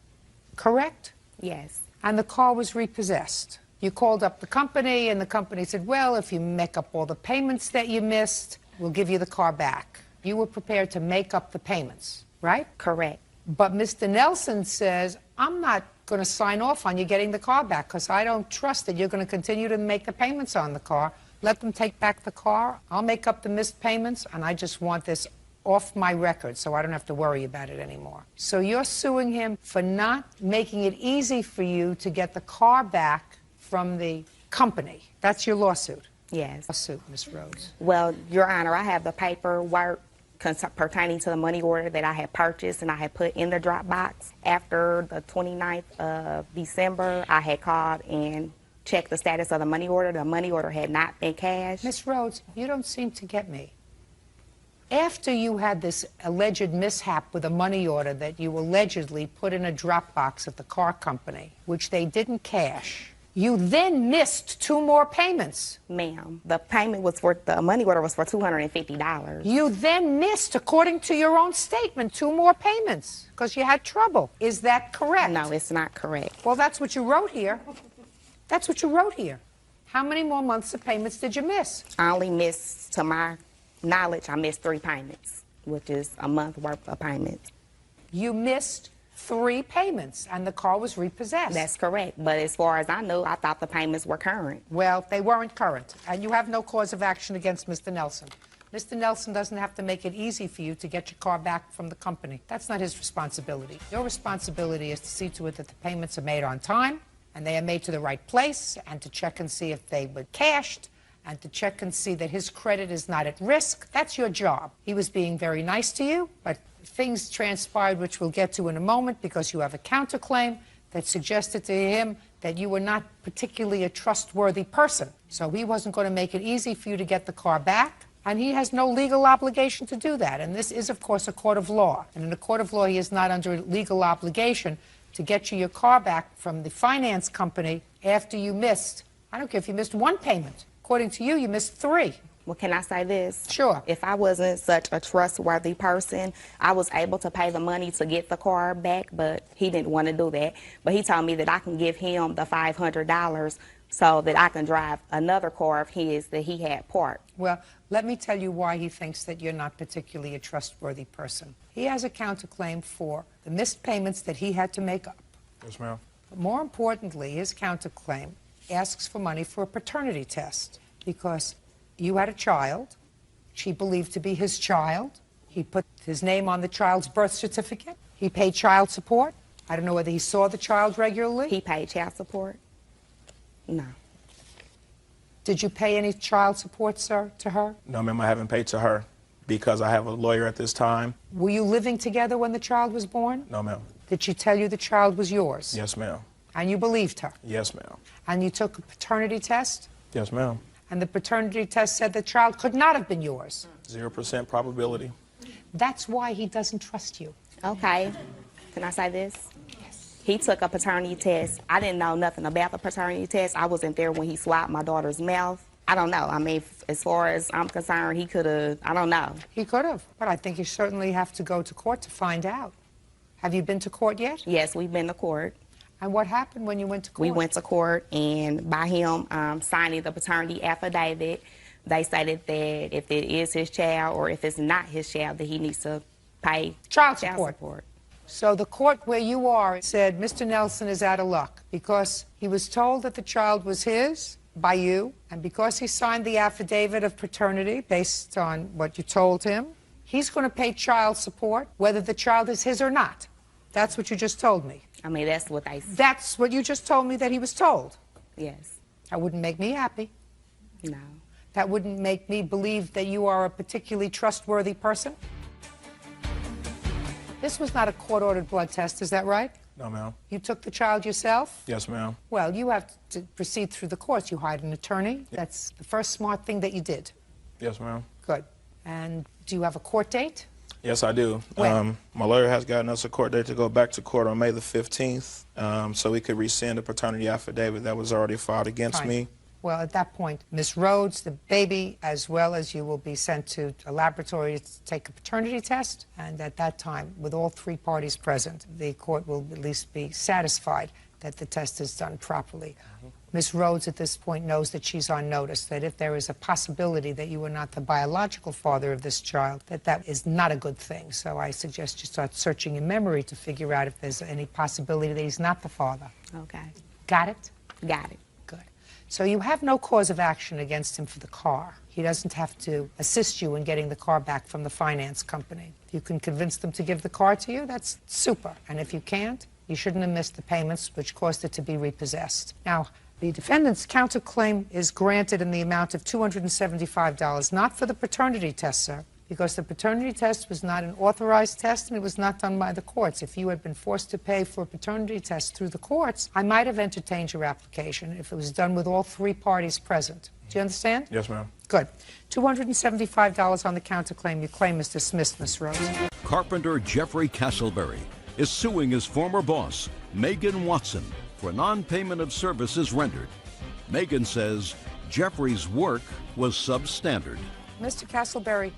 correct? Yes. And the car was repossessed. You called up the company, and the company said, well, if you make up all the payments that you missed, we'll give you the car back. You were prepared to make up the payments, right? Correct. But Mr. Nelson says, I'm not going to sign off on you getting the car back because I don't trust that you're going to continue to make the payments on the car. Let them take back the car. I'll make up the missed payments, and I just want this off my record so I don't have to worry about it anymore. So you're suing him for not making it easy for you to get the car back from the company. That's your lawsuit? Yes. Lawsuit, Ms. Rhodes. Well, Your Honor, I have the paperwork pertaining to the money order that I had purchased and I had put in the drop box. After the 29th of December, I had called and checked the status of the money order. The money order had not been cashed. Ms. Rhodes, you don't seem to get me. After you had this alleged mishap with a money order that you allegedly put in a drop box at the car company, which they didn't cash, you then missed 2 more payments. Ma'am, the payment was for, the money order was for $250. You then missed, according to your own statement, 2 more payments because you had trouble. Is that correct? No, it's not correct. Well, that's what you wrote here. That's what you wrote here. How many more months of payments did you miss? I only missed, to my knowledge, I missed 3 payments, which is a month worth of payments. You missed 3 payments, and the car was repossessed. That's correct, but as far as I know, I thought the payments were current. Well, they weren't current, and you have no cause of action against Mr. Nelson. Mr. Nelson doesn't have to make it easy for you to get your car back from the company. That's not his responsibility. Your responsibility is to see to it that the payments are made on time, and they are made to the right place, and to check and see if they were cashed, and to check and see that his credit is not at risk. That's your job. He was being very nice to you, but things transpired, which we'll get to in a moment, because you have a counterclaim that suggested to him that you were not particularly a trustworthy person. So he wasn't going to make it easy for you to get the car back, and he has no legal obligation to do that. And this is, of course, a court of law. And in a court of law, he is not under legal obligation to get you your car back from the finance company after you missed, I don't care if you missed 1 payment. According to you, you missed 3. Well, can I say this? Sure. If I wasn't such a trustworthy person, I was able to pay the money to get the car back, but he didn't want to do that. But he told me that I can give him the $500 so that I can drive another car of his that he had parked. Well, let me tell you why he thinks that you're not particularly a trustworthy person. He has a counterclaim for the missed payments that he had to make up. Yes, ma'am. But more importantly, his counterclaim asks for money for a paternity test because you had a child, she believed to be his child. He put his name on the child's birth certificate. He paid child support. I don't know whether he saw the child regularly. He paid child support? No. Did you pay any child support, sir, to her? No, ma'am, I haven't paid to her because I have a lawyer at this time. Were you living together when the child was born? No, ma'am. Did she tell you the child was yours? Yes, ma'am. And you believed her? Yes, ma'am. And you took a paternity test? Yes, ma'am. And the paternity test said the child could not have been yours? 0% probability. That's why he doesn't trust you. Okay. Can I say this? Yes. He took a paternity test. I didn't know nothing about the paternity test. I wasn't there when he swabbed my daughter's mouth. I don't know. I mean, as far as I'm concerned, he could have, I don't know. He could have, but I think you certainly have to go to court to find out. Have you been to court yet? Yes, we've been to court. And what happened when you went to court? We went to court, and by him signing the paternity affidavit, they stated that if it is his child or if it's not his child, that he needs to pay child support. So the court where you are said Mr. Nelson is out of luck because he was told that the child was his by you, and because he signed the affidavit of paternity based on what you told him, he's going to pay child support whether the child is his or not. That's what you just told me. I mean, that's what they... That's what you just told me that he was told. Yes. That wouldn't make me happy. No. That wouldn't make me believe that you are a particularly trustworthy person. This was not a court-ordered blood test, is that right? No, ma'am. You took the child yourself? Yes, ma'am. Well, you have to proceed through the courts. You hired an attorney. That's the first smart thing that you did. Yes, ma'am. Good. And do you have a court date? Yes, I do. When? My lawyer has gotten us a court date to go back to court on May the 15th, so we could rescind the paternity affidavit that was already filed against Fine. me. Well, at that point, Miss Rhodes, the baby, as well as you, will be sent to a laboratory to take a paternity test. And at that time, with all three parties present, the court will at least be satisfied that the test is done properly. Miss Rhodes at this point knows that she's on notice, that if there is a possibility that you are not the biological father of this child, that is not a good thing. So I suggest you start searching in memory to figure out if there's any possibility that he's not the father. Okay. Got it? Got it. Good. So you have no cause of action against him for the car. He doesn't have to assist you in getting the car back from the finance company. If you can convince them to give the car to you, that's super. And if you can't, you shouldn't have missed the payments which caused it to be repossessed. Now, the defendant's counterclaim is granted in the amount of $275, not for the paternity test, sir, because the paternity test was not an authorized test and it was not done by the courts. If you had been forced to pay for a paternity test through the courts, I might have entertained your application if it was done with all three parties present. Do you understand? Yes, ma'am. Good. $275 on the counterclaim. Your claim is dismissed, Miss Rose. Carpenter Jeffrey Castleberry is suing his former boss, Megan Watson, for non-payment of services rendered. Megan says Jeffrey's work was substandard. Mr. Castleberry,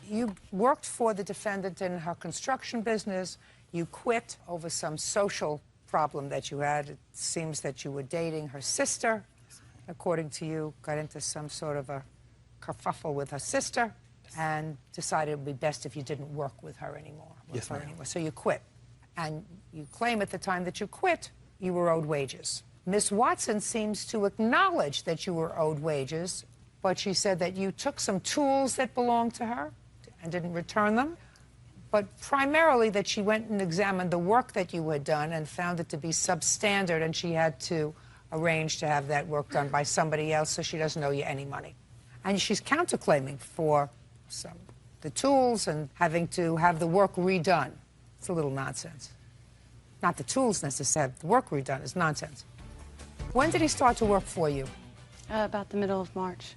you worked for the defendant in her construction business. You quit over some social problem that you had. It seems that you were dating her sister. According to you, got into some sort of a kerfuffle with her sister and decided it would be best if you didn't work with her anymore. Yes, ma'am. So you quit. And you claim at the time that you quit, you were owed wages. Miss Watson seems to acknowledge that you were owed wages, but she said that you took some tools that belonged to her and didn't return them, but primarily that she went and examined the work that you had done and found it to be substandard, and she had to arrange to have that work done by somebody else, so she doesn't owe you any money. And she's counterclaiming for the tools and having to have the work redone. It's a little nonsense. Not the tools necessarily, the work redone is nonsense. When did he start to work for you? About the middle of March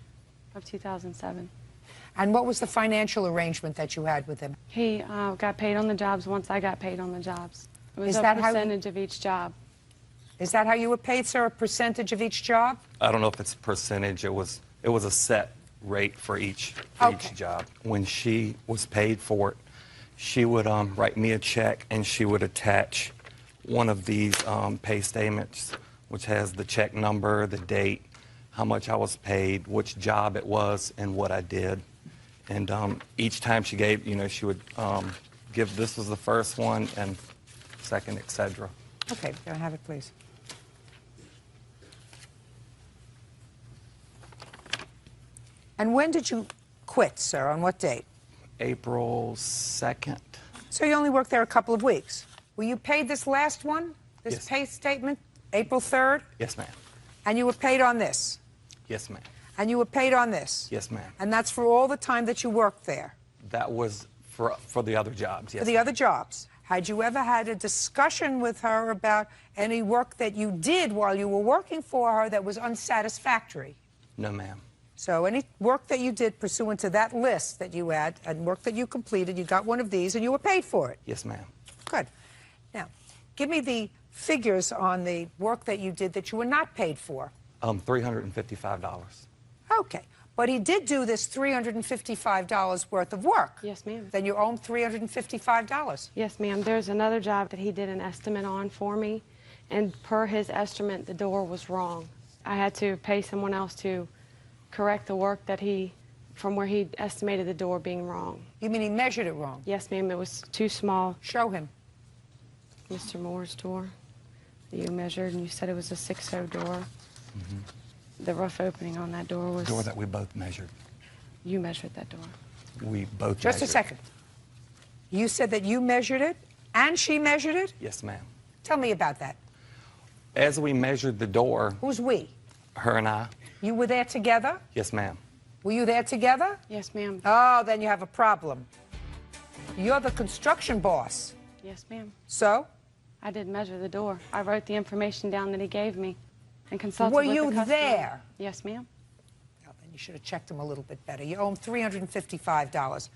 of 2007. And what was the financial arrangement that you had with him? He got paid on the jobs once I got paid on the jobs. It was Is a that how- percentage of each job. Is that how you were paid, sir, a percentage of each job? I don't know if it's a percentage. It was a set rate for each job. When she was paid for it, she would write me a check and she would attach one of these pay statements which has the check number, the date, how much I was paid, which job it was, and what I did. And each time she gave, she would give, this was the first one, and second, etc. Okay, go and have it, please. And when did you quit, sir? On what date? April 2nd. So you only worked there a couple of weeks. Were you paid this last one? This Yes. pay statement, April 3rd? Yes, ma'am. And you were paid on this? Yes, ma'am. And you were paid on this? Yes, ma'am. And that's for all the time that you worked there? That was for the other jobs, yes. For the other jobs. Had you ever had a discussion with her about any work that you did while you were working for her that was unsatisfactory? No, ma'am. So any work that you did pursuant to that list that you had and work that you completed, you got one of these and you were paid for it? Yes, ma'am. Good. Now, give me the figures on the work that you did that you were not paid for. $355. Okay. But he did do this $355 worth of work. Yes, ma'am. Then you own $355. Yes, ma'am. There's another job that he did an estimate on for me, and per his estimate, the door was wrong. I had to pay someone else to correct the work that from where he estimated the door being wrong. You mean he measured it wrong? Yes, ma'am. It was too small. Show him. Mr. Moore's door that you measured, and you said it was a 6-0 door. Mm-hmm. The rough opening on that door was... Door that we both measured. You measured that door. We both Just a measured. second. You said that you measured it and she measured it? Yes, ma'am. Tell me about that. As we measured the door... Who's we? Her and I. You were there together? Yes, ma'am. Were you there together? Yes, ma'am. Oh, then you have a problem. You're the construction boss. Yes, ma'am. So? I did measure the door. I wrote the information down that he gave me and consulted Were with you the customer. there? Yes, ma'am. Oh, then you should have checked him a little bit better. You owe him $355.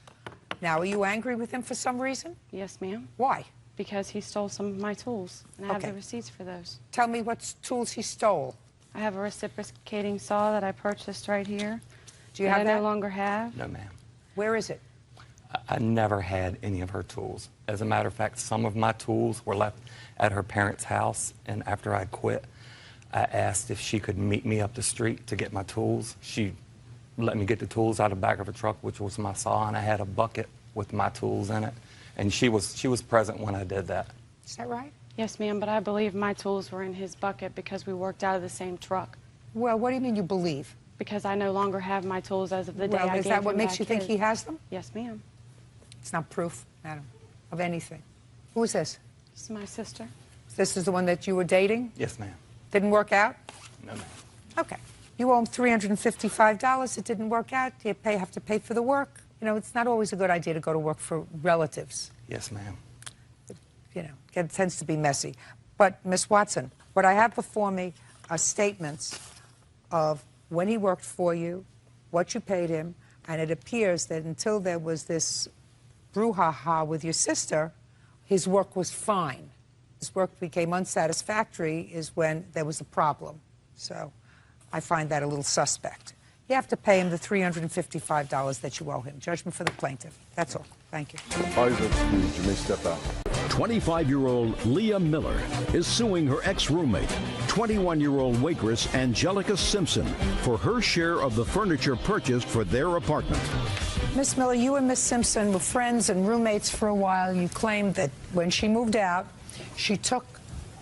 Now, are you angry with him for some reason? Yes, ma'am. Why? Because he stole some of my tools, and I have Okay. the receipts for those. Tell me what tools he stole. I have a reciprocating saw that I purchased right here. Do you that have I that? no longer have. No, ma'am. Where is it? I never had any of her tools. As a matter of fact, some of my tools were left at her parents' house, and after I quit, I asked if she could meet me up the street to get my tools. She let me get the tools out of the back of a truck, which was my saw, and I had a bucket with my tools in it. And she was present when I did that. Is that right? Yes, ma'am, but I believe my tools were in his bucket because we worked out of the same truck. Well, what do you mean you believe? Because I no longer have my tools as of the day I Well, gave is that what him makes back you think his. he has them? Yes, ma'am. It's not proof, madam, of anything. Who is this? This is my sister. This is the one that you were dating? Yes, ma'am. Didn't work out? No, ma'am. Okay. You owe him $355. It didn't work out. You have to pay for the work. You know, it's not always a good idea to go to work for relatives. Yes, ma'am. You know, it tends to be messy. But, Miss Watson, what I have before me are statements of when he worked for you, what you paid him, and it appears that until there was this brouhaha with your sister, his work was fine. His work became unsatisfactory is when there was a problem. So I find that a little suspect. You have to pay him the $355 that you owe him. Judgment for the plaintiff. That's all. Thank you. All is excused. You may step out. 25-year-old Leah Miller is suing her ex-roommate, 21-year-old waitress Angelica Simpson, for her share of the furniture purchased for their apartment. Miss Miller, you and Miss Simpson were friends and roommates for a while. You claimed that when she moved out, she took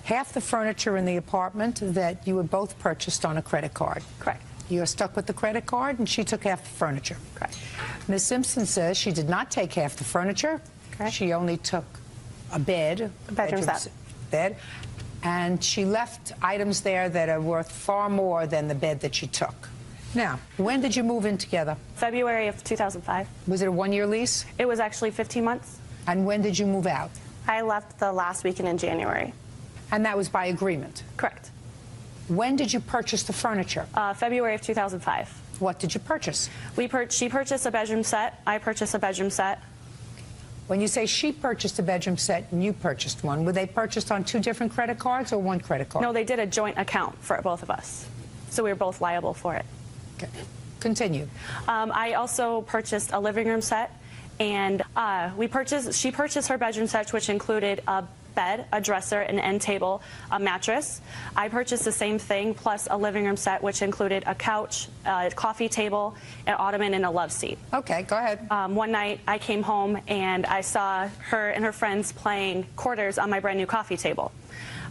half the furniture in the apartment that you had both purchased on a credit card. Correct. You're stuck with the credit card, and she took half the furniture. Correct. Ms. Simpson says she did not take half the furniture. Correct. She only took a bed. A bedroom set. Bed. And she left items there that are worth far more than the bed that she took. Now, when did you move in together? February of 2005. Was it a one-year lease? It was actually 15 months. And when did you move out? I left the last weekend in January. And that was by agreement? Correct. When did you purchase the furniture? February of 2005. What did you purchase? She purchased a bedroom set. I purchased a bedroom set. When you say she purchased a bedroom set and you purchased one, were they purchased on two different credit cards or one credit card? No, they did a joint account for both of us. So we were both liable for it. Okay. Continue. I also purchased a living room set, and she purchased her bedroom set, which included a bed, a dresser, an end table, a mattress. I purchased the same thing plus a living room set, which included a couch, a coffee table, an ottoman, and a love seat. Okay, go ahead. One night I came home and I saw her and her friends playing quarters on my brand new coffee table.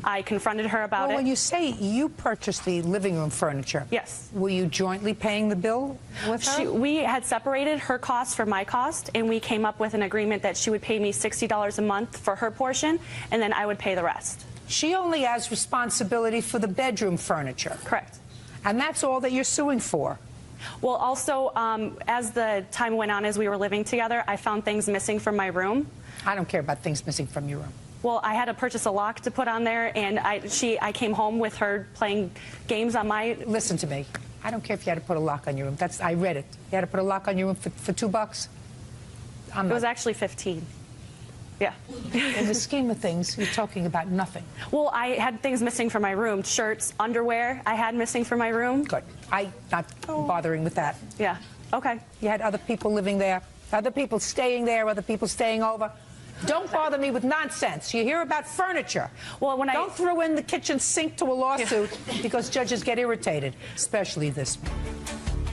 I confronted her about it. When you say you purchased the living room furniture, yes, were you jointly paying the bill with her? We had separated her cost from my cost, and we came up with an agreement that she would pay me $60 a month for her portion, and then I would pay the rest. She only has responsibility for the bedroom furniture. Correct. And that's all that you're suing for. Well, also, as the time went on, as we were living together, I found things missing from my room. I don't care about things missing from your room. Well, I had to purchase a lock to put on there, and I came home with her playing games on my... Listen to me. I don't care if you had to put a lock on your room. I read it. You had to put a lock on your room for $2? It was actually 15. Yeah. In the scheme of things, you're talking about nothing. Well, I had things missing from my room. Shirts, underwear I had missing from my room. Good. I'm not bothering with that. Yeah. Okay. You had other people living there, other people staying there, other people staying over. Don't bother me with nonsense. You hear about furniture. Well, Don't throw in the kitchen sink to a lawsuit because judges get irritated, especially this one.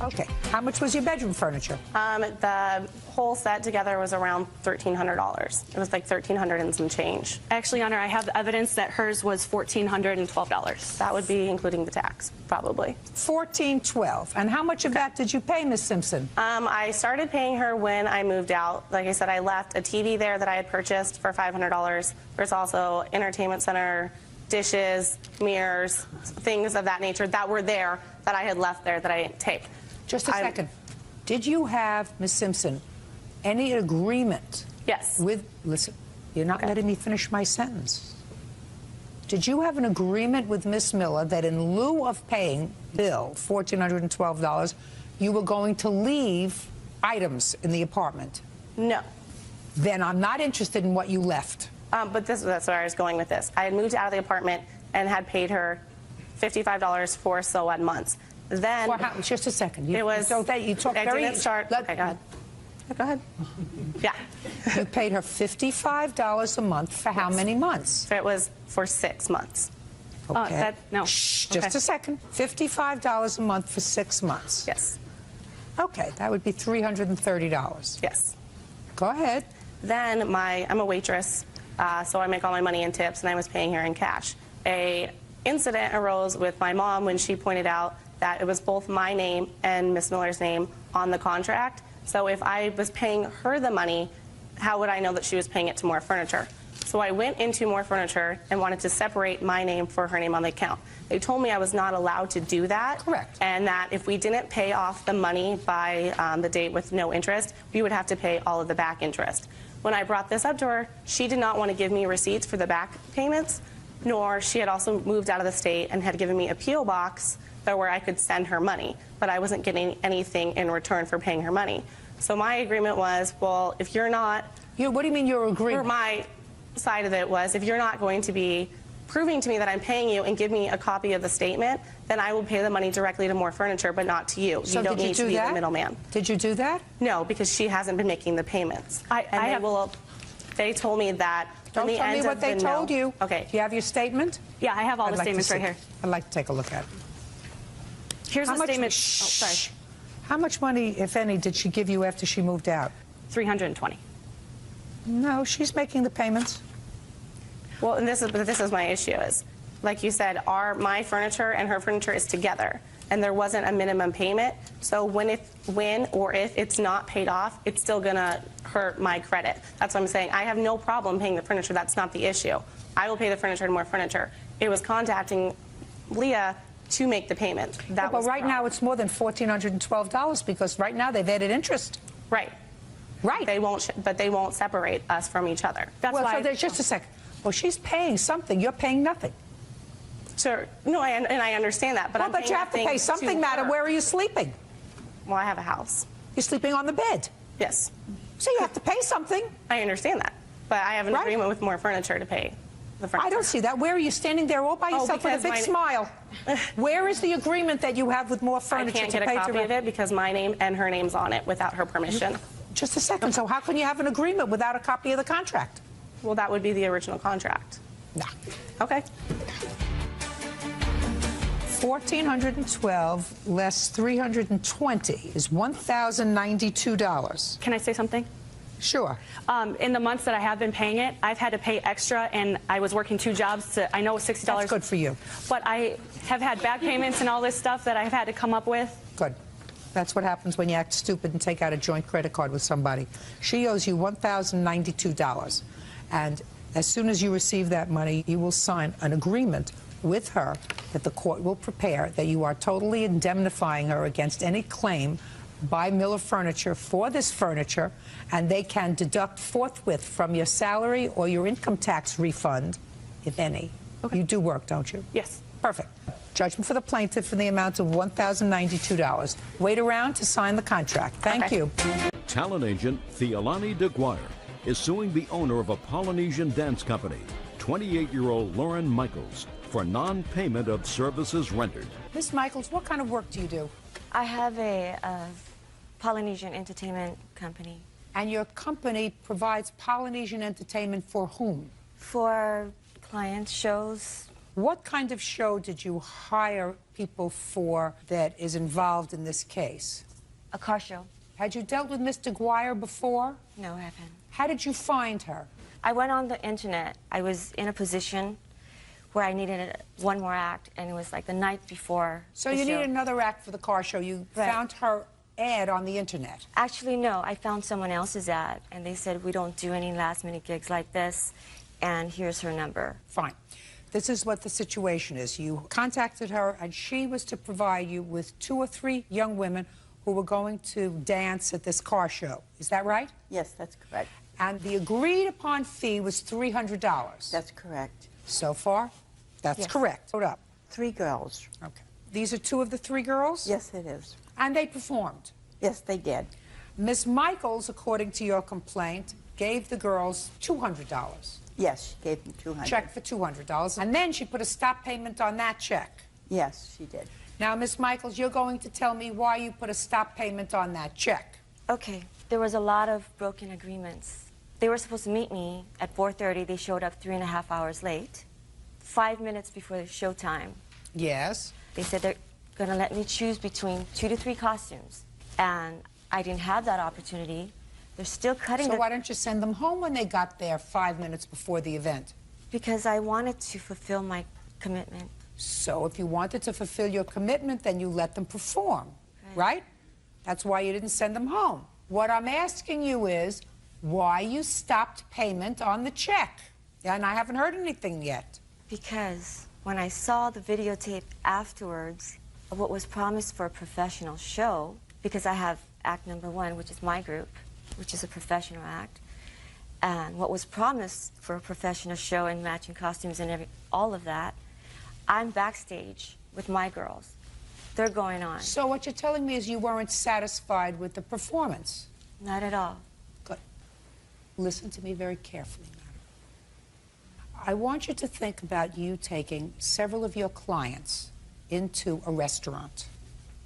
Okay. How much was your bedroom furniture? The whole set together was around $1,300. It was like $1,300 and some change. Actually, Your Honor, I have evidence that hers was $1,412. That would be including the tax, probably. $1,412. And how much of that did you pay, Ms. Simpson? I started paying her when I moved out. Like I said, I left a TV there that I had purchased for $500. There's also entertainment center, dishes, mirrors, things of that nature that were there that I had left there that I didn't take. Just a second. Did you have, Ms. Simpson, any agreement? Yes. Listen, you're not letting me finish my sentence. Did you have an agreement with Ms. Miller that in lieu of paying Bill $1,412, you were going to leave items in the apartment? No. Then I'm not interested in what you left. But that's where I was going with this. I had moved out of the apartment and had paid her $55 for so on months. Then just a second. You talk very. Didn't start. Okay, go ahead. Go ahead. Yeah. You paid her $55 a month for how many months? It was for 6 months. Okay. No. Shh, just a second. $55 a month for 6 months. Yes. Okay, that would be $330. Yes. Go ahead. Then I'm a waitress, so I make all my money in tips, and I was paying her in cash. A incident arose with my mom when she pointed out that it was both my name and Miss Miller's name on the contract. So if I was paying her the money, how would I know that she was paying it to More Furniture? So I went into More Furniture and wanted to separate my name for her name on the account. They told me I was not allowed to do that. Correct. And that if we didn't pay off the money by the date with no interest, we would have to pay all of the back interest. When I brought this up to her, she did not want to give me receipts for the back payments, nor she had also moved out of the state and had given me a P.O. box where I could send her money, but I wasn't getting anything in return for paying her money. So my agreement was, well, if you're not... What do you mean your agreement? Or my side of it was, if you're not going to be proving to me that I'm paying you and give me a copy of the statement, then I will pay the money directly to More Furniture, but not to you. So you don't need to be the middleman. Did you do that? No, because she hasn't been making the payments. They told me that... Don't tell me what they told you. Okay. Do you have your statement? Yeah, I have all the statements right here. I'd like to take a look at it. Here's the statement. Oh, sorry. How much money, if any, did she give you after she moved out? $320. No, she's making the payments. Well, and this is my issue is, like you said, my furniture and her furniture is together, and there wasn't a minimum payment. So when or if it's not paid off, it's still gonna hurt my credit. That's what I'm saying. I have no problem paying the furniture. That's not the issue. I will pay the furniture and More Furniture. It was contacting Leah to make the payment. But right now it's more than $1,412 because right now they've added interest. Right. Right. But they won't separate us from each other. That's why. So there's just a second. Well, she's paying something. You're paying nothing. Sure. No, and I understand that. But well, but you have to pay something, madam. Where are you sleeping? Well, I have a house. You're sleeping on the bed. Yes. So you have to pay something. I understand that. But I have an agreement with More Furniture to pay the furniture. I don't see that. Where are you standing there all by yourself with a big smile? Where is the agreement that you have with More Furniture? I can't get a copy of it because my name and her name's on it without her permission. Just a second. So how can you have an agreement without a copy of the contract? Well, that would be the original contract. No. Okay. 1,412 less 320 is $1,092. Can I say something? Sure. In the months that I have been paying it, I've had to pay extra, and I was working 2 jobs. I know it's $60. That's good for you. But I have had back payments and all this stuff that I've had to come up with. Good. That's what happens when you act stupid and take out a joint credit card with somebody. She owes you $1,092. And as soon as you receive that money, you will sign an agreement with her that the court will prepare that you are totally indemnifying her against any claim by Miller Furniture for this furniture, and they can deduct forthwith from your salary or your income tax refund, if any. Okay. You do work, don't you? Yes. Perfect. Judgment for the plaintiff in the amount of $1,092. Wait around to sign the contract. Thank you. Talent agent Theolani DeGuire is suing the owner of a Polynesian dance company, 28-year-old Lauren Michaels, for non-payment of services rendered. Miss Michaels, what kind of work do you do? I have a Polynesian entertainment company. And your company provides Polynesian entertainment for whom? For clients, shows. What kind of show did you hire people for that is involved in this case? A car show. Had you dealt with Miss DeGuire before? No, I haven't. How did you find her? I went on the internet. I was in a position where I needed one more act, and it was like the night before. So you needed another act for the car show. You found her ad on the internet. Actually, no. I found someone else's ad, and they said, we don't do any last-minute gigs like this, and here's her number. Fine. This is what the situation is. You contacted her, and she was to provide you with 2 or 3 young women who were going to dance at this car show. Is that right? Yes, that's correct. And the agreed-upon fee was $300. That's correct. So far? That's correct. Hold up. 3 girls. Okay. These are 2 of the 3 girls? Yes, it is. And they performed? Yes, they did. Miss Michaels, according to your complaint, gave the girls $200. Yes, she gave them $200. Check for $200. And then she put a stop payment on that check. Yes, she did. Now, Miss Michaels, you're going to tell me why you put a stop payment on that check. Okay. There was a lot of broken agreements. They were supposed to meet me at 4:30. They showed up 3.5 hours late. 5 minutes before the showtime. Yes. They said they're going to let me choose between 2 to 3 costumes. And I didn't have that opportunity. They're still cutting So why don't you send them home when they got there 5 minutes before the event? Because I wanted to fulfill my commitment. So if you wanted to fulfill your commitment, then you let them perform, right? That's why you didn't send them home. What I'm asking you is why you stopped payment on the check. And I haven't heard anything yet. Because when I saw the videotape afterwards of what was promised for a professional show, because I have act number 1, which is my group, which is a professional act, and what was promised for a professional show and matching costumes and all of that, I'm backstage with my girls. They're going on. So what you're telling me is you weren't satisfied with the performance? Not at all. Good. Listen to me very carefully, madam. I want you to think about you taking several of your clients into a restaurant,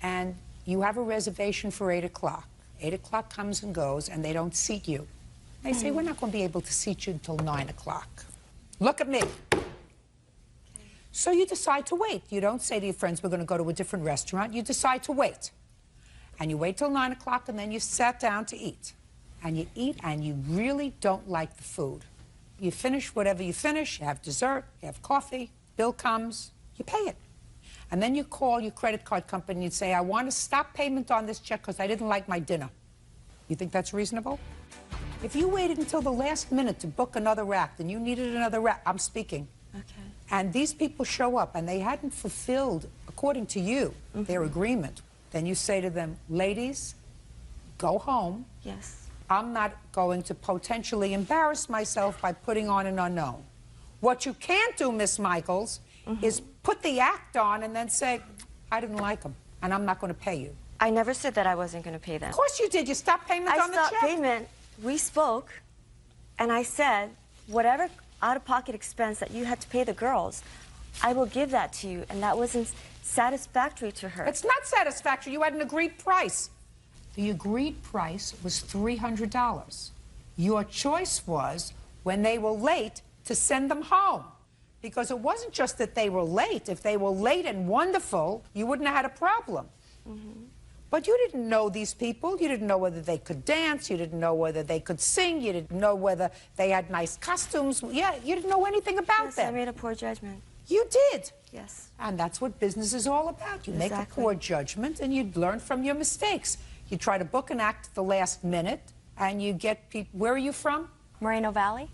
and you have a reservation for 8 o'clock. 8 o'clock comes and goes, and they don't seat you. They say, we're not going to be able to seat you until 9 o'clock. Look at me. So you decide to wait. You don't say to your friends, we're going to go to a different restaurant. You decide to wait. And you wait till 9 o'clock, and then you sat down to eat. And you eat, and you really don't like the food. You finish whatever you finish. You have dessert, you have coffee, bill comes, you pay it. And then you call your credit card company and say, I want to stop payment on this check because I didn't like my dinner. You think that's reasonable? If you waited until the last minute to book another act and you needed another act, I'm speaking. Okay. And these people show up and they hadn't fulfilled, according to you, their agreement, then you say to them, ladies, go home. Yes. I'm not going to potentially embarrass myself by putting on an unknown. What you can't do, Miss Michaels, is put the act on and then say, I didn't like them, and I'm not going to pay you. I never said that I wasn't going to pay them. Of course you did. You stopped payment on the check. I stopped payment. We spoke, and I said, whatever out-of-pocket expense that you had to pay the girls, I will give that to you, and that wasn't satisfactory to her. It's not satisfactory. You had an agreed price. The agreed price was $300. Your choice was, when they were late, to send them home. Because it wasn't just that they were late. If they were late and wonderful, you wouldn't have had a problem. But you didn't know these people. You didn't know whether they could dance. You didn't know whether they could sing. You didn't know whether they had nice costumes. Yeah, you didn't know anything about them. I made a poor judgment. You did. Yes. And that's what business is all about. You make a poor judgment and you learn from your mistakes. You try to book an act at the last minute and you get people. Where are you from? Moreno Valley.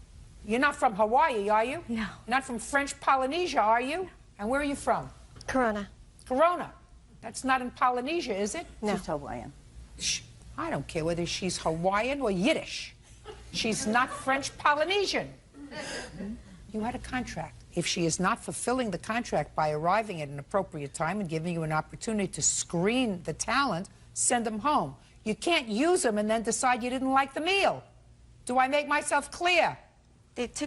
You're not from Hawaii, are you? No. You're not from French Polynesia, are you? And where are you from? Corona. Corona. That's not in Polynesia, is it? No. She's Hawaiian. Shh. I don't care whether she's Hawaiian or Yiddish. She's not French Polynesian. You had a contract. If she is not fulfilling the contract by arriving at an appropriate time and giving you an opportunity to screen the talent, send them home. You can't use them and then decide you didn't like the meal. Do I make myself clear?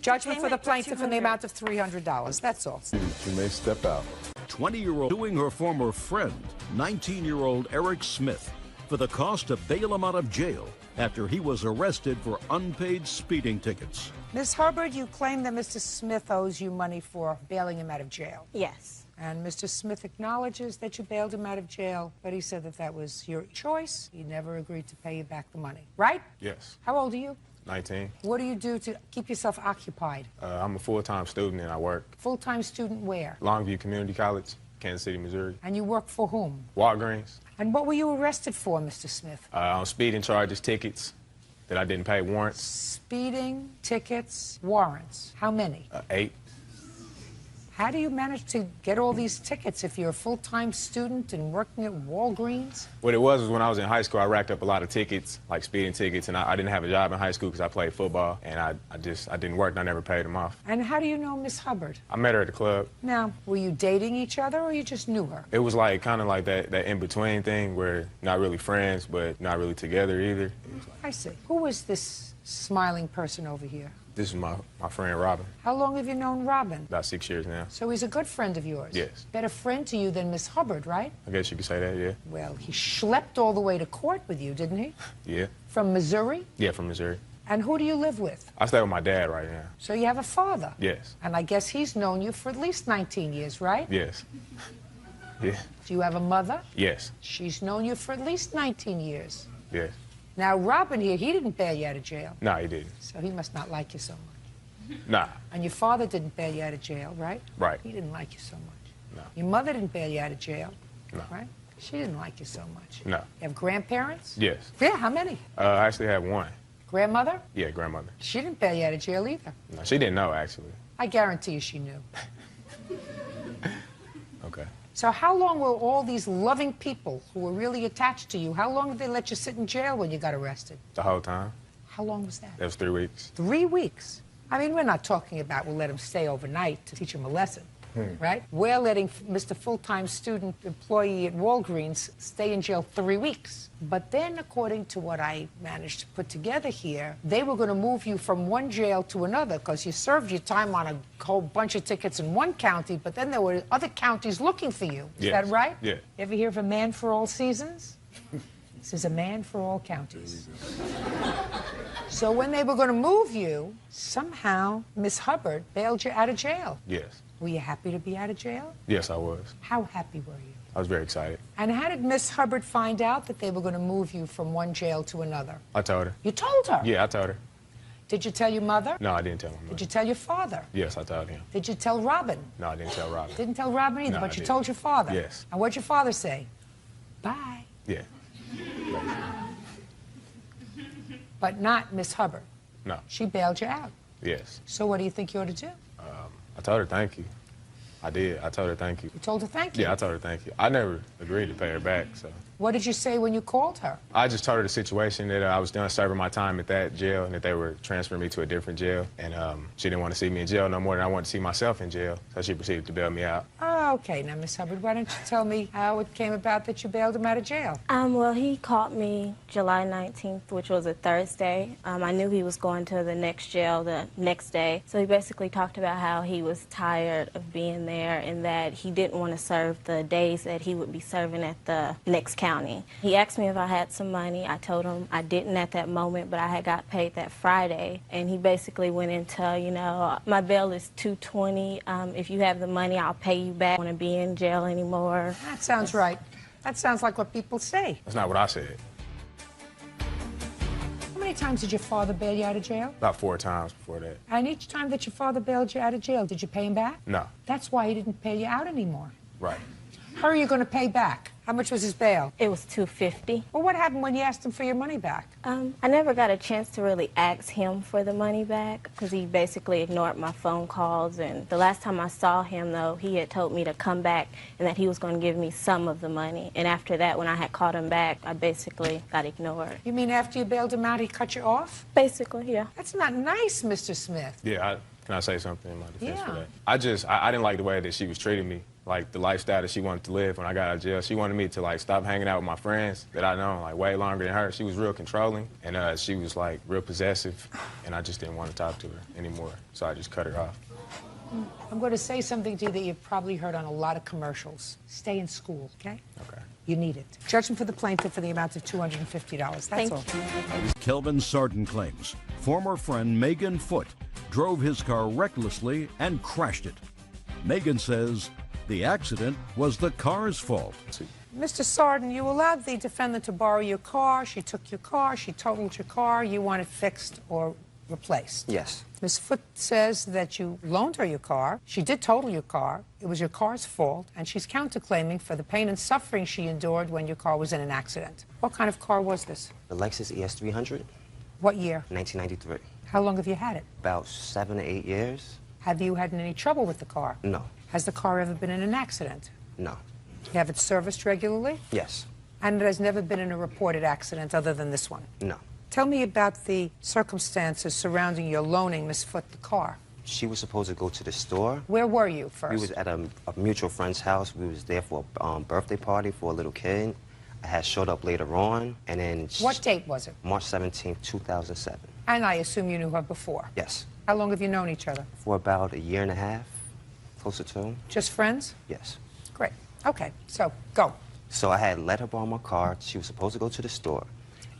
Judgment for the plaintiff in the amount of $300. That's all. You may step out. 20-year-old suing her former friend, 19-year-old Eric Smith, for the cost to bail him out of jail after he was arrested for unpaid speeding tickets. Ms. Hubbard, you claim that Mr. Smith owes you money for bailing him out of jail. Yes. And Mr. Smith acknowledges that you bailed him out of jail, but he said that that was your choice. He never agreed to pay you back the money, right? Yes. How old are you? 19. What do you do to keep yourself occupied? I'm a full-time student and I work. Full-time student where? Longview Community College, Kansas City, Missouri. And you work for whom? Walgreens. And what were you arrested for, Mr. Smith? On speeding charges, tickets that I didn't pay, warrants. Speeding, tickets, warrants. How many? 8. How do you manage to get all these tickets if you're a full-time student and working at Walgreens? What it was when I was in high school, I racked up a lot of tickets, like speeding tickets, and I didn't have a job in high school because I played football, and I didn't work, and I never paid them off. And how do you know Miss Hubbard? I met her at the club. Now, were you dating each other or you just knew her? It was like kind of like that in-between thing where not really friends, but not really together either. I see. Who was this smiling person over here? This is my friend Robin. How long have you known Robin? About 6 years now. So he's a good friend of yours? Yes. Better friend to you than Miss Hubbard, right? I guess you could say that, yeah. Well, he schlepped all the way to court with you, didn't he? Yeah. From Missouri? Yeah, from Missouri. And who do you live with? I stay with my dad right now. So you have a father? Yes. And I guess he's known you for at least 19 years, right? Yes. Yeah. Do you have a mother? Yes. She's known you for at least 19 years. Yes. Now, Robin here, he didn't bail you out of jail. No, he didn't. So he must not like you so much. Nah. And your father didn't bail you out of jail, right? Right. He didn't like you so much. No. Your mother didn't bail you out of jail. No. Right? She didn't like you so much. No. You have grandparents? Yes. Yeah, how many? I actually have one. Grandmother? Yeah, grandmother. She didn't bail you out of jail either. No, she didn't know, actually. I guarantee you she knew. Okay. So how long were all these loving people who were really attached to you, how long did they let you sit in jail when you got arrested? The whole time. How long was that? That was 3 weeks. 3 weeks? I mean, we're not talking about we'll let him stay overnight to teach him a lesson, right? We're letting Mr. Full-Time Student Employee at Walgreens stay in jail 3 weeks. But then, according to what I managed to put together here, they were going to move you from one jail to another because you served your time on a whole bunch of tickets in one county, but then there were other counties looking for you. Is that right? Yeah. You ever hear of a man for all seasons? This is a man for all counties. So when they were going to move you, somehow Miss Hubbard bailed you out of jail. Yes. Were you happy to be out of jail? Yes, I was. How happy were you? I was very excited. And how did Miss Hubbard find out that they were going to move you from one jail to another? I told her. You told her? Yeah, I told her. Did you tell your mother? No, I didn't tell my mother. Did you tell your father? Yes, I told him. Did you tell Robin? No, I didn't tell Robin. Didn't tell Robin either, No, but I you didn't. told your father? Yes. And what'd your father say? Bye. Yeah. But not Miss Hubbard. No. She bailed you out. Yes. So what do you think you ought to do? I told her thank you. I did. I told her thank you. You told her thank you? Yeah, I told her thank you. I never agreed to pay her back, so. What did you say when you called her? I just told her the situation, that I was done serving my time at that jail and that they were transferring me to a different jail. And she didn't want to see me in jail no more than I wanted to see myself in jail, so she proceeded to bail me out. Oh, Okay, now, Miss Hubbard, why don't you tell me how it came about that you bailed him out of jail? Well, he caught me July 19th, which was a Thursday. I knew he was going to the next jail the next day. So he basically talked about how he was tired of being there and that he didn't want to serve the days that he would be serving at the next county. He asked me if I had some money. I told him I didn't at that moment, but I had got paid that Friday. And he basically went into, you know, my bail is $220. If you have the money, I'll pay you back. I don't want to be in jail anymore. That sounds right. That sounds like what people say. That's not what I said. How many times did your father bail you out of jail? About 4 times before that. And each time that your father bailed you out of jail, did you pay him back? No. That's why he didn't pay you out anymore. Right. How are you going to pay back? How much was his bail? It was $250. Well, what happened when you asked him for your money back? I never got a chance to really ask him for the money back because he basically ignored my phone calls. And the last time I saw him, though, he had told me to come back and that he was going to give me some of the money. And after that, when I had called him back, I basically got ignored. You mean after you bailed him out, he cut you off? Basically, yeah. That's not nice, Mr. Smith. Yeah, can I say something in my defense for Yeah. that? I didn't like the way that she was treating me. Like the lifestyle that she wanted to live when I got out of jail. She wanted me to like stop hanging out with my friends that I know like way longer than her. She was real controlling and she was like real possessive and I just didn't want to talk to her anymore. So I just cut her off. I'm going to say something to you that you've probably heard on a lot of commercials. Stay in school, okay? Okay. You need it. Judgment for the plaintiff for the amount of $250. That's all. Kelvin Sarden claims former friend Megan Foote drove his car recklessly and crashed it. Megan says the accident was the car's fault. Mr. Sarden, you allowed the defendant to borrow your car. She took your car. She totaled your car. You want it fixed or replaced. Yes. Ms. Foote says that you loaned her your car. She did total your car. It was your car's fault, and she's counterclaiming for the pain and suffering she endured when your car was in an accident. What kind of car was this? The Lexus ES300, What year? 1993. How long have you had it? About 7 to 8 years. Have you had any trouble with the car? No. Has the car ever been in an accident? No. You have it serviced regularly? Yes. And it has never been in a reported accident other than this one? No. Tell me about the circumstances surrounding your loaning Miss Foote the car. She was supposed to go to the store. Where were you first? We was at a mutual friend's house. We was there for a birthday party for a little kid. I had showed up later on, and then... What date was it? March 17th, 2007. And I assume you knew her before? Yes. How long have you known each other? For about 1.5 years, closer to 2. Just friends? Yes. Great. Okay, so go. So I had let her borrow my car. She was supposed to go to the store.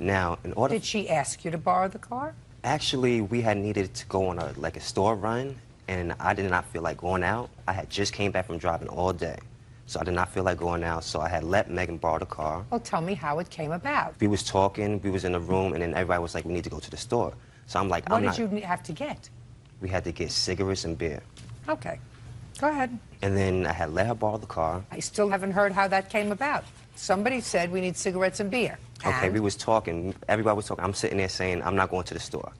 Now, in order... Did she ask you to borrow the car? Actually, we had needed to go on a store run, and I did not feel like going out. I had just came back from driving all day, so I did not feel like going out, so I had let Megan borrow the car. Well, tell me how it came about. We was talking, we was in the room, and then everybody was like, we need to go to the store. So I'm like, What did you have to get? We had to get cigarettes and beer. Okay, go ahead. And then I had let her borrow the car. I still haven't heard how that came about. Somebody said we need cigarettes and beer. Okay, we was talking, everybody was talking. I'm sitting there saying, I'm not going to the store.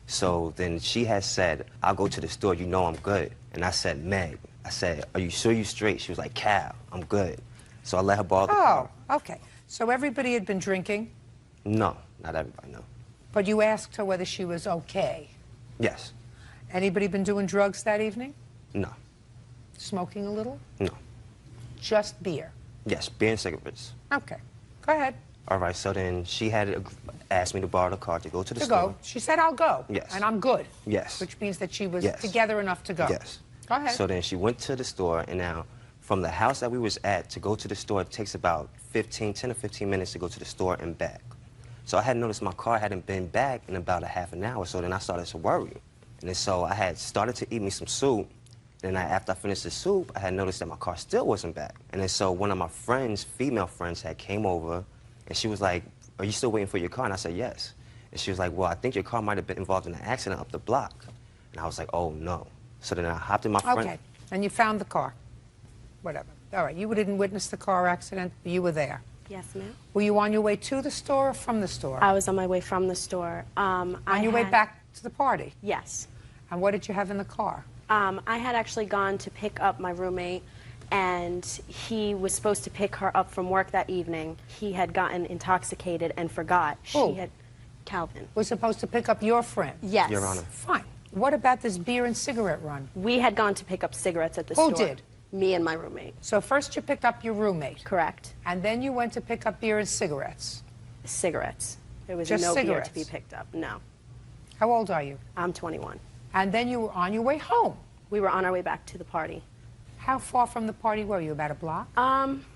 So then she has said, I'll go to the store, you know I'm good. And I said, Meg, I said, are you sure you straight? She was like, Cal, I'm good. So I let her borrow the car. Oh, okay. So everybody had been drinking? No, not everybody, no. But you asked her whether she was okay? Yes. Anybody been doing drugs that evening? No. Smoking a little? No. Just beer? Yes, beer and cigarettes. Okay. Go ahead. All right, so then she had asked me to borrow the car to go to the store. To go. She said, I'll go. Yes. And I'm good. Yes. Which means that she was Yes. together enough to go. Yes. Go ahead. So then she went to the store, and now from the house that we was at to go to the store, it takes about 10 to 15 minutes to go to the store and back. So I had noticed my car hadn't been back in about a half an hour, so then I started to worry. And then so I had started to eat me some soup, and then after I finished the soup, I had noticed that my car still wasn't back. And then so one of my friends, female friends, had came over, and she was like, are you still waiting for your car? And I said, yes. And she was like, well, I think your car might have been involved in an accident up the block. And I was like, oh, no. So then I hopped in my friend. Okay. And you found the car? Whatever. All right. You didn't witness the car accident, but you were there? Yes, ma'am. Were you on your way to the store or from the store? I was on my way from the store. On your way back to the party? Yes. And what did you have in the car? I had actually gone to pick up my roommate, and he was supposed to pick her up from work that evening. He had gotten intoxicated and forgot. Who? Calvin. Was supposed to pick up your friend? Yes. Your Honor. Fine. What about this beer and cigarette run? We had gone to pick up cigarettes at the store. Who did? Me and my roommate. So first you picked up your roommate. Correct. And then you went to pick up beer and cigarettes. Cigarettes. There was Just no cigarettes? beer to be picked up. No. How old are you? I'm 21. And then you were on your way home. We were on our way back to the party. How far from the party were you? About a block?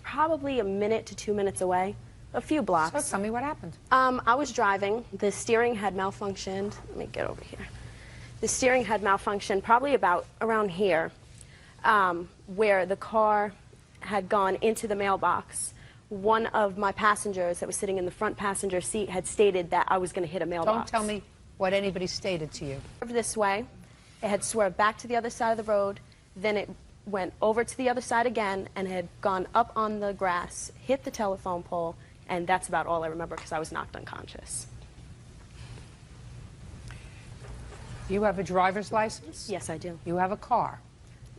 Probably a minute to 2 minutes away. A few blocks. So tell me what happened. I was driving. The steering had malfunctioned. Let me get over here. The steering had malfunctioned probably about around here, where the car had gone into the mailbox. One of my passengers that was sitting in the front passenger seat had stated that I was going to hit a mailbox. Don't tell me what anybody stated to you. This way. It had swerved back to the other side of the road. Then it went over to the other side again and had gone up on the grass, hit the telephone pole, and that's about all I remember because I was knocked unconscious. You have a driver's license? Yes, I do. You have a car?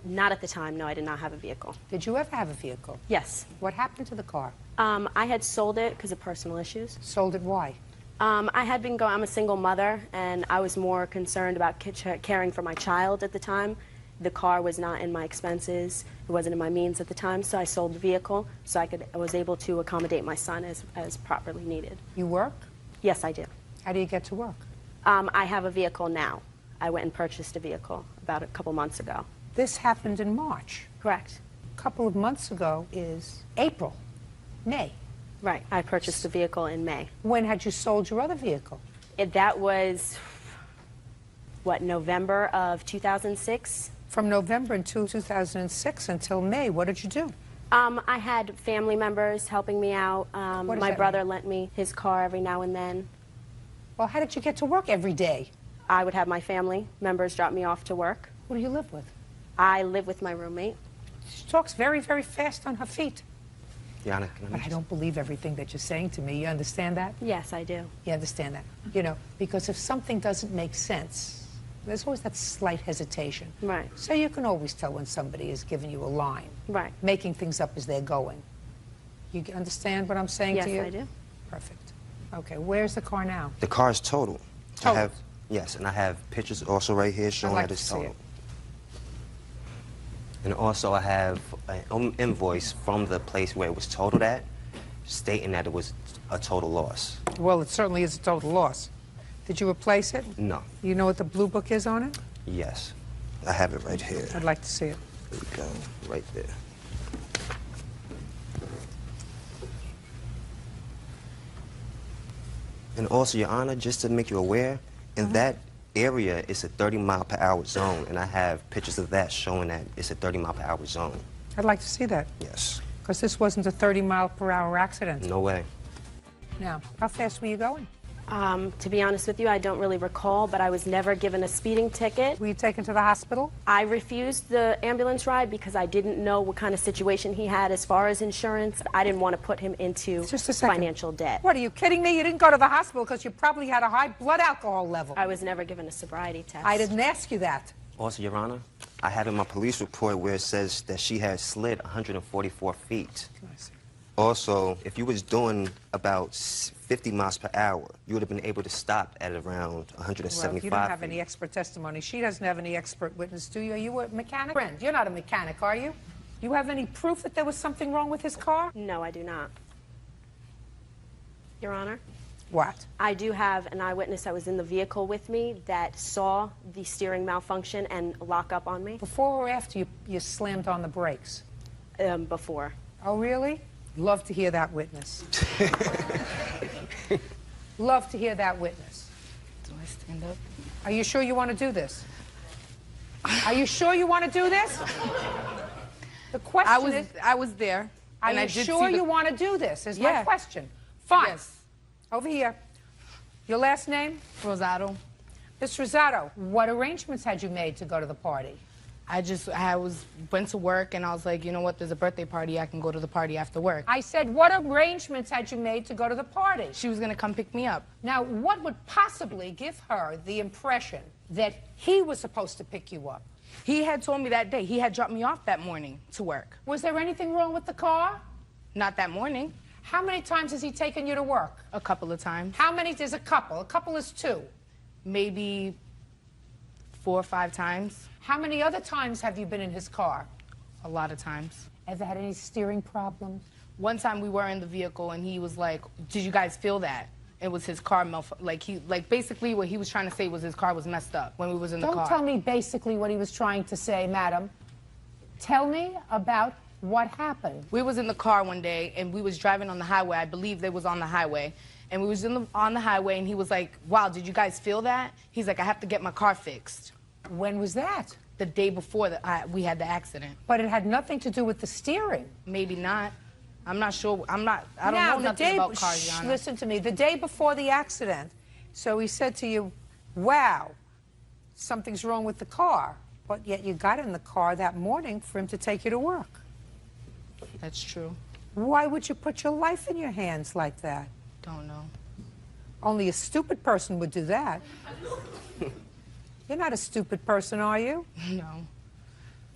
Not at the time, no, I did not have a vehicle. Did you ever have a vehicle? Yes. What happened to the car? I had sold it because of personal issues. Sold it why? I had been going, I'm a single mother, and I was more concerned about caring for my child at the time. The car was not in my expenses. It wasn't in my means at the time, so I sold the vehicle so I was able to accommodate my son as properly needed. You work? Yes, I do. How do you get to work? I have a vehicle now. I went and purchased a vehicle about a couple months ago. This happened in March. Correct. A couple of months ago is April, May. Right. I purchased a vehicle in May. When had you sold your other vehicle? That was, what, November of 2006? From November in 2006 until May, what did you do? I had family members helping me out. My brother lent me his car every now and then. Well, how did you get to work every day? I would have my family members drop me off to work. Who do you live with? I live with my roommate. She talks very, very fast on her feet. Yana, But I don't believe everything that you're saying to me. You understand that? Yes, I do. You understand that? You know, because if something doesn't make sense, there's always that slight hesitation. Right. So you can always tell when somebody is giving you a line. Right. Making things up as they're going. You understand what I'm saying to you? Yes, I do. Perfect. Okay, where's the car now? The car is totaled. Totaled? Yes, and I have pictures also right here showing like that it's to see totaled. And also I have an invoice from the place where it was totaled at, stating that it was a total loss. Well, it certainly is a total loss. Did you replace it? No. You know what the blue book is on it? Yes. I have it right here. I'd like to see it. There we go. Right there. And also, Your Honor, just to make you aware, in that area, it's a 30-mile-per-hour zone, and I have pictures of that showing that it's a 30-mile-per-hour zone. I'd like to see that. Yes. Because this wasn't a 30-mile-per-hour accident. No way. Now, how fast were you going? To be honest with you, I don't really recall, but I was never given a speeding ticket. Were you taken to the hospital? I refused the ambulance ride because I didn't know what kind of situation he had as far as insurance. I didn't want to put him into financial debt. What, are you kidding me? You didn't go to the hospital because you probably had a high blood alcohol level. I was never given a sobriety test. I didn't ask you that. Also, Your Honor, I have in my police report where it says that she had slid 144 feet. Also, if you was doing about 50 miles per hour, you would have been able to stop at around 175 Well, you don't have any expert testimony. She doesn't have any expert witness, do you? Are you a mechanic? Friend, you're not a mechanic, are you? You have any proof that there was something wrong with his car? No, I do not. Your Honor? What? I do have an eyewitness that was in the vehicle with me that saw the steering malfunction and lock up on me. Before or after you slammed on the brakes? Before. Oh, really? Love to hear that witness. Love to hear that witness. Do I stand up? Are you sure you want to do this? Are you sure you want to do this? The question is... I was there. Are you sure you want to do this, is my question. Fine. Yes. Over here. Your last name? Rosado. Miss Rosado, what arrangements had you made to go to the party? Went to work, and I was like, you know what, there's a birthday party, I can go to the party after work. I said, what arrangements had you made to go to the party? She was going to come pick me up. Now, what would possibly give her the impression that he was supposed to pick you up? He had told me that day. He had dropped me off that morning to work. Was there anything wrong with the car? Not that morning. How many times has he taken you to work? A couple of times. How many is a couple? A couple is two. Maybe 4 or 5 times. How many other times have you been in his car? a lot of times. Ever had any steering problems? One time we were in the vehicle and he was like, "Did you guys feel that?" It was his car basically what he was trying to say was his car was messed up when we was in the car. Don't tell me basically what he was trying to say, madam. Tell me about what happened. We was in the car one day and we was driving on the highway. I believe they was on the highway. And we was on the highway and he was like, "Wow, did you guys feel that?" He's like, "I have to get my car fixed." When was that? The day before we had the accident. But it had nothing to do with the steering. Maybe not. I'm not sure. I don't know nothing about cars, Yana. Listen to me. The day before the accident, so he said to you, "Wow, something's wrong with the car." But yet you got in the car that morning for him to take you to work. That's true. Why would you put your life in your hands like that? Don't know. Only a stupid person would do that. You're not a stupid person, are you? No.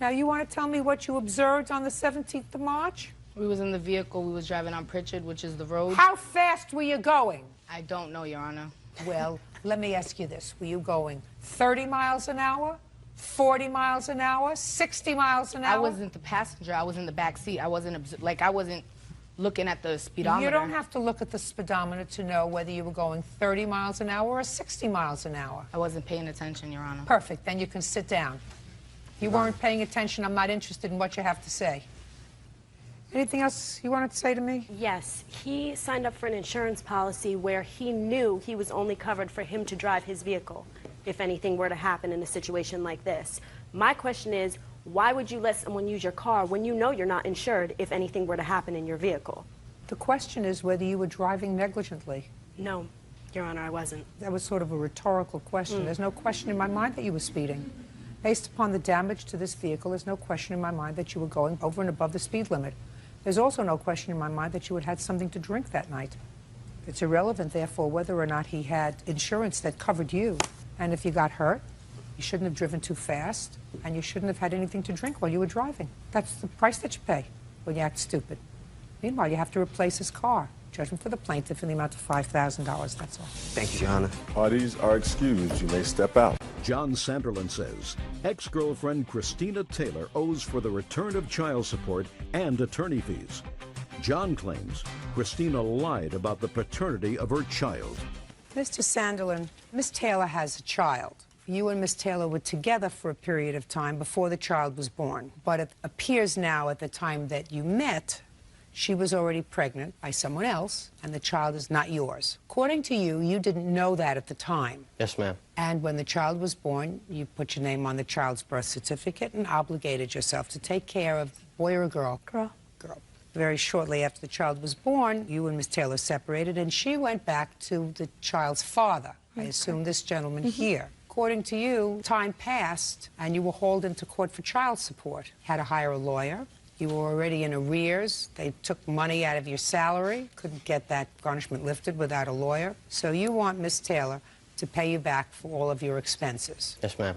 Now, you want to tell me what you observed on the 17th of March? We was in the vehicle. We was driving on Pritchard, which is the road. How fast were you going? I don't know, Your Honor. Well, let me ask you this. Were you going 30 miles an hour, 40 miles an hour, 60 miles an hour? I wasn't the passenger. I was in the back seat. I wasn't looking at the speedometer. You don't have to look at the speedometer to know whether you were going 30 miles an hour or 60 miles an hour. I wasn't paying attention, Your Honor. Perfect. Then you can sit down. You weren't paying attention. I'm not interested in what you have to say. Anything else you wanted to say to me? Yes. He signed up for an insurance policy where he knew he was only covered for him to drive his vehicle if anything were to happen in a situation like this. My question is, why would you let someone use your car when you know you're not insured if anything were to happen in your vehicle? The question is whether you were driving negligently. No, Your Honor, I wasn't. That was sort of a rhetorical question. There's no question in my mind that you were speeding. Based upon the damage to this vehicle, there's no question in my mind that you were going over and above the speed limit. There's also no question in my mind that you had had something to drink that night. It's irrelevant, therefore, whether or not he had insurance that covered you. And if you got hurt, you shouldn't have driven too fast, and you shouldn't have had anything to drink while you were driving. That's the price that you pay when you act stupid. Meanwhile, you have to replace his car. Judgment for the plaintiff in the amount of $5,000, that's all. Thank you, Your Honor. Parties are excused. You may step out. John Sanderlin says ex-girlfriend Christina Taylor owes for the return of child support and attorney fees. John claims Christina lied about the paternity of her child. Mr. Sanderlin, Miss Taylor has a child. You and Miss Taylor were together for a period of time before the child was born. But it appears now at the time that you met, she was already pregnant by someone else, and the child is not yours. According to you, you didn't know that at the time. Yes, ma'am. And when the child was born, you put your name on the child's birth certificate and obligated yourself to take care of boy or girl? Girl. Girl. Very shortly after the child was born, you and Miss Taylor separated, and she went back to the child's father. I assume this gentleman here. According to you, time passed, and you were hauled into court for child support. You had to hire a lawyer. You were already in arrears. They took money out of your salary. Couldn't get that garnishment lifted without a lawyer. So you want Miss Taylor to pay you back for all of your expenses. Yes, ma'am.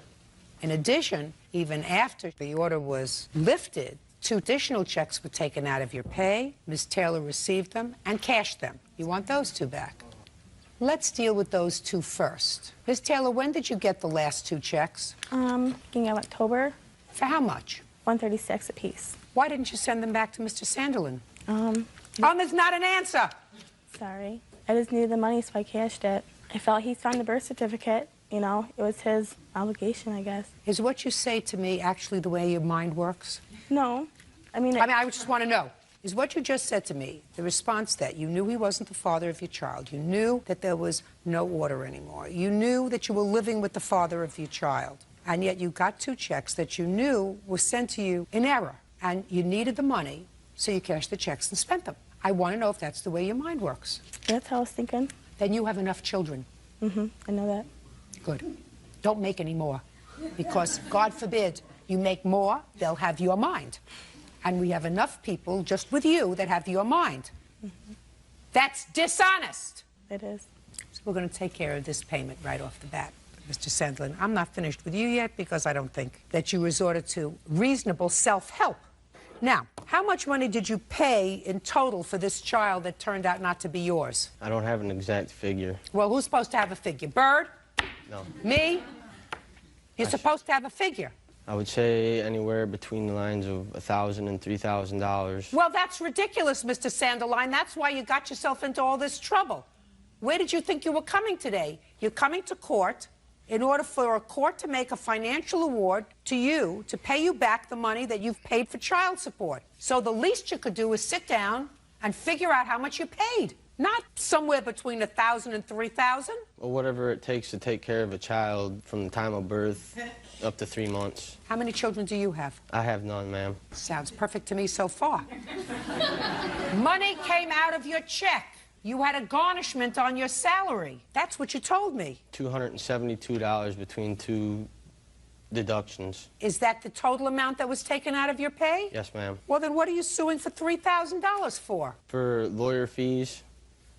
In addition, even after the order was lifted, 2 additional checks were taken out of your pay. Miss Taylor received them and cashed them. You want those 2 back. Let's deal with those 2 first. Miss Taylor, when did you get the last 2 checks? Beginning of October. For how much? $136 apiece. Why didn't you send them back to Mr. Sanderlin? There's not an answer. Sorry. I just needed the money, so I cashed it. I felt he signed the birth certificate. You know, it was his obligation, I guess. Is what you say to me actually the way your mind works? No. I just want to know. Is what you just said to me the response that you knew he wasn't the father of your child? You knew that there was no order anymore. You knew that you were living with the father of your child. And yet you got 2 checks that you knew were sent to you in error. And you needed the money, so you cashed the checks and spent them. I want to know if that's the way your mind works. That's how I was thinking. Then you have enough children. I know that. Good. Don't make any more. Because, God forbid, you make more, they'll have your mind. And we have enough people just with you that have your mind. That's dishonest. It is. So we're going to take care of this payment right off the bat. Mr. Sheindlin, I'm not finished with you yet because I don't think that you resorted to reasonable self-help. Now, how much money did you pay in total for this child that turned out not to be yours? I don't have an exact figure. Well, who's supposed to have a figure? Bird? No. Me? You're supposed to have a figure. I would say anywhere between the lines of $1,000 and $3,000. Well, that's ridiculous, Mr. Sheindlin. That's why you got yourself into all this trouble. Where did you think you were coming today? You're coming to court in order for a court to make a financial award to you to pay you back the money that you've paid for child support. So the least you could do is sit down and figure out how much you paid. Not somewhere between $1,000 and $3,000. Well, whatever it takes to take care of a child from the time of birth up to 3 months. How many children do you have? I have none, ma'am. Sounds perfect to me so far. Money came out of your check. You had a garnishment on your salary. That's what you told me. $272 between 2 deductions. Is that the total amount that was taken out of your pay? Yes, ma'am. Well, then what are you suing for $3,000 for? For lawyer fees,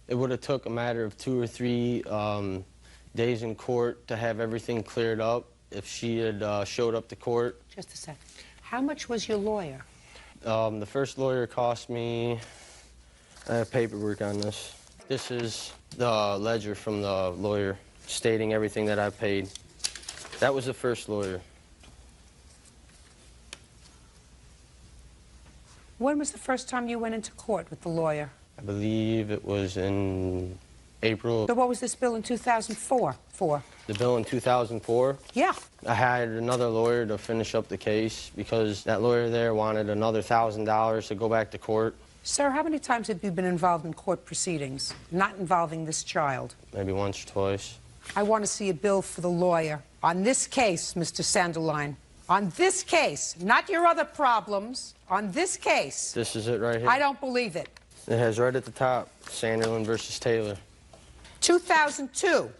it would have took a matter of 2 or 3 days in court to have everything cleared up if she had showed up to court. Just a second. How much was your lawyer? The first lawyer cost me, I have paperwork on this. This is the ledger from the lawyer stating everything that I paid. That was the first lawyer. When was the first time you went into court with the lawyer? I believe it was in April. So what was this bill in 2004 for? The bill in 2004? Yeah. I hired another lawyer to finish up the case because that lawyer there wanted another $1,000 to go back to court. Sir, how many times have you been involved in court proceedings, not involving this child? Maybe once or twice. I want to see a bill for the lawyer. On this case, Mr. Sheindlin. On this case, not your other problems. On this case. This is it right here? I don't believe it. It has right at the top, Sheindlin versus Taylor. 2002.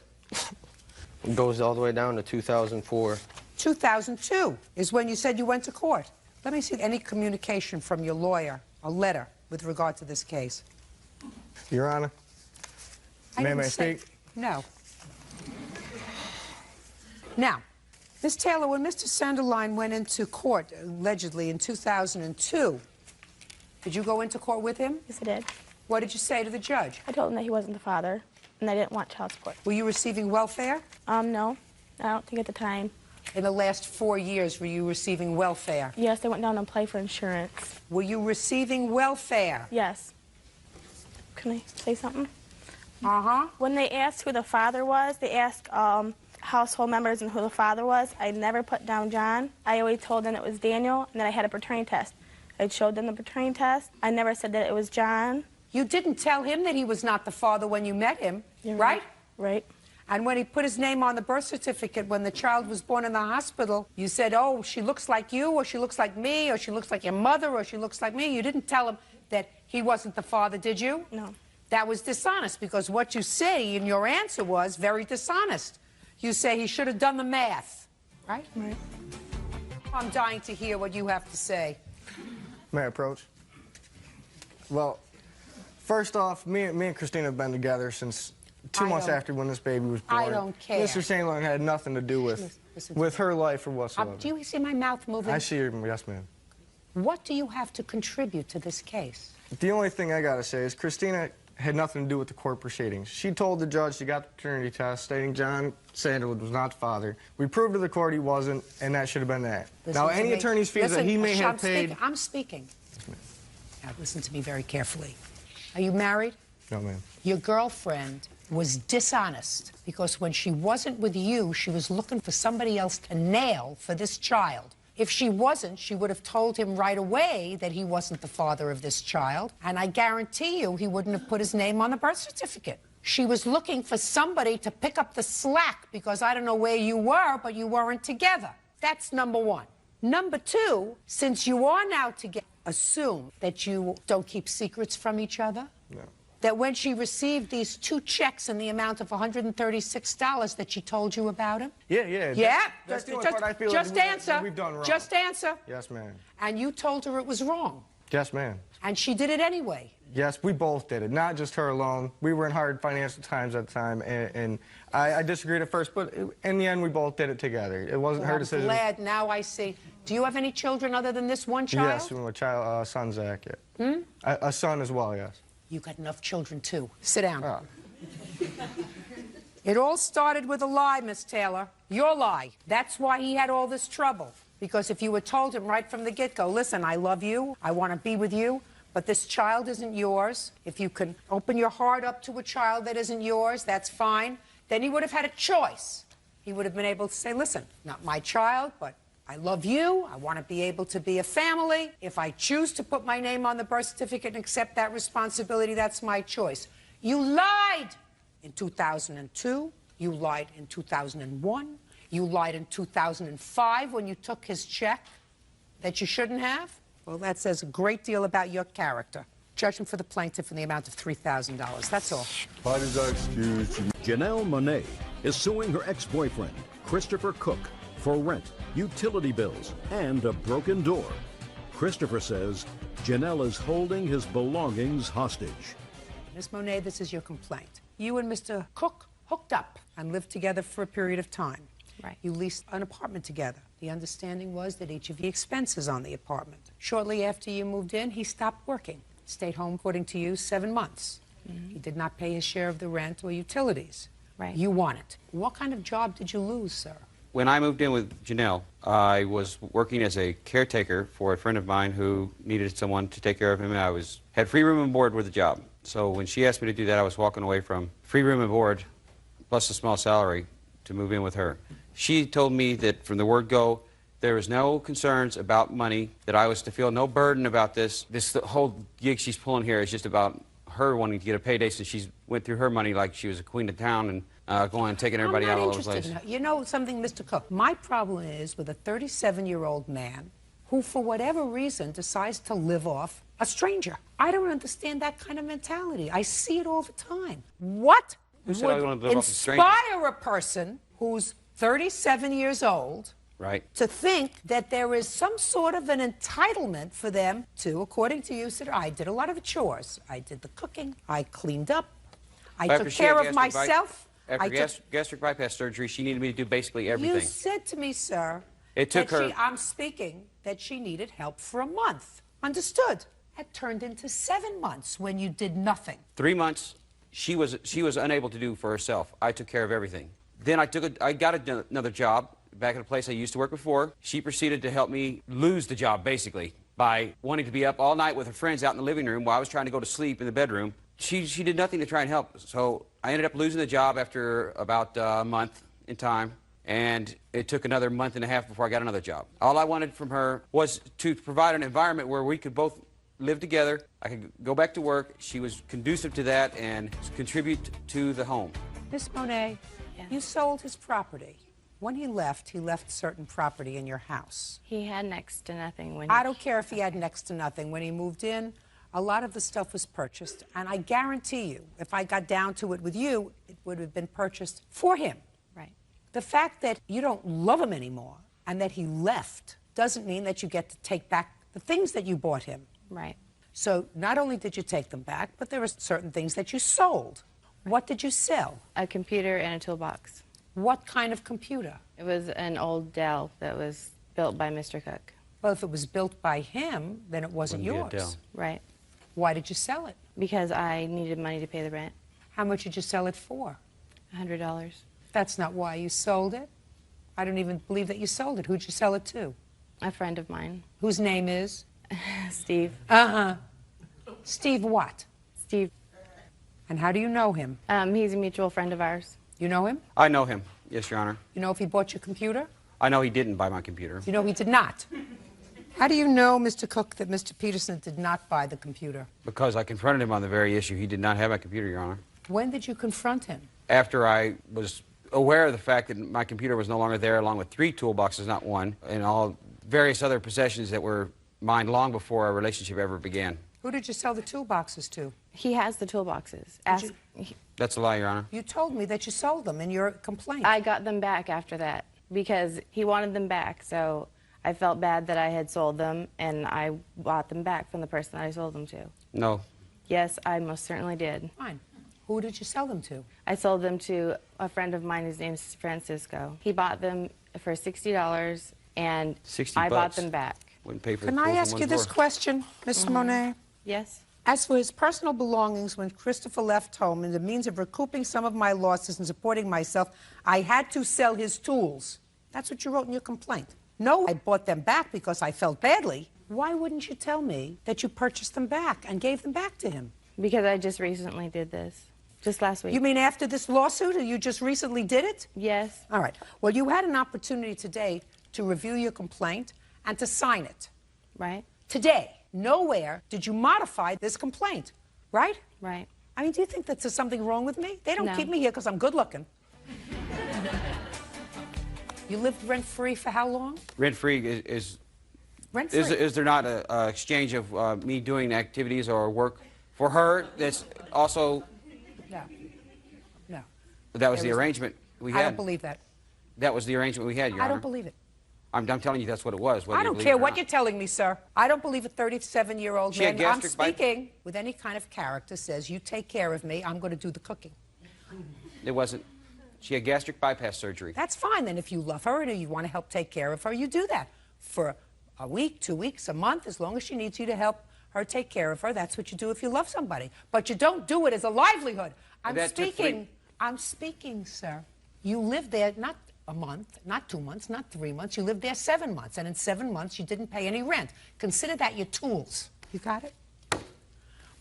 It goes all the way down to 2004. 2002 is when you said you went to court. Let me see any communication from your lawyer, a letter, with regard to this case. Your Honor, may I speak? No. Now, Ms. Taylor, when Mr. Sheindlin went into court, allegedly in 2002, did you go into court with him? Yes, I did. What did you say to the judge? I told him that he wasn't the father, and I didn't want child support. Were you receiving welfare? No. I don't think at the time. In the last 4 years, were you receiving welfare? Yes, they went down and applied for insurance. Were you receiving welfare? Yes. Can I say something? Uh-huh. When they asked who the father was, they asked household members and who the father was. I never put down John. I always told them it was Daniel, and then I had a paternity test. I showed them the paternity test. I never said that it was John. You didn't tell him that he was not the father when you met him, right? Right. And when he put his name on the birth certificate when the child was born in the hospital, you said, oh, she looks like you, or she looks like me, or she looks like your mother, or she looks like me. You didn't tell him that he wasn't the father, did you? No. That was dishonest, because what you say in your answer was very dishonest. You say he should have done the math, right? Right. I'm dying to hear what you have to say. May I approach? Well, first off, me and Christina have been together since 2 months after when this baby was born. I don't care. Mr. Sheindlin had nothing to do with her life or whatsoever. Do you see my mouth moving? I see her, yes, ma'am. What do you have to contribute to this case? The only thing I gotta say is Christina had nothing to do with the court proceedings. She told the judge she got the paternity test stating John Sheindlin was not the father. We proved to the court he wasn't, and that should have been that. Listen now, to any me. attorney's fees that he may have paid... I'm speaking. Now, listen to me very carefully. Are you married? No, ma'am. Your girlfriend was dishonest because when she wasn't with you, she was looking for somebody else to nail for this child. If she wasn't, she would have told him right away that he wasn't the father of this child, and I guarantee you he wouldn't have put his name on the birth certificate. She was looking for somebody to pick up the slack because I don't know where you were, but you weren't together. That's number one. Number two, since you are now together, assume that you don't keep secrets from each other. No. That when she received these 2 checks in the amount of $136 that she told you about him? Yeah. Yeah? That's the only part I feel just like answer. we've done wrong. Just answer. Yes, ma'am. And you told her it was wrong. Yes, ma'am. And she did it anyway. Yes, we both did it, not just her alone. We were in hard financial times at the time, and I disagreed at first, but in the end, we both did it together. It wasn't her decision. I'm glad. Now I see. Do you have any children other than this one child? Yes, a child, son, Zach. Yeah. A son as well, yes. You got enough children, too. Sit down. It all started with a lie, Miss Taylor. Your lie. That's why he had all this trouble. Because if you had told him right from the get-go, listen, I love you, I want to be with you, but this child isn't yours. If you can open your heart up to a child that isn't yours, that's fine. Then he would have had a choice. He would have been able to say, listen, not my child, but I love you. I want to be able to be a family. If I choose to put my name on the birth certificate and accept that responsibility, that's my choice. You lied in 2002. You lied in 2001. You lied in 2005 when you took his check that you shouldn't have. Well, that says a great deal about your character. Judgment for the plaintiff in the amount of $3,000. That's all. Parties are excused. Janelle Monet is suing her ex-boyfriend, Christopher Cook, for rent, utility bills, and a broken door. Christopher says Janelle is holding his belongings hostage. Ms. Monet, this is your complaint. You and Mr. Cook hooked up and lived together for a period of time. Right. You leased an apartment together. The understanding was that each of you expenses on the apartment. Shortly after you moved in, he stopped working. Stayed home, according to you, 7 months. He did not pay his share of the rent or utilities. Right. You want it. What kind of job did you lose, sir? When I moved in with Janelle, I was working as a caretaker for a friend of mine who needed someone to take care of him, and I had free room and board with the job. So when she asked me to do that, I was walking away from free room and board plus a small salary to move in with her. She told me that from the word go, there was no concerns about money, that I was to feel no burden about this. This whole gig she's pulling here is just about her wanting to get a payday, so she went through her money like she was a queen of town and going and taking everybody out all over the place. You know something, Mr. Cook? My problem is with a 37-year-old man who, for whatever reason, decides to live off a stranger. I don't understand that kind of mentality. I see it all the time. What Who said I wanted to live off a stranger? inspire a person who's 37 years old to think that there is some sort of an entitlement for them to, according to you, said, I did a lot of the chores. I did the cooking. I cleaned up. I took care of myself. After gastric bypass surgery, she needed me to do basically everything. You said to me, sir, it took her. I'm speaking that she needed help for a month. Understood. That turned into 7 months when you did nothing. 3 months, she was unable to do for herself. I took care of everything. Then I got another job back at a place I used to work before. She proceeded to help me lose the job, basically, by wanting to be up all night with her friends out in the living room while I was trying to go to sleep in the bedroom. She did nothing to try and help. So I ended up losing the job after about a month in time, and it took another month and a half before I got another job. All I wanted from her was to provide an environment where we could both live together. I could go back to work. She was conducive to that and contribute to the home. Miss Monet, you sold his property. When he left certain property in your house. He had next to nothing when I don't care if he had next to nothing. When he moved in, a lot of the stuff was purchased. And I guarantee you, if I got down to it with you, it would have been purchased for him. Right. The fact that you don't love him anymore and that he left doesn't mean that you get to take back the things that you bought him. Right. So not only did you take them back, but there were certain things that you sold. What did you sell? A computer and a toolbox. What kind of computer? It was an old Dell that was built by Mr. Cook. Well, if it was built by him, then it wasn't Wouldn't be a yours. Dell. Right. Why did you sell it? Because I needed money to pay the rent. How much did you sell it for? $100. That's not why you sold it. I don't even believe that you sold it. Who'd you sell it to? A friend of mine. Whose name is? Steve. Uh-huh. Steve what? Steve. And how do you know him? He's a mutual friend of ours. You know him? I know him, yes, Your Honor. You know if he bought your computer? I know he didn't buy my computer. You know he did not. How do you know, Mr. Cook, that Mr. Peterson did not buy the computer? Because I confronted him on the very issue. He did not have my computer, Your Honor. When did you confront him? After I was aware of the fact that my computer was no longer there, along with 3 toolboxes, not one, and all various other possessions that were mine long before our relationship ever began. Who did you sell the toolboxes to? He has the toolboxes. That's a lie, Your Honor. You told me that you sold them in your complaint. I got them back after that because he wanted them back, so I felt bad that I had sold them, and I bought them back from the person that I sold them to. No. Yes, I most certainly did. Fine. Who did you sell them to? I sold them to a friend of mine whose name's Francisco. He bought them for $60, and I bought them back. Wouldn't pay for Can the I clothes ask on you one this floor. question, Miss Monet? Yes. As for his personal belongings, when Christopher left home, and the means of recouping some of my losses and supporting myself, I had to sell his tools. That's what you wrote in your complaint. No, I bought them back because I felt badly. Why wouldn't you tell me that you purchased them back and gave them back to him? Because I just recently did this. Just last week. You mean after this lawsuit, or you just recently did it? Yes. All right. Well, you had an opportunity today to review your complaint and to sign it. Right. Today, nowhere did you modify this complaint, right? Right. I mean, do you think that there's something wrong with me? They don't No. keep me here because I'm good looking. You lived rent-free for how long? Rent-free is Rent-free. is there not a exchange of me doing activities or work for her that's also... No. No. That was There the was- arrangement we had. I don't believe that. That was the arrangement we had, Your I Honor. don't believe it. I'm telling you that's what it was. whether I you don't believe care it or what not. you're telling me, sir. I don't believe a 37-year-old She had man. I'm gastric bypass- speaking with any kind of character says, you take care of me, I'm going to do the cooking. It wasn't. She had gastric bypass surgery. That's fine then. If you love her and you want to help take care of her, you do that. For a week, 2 weeks, a month, as long as she needs you to help her take care of her, that's what you do if you love somebody. But you don't do it as a livelihood. That took I'm speaking, sir. You lived there not a month, not 2 months, not 3 months. You lived there 7 months, and in 7 months you didn't pay any rent. Consider that your tools. You got it?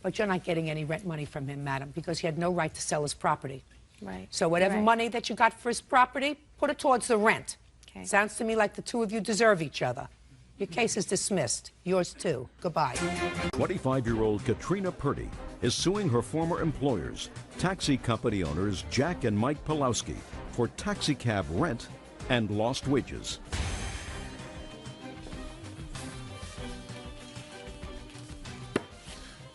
But you're not getting any rent money from him, madam, because he had no right to sell his property. Right. So whatever Right. money that you got for his property, put it towards the rent. Okay. Sounds to me like the two of you deserve each other. Your case is dismissed. Yours too. Goodbye. 25-year-old Katrina Purdy is suing her former employers, taxi company owners Jack and Mike Pulowski, for taxi cab rent and lost wages.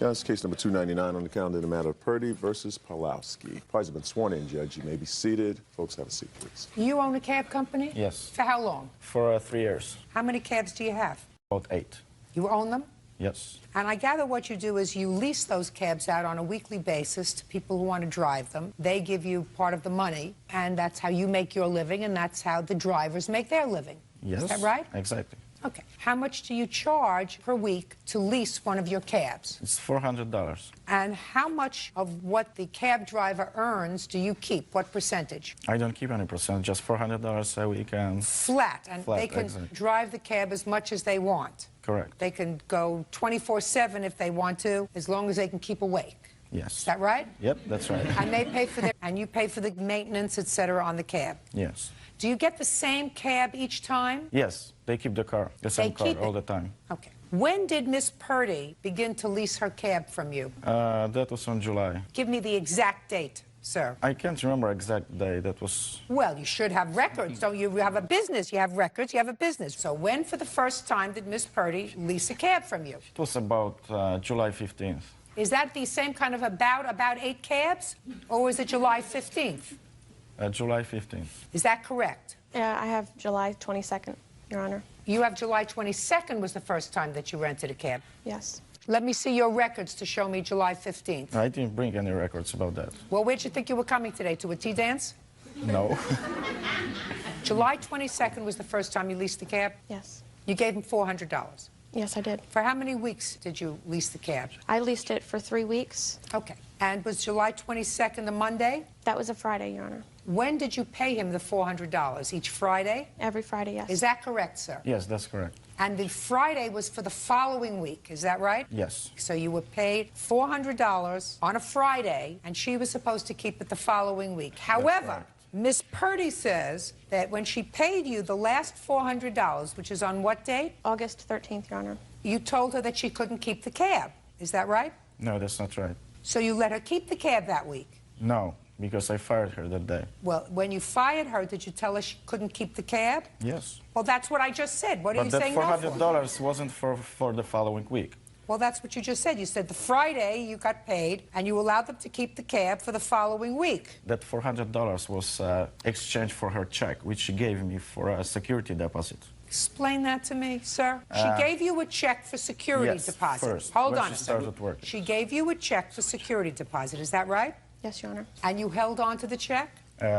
Yeah, it's case number 299 on the calendar, the matter of Purdy versus Pulowski. Parties have been sworn in, Judge. You may be seated. Folks, have a seat, please. You own a cab company? Yes. For how long? For 3 years. How many cabs do you have? About 8. You own them? Yes. And I gather what you do is you lease those cabs out on a weekly basis to people who want to drive them. They give you part of the money, and that's how you make your living, and that's how the drivers make their living. Yes. Is that right? Exactly. Okay. How much do you charge per week to lease one of your cabs? It's $400. And how much of what the cab driver earns do you keep? What percentage? I don't keep any percent, just $400 a week and... Flat. And Flat, they can exactly. drive the cab as much as they want. Correct. They can go 24/7 if they want to, as long as they can keep awake. Yes. Is that right? Yep, that's right. And they pay for their, and you pay for the maintenance, etc., on the cab. Yes. Do you get the same cab each time? Yes, they keep the car, the same car keep it? all the time. Okay. When did Miss Purdy begin to lease her cab from you? That was on July. Give me the exact date, sir. I can't remember exact day. That was... Well, you should have records, don't you? You have a business. You have records. You have a business. So when, for the first time, did Miss Purdy lease a cab from you? It was about July 15th. Is that the same kind of about 8 cabs? Or was it July 15th? July 15th. Is that correct? Yeah, I have July 22nd, Your Honor. You have July 22nd was the first time that you rented a cab? Yes. Let me see your records to show me July 15th. I didn't bring any records about that. Well, where'd you think you were coming today? To a tea dance? No. July 22nd was the first time you leased the cab? Yes. You gave him $400? Yes, I did. For how many weeks did you lease the cab? I leased it for 3 weeks. Okay. And was July 22nd a Monday? That was a Friday, Your Honor. When did you pay him the $400? Each Friday? Every Friday, yes. Is that correct, sir? Yes, that's correct. And the Friday was for the following week, is that right? Yes. So you were paid $400 on a Friday, and she was supposed to keep it the following week. However, Miss Purdy says that when she paid you the last $400, which is on what date? August 13th, Your Honor. You told her that she couldn't keep the cab. Is that right? No, that's not right. So you let her keep the cab that week? No, because I fired her that day. Well, when you fired her, did you tell her she couldn't keep the cab? Yes. Well, that's what I just said. What are But you that saying no for? $400 wasn't for the following week. Well, that's what you just said. You said the Friday you got paid, and you allowed them to keep the cab for the following week. That $400 was exchanged for her check, which she gave me for a security deposit. Explain that to me, sir. She gave you a check for security yes, deposit. first, Hold when on she a second. started working. She gave you a check for security deposit. Is that right? Yes, Your Honor. And you held on to the check?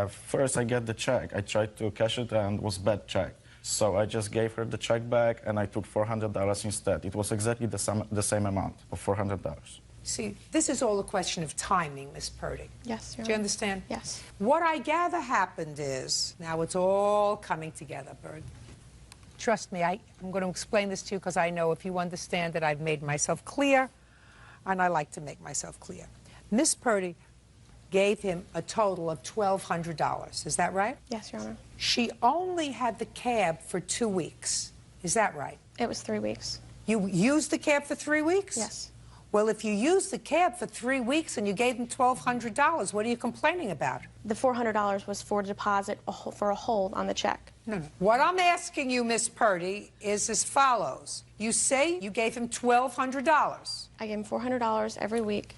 First, I get the check. I tried to cash it, and it was bad check. So I just gave her the check back, and I took $400 instead. It was exactly the same amount of $400. See, this is all a question of timing, Miss Purdy. Yes, Your Do you Honor. understand? Yes. What I gather happened is, now it's all coming together, Bird. Trust me, I'm going to explain this to you because I know if you understand it, I've made myself clear, and I like to make myself clear. Miss Purdy gave him a total of $1,200. Is that right? Yes, Your Honor. She only had the cab for 2 weeks. Is that right? It was 3 weeks. You used the cab for 3 weeks? Yes. Well, if you used the cab for 3 weeks and you gave him $1,200, what are you complaining about? The $400 was for deposit for a hold on the check. No. What I'm asking you, Miss Purdy, is as follows. You say you gave him $1,200. I gave him $400 every week.